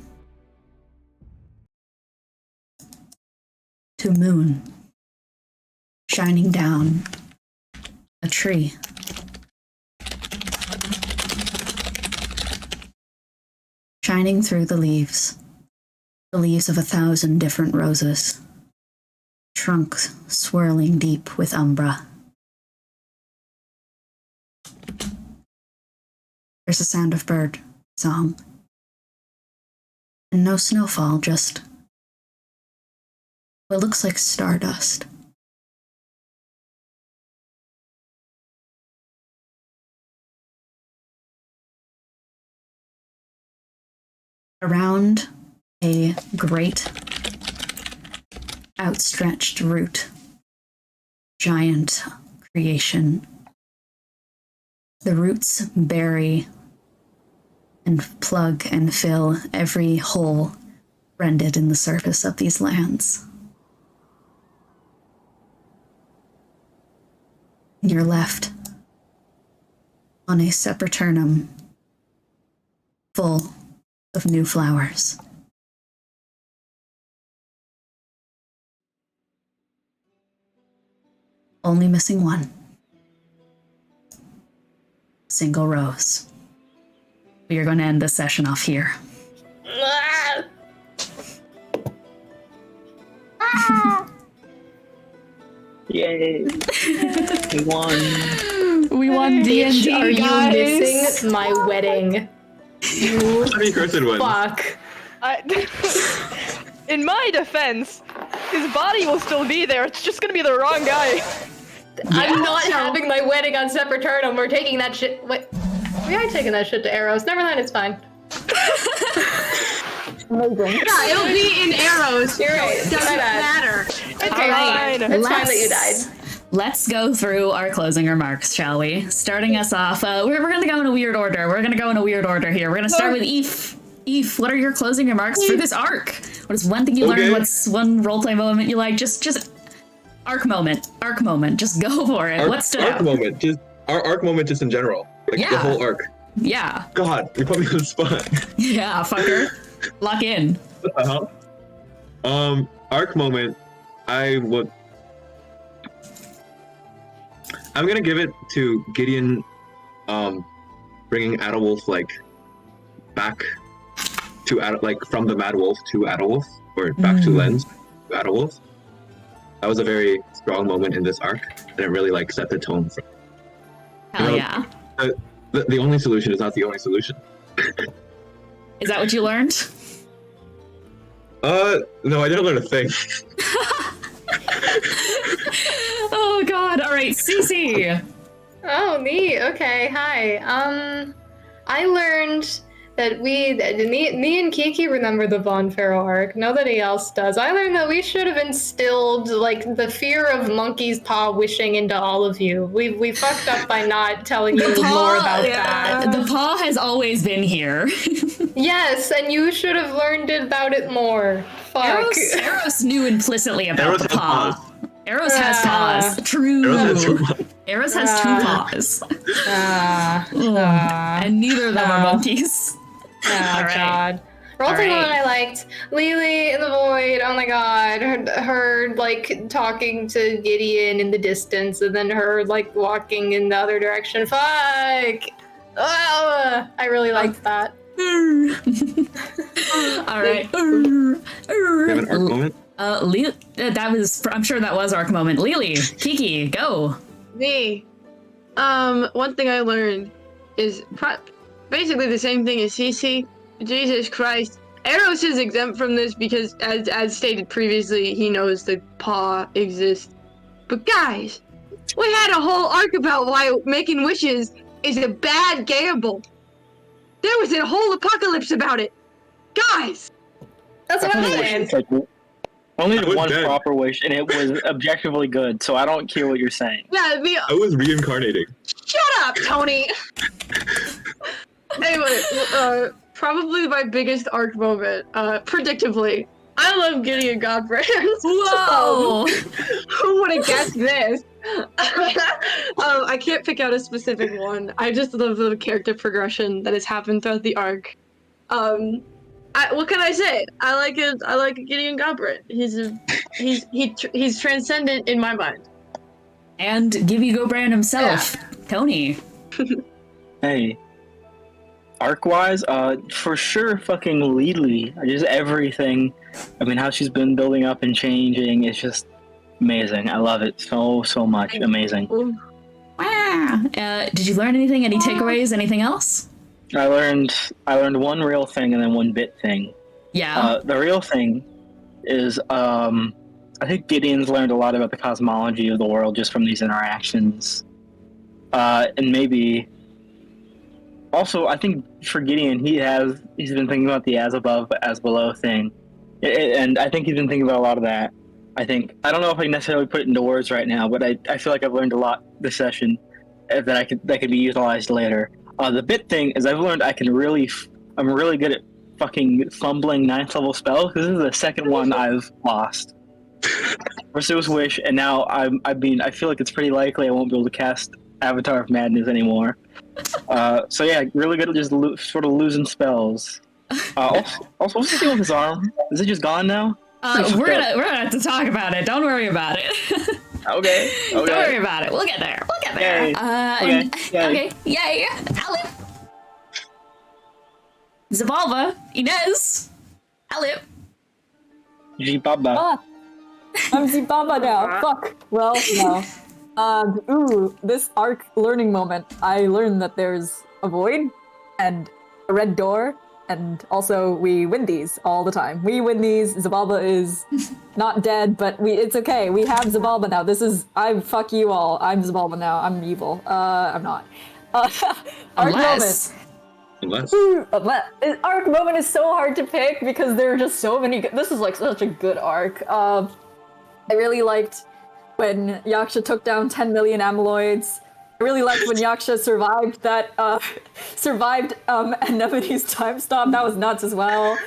to moon shining down a tree. Shining through the leaves of 1,000 different roses, trunks swirling deep with umbra. There's a sound of bird song, and no snowfall, just what looks like stardust. Around a great outstretched root, giant creation. The roots bury and plug and fill every hole rendered in the surface of these lands. And you're left on a sepulchernum full of new flowers. Only missing one. Single rose. We are going to end this session off here. Yay! We won. We won D&D, Are guys. you missing my wedding? You How many cursed ones? fuck. In my defense, his body will still be there. It's just gonna be the wrong guy. I'm not having my wedding on Sepulchernum. We're taking that shit. Wait, we are taking that shit to Aros. Never mind, it's fine. Amazing. Yeah, it'll be in arrows. You're right. It doesn't matter. Okay, All right. fine. It's fine that you died. Let's go through our closing remarks, shall we? Starting us off, we're going to go in a weird order. We're going to go in a weird order here. We're going to start with Eve. Eve, what are your closing remarks for this arc? What is one thing you learned? What's one roleplay moment you like? Just arc moment. Arc moment. Just go for it. What stood out? Arc moment. Just our arc moment, just in general. Like Yeah. the whole arc. Yeah. God, you put me on the spot. Yeah, fucker. Lock in. What the hell? Arc moment. I'm gonna give it to Gideon, bringing Adalwulf back to from the Mad Wolf to Adalwulf, or back to Lens to Adalwulf. That was a very strong moment in this arc, and it really set the tone for. Hell yeah. The only solution is not the only solution. Is that what you learned? No, I didn't learn a thing. Oh god, alright, Cece! Oh, neat. Okay, hi. I learned that me and Kiki remember the Von Pharaoh arc. Nobody else does. I learned that we should have instilled, the fear of monkey's paw wishing into all of you. We fucked up by not telling you more about that. The paw has always been here. Yes, and you should have learned about it more. Fuck. Eros knew implicitly about Eros the has paw. paws. Eros has paws. True. Eros has two paws. Eros has two paws. And neither of them are monkeys. Oh, All right. God. Roleplay one I liked. Lelee in the void. Oh my god. Her talking to Gideon in the distance, and then her walking in the other direction. Fuck. Oh, I really liked that. All right. You have an arc moment? I'm sure that was arc moment. Lelee, Kiki, go. Me. One thing I learned is basically the same thing as Cece. Jesus Christ. Aros is exempt from this because, as stated previously, he knows the paw exists. But guys, we had a whole arc about why making wishes is a bad gamble. There was a whole apocalypse about it. Guys! That's what I'm saying. Only I was one dead. proper wish, and it was objectively good, so I don't care what you're saying. Yeah, I was reincarnating. shut up, Tony! Anyway, probably my biggest arc moment, predictably, I love Gideon Godbrand. Whoa! Who would have guessed this? I can't pick out a specific one. I just love the character progression that has happened throughout the arc. What can I say? I like it. I like Gideon Godbrand. He's transcendent in my mind. And Godbrand himself, Tony. Hey. Arc-wise, for sure fucking Lelee. Just everything. I mean, how she's been building up and changing, it's just amazing. I love it so much. Amazing. Wow. Did you learn anything? Any takeaways? Anything else? I learned one real thing and then one bit thing. Yeah. The real thing is, I think Gideon's learned a lot about the cosmology of the world just from these interactions. And maybe... Also, I think for Gideon, he's been thinking about the as above, as below thing. And I think he's been thinking about a lot of that. I don't know if I can necessarily put it into words right now, but I feel like I've learned a lot this session that could be utilized later. The bit thing is I've learned I'm really good at fucking fumbling 9th level spells, because this is the second one I've lost. Pursue's Wish, and now I feel like it's pretty likely I won't be able to cast Avatar of Madness anymore. So yeah, really good at just sort of losing spells. Also, what's the deal with his arm? Is it just gone now? We're gonna have to talk about it. Don't worry about it. Okay. Don't worry about it. We'll get there. Yay. Okay. Yay. Alip. Xibalba. Ines. Alip. Xibalba. I'm Xibalba now. Fuck. Well, no. This arc learning moment, I learned that there's a void and a red door, and also we win these all the time. We win these. Xibalba is not dead, but it's okay. We have Xibalba now. Fuck you all. I'm Xibalba now. I'm evil. I'm not. Arc moment. Arc moment is so hard to pick because there are just so many. This is like such a good arc. I really liked when Yaksha took down 10 million amyloids. I really liked when Yaksha survived Anemone's time stop. That was nuts as well.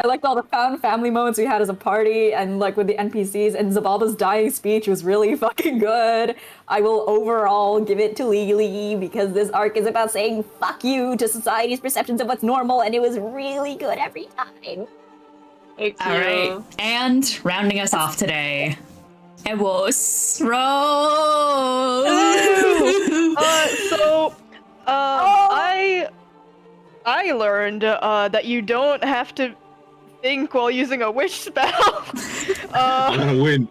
I liked all the found family moments we had as a party, and like with the NPCs, and Xibalba's dying speech was really fucking good. I will overall give it to Lelee because this arc is about saying fuck you to society's perceptions of what's normal, and it was really good every time. Thank you. All right, and rounding us off today, Aros I learned that you don't have to think while using a wish spell. I'm gonna win.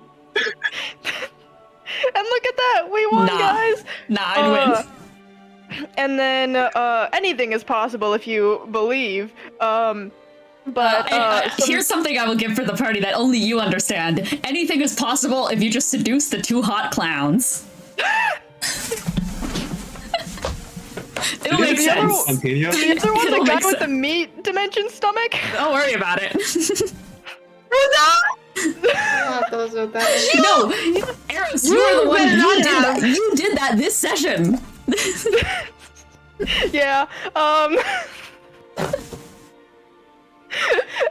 And look at that, we won, guys. I win. And then anything is possible if you believe. Here's something I will give for the party that only you understand. Anything is possible if you just seduce the two hot clowns. It'll make sense. Is there one the guy with the meat dimension stomach? Don't worry about it. Those are that. No, Aros, you are the one. You did that. You did that this session. Yeah.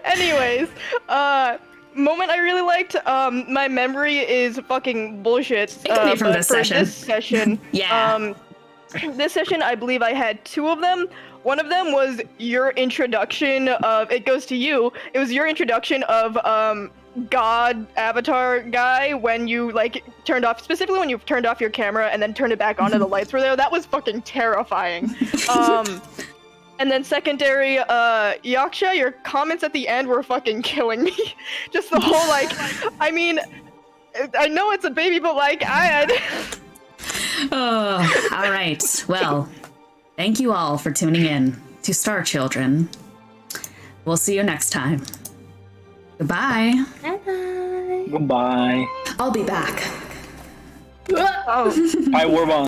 Anyways, moment I really liked. My memory is fucking bullshit. It could be from this session. This session, Yeah. This session, I believe I had two of them. One of them was your introduction of. It goes to you. It was your introduction of God Avatar guy when you turned off, specifically when you turned off your camera and then turned it back on and the lights were there. That was fucking terrifying. And then secondary, Yaksha, your comments at the end were fucking killing me. Just the whole I mean, I know it's a baby, but Oh, all right. Well, thank you all for tuning in to Star Children. We'll see you next time. Goodbye. Bye. Goodbye. I'll be back. Hi, Warbon.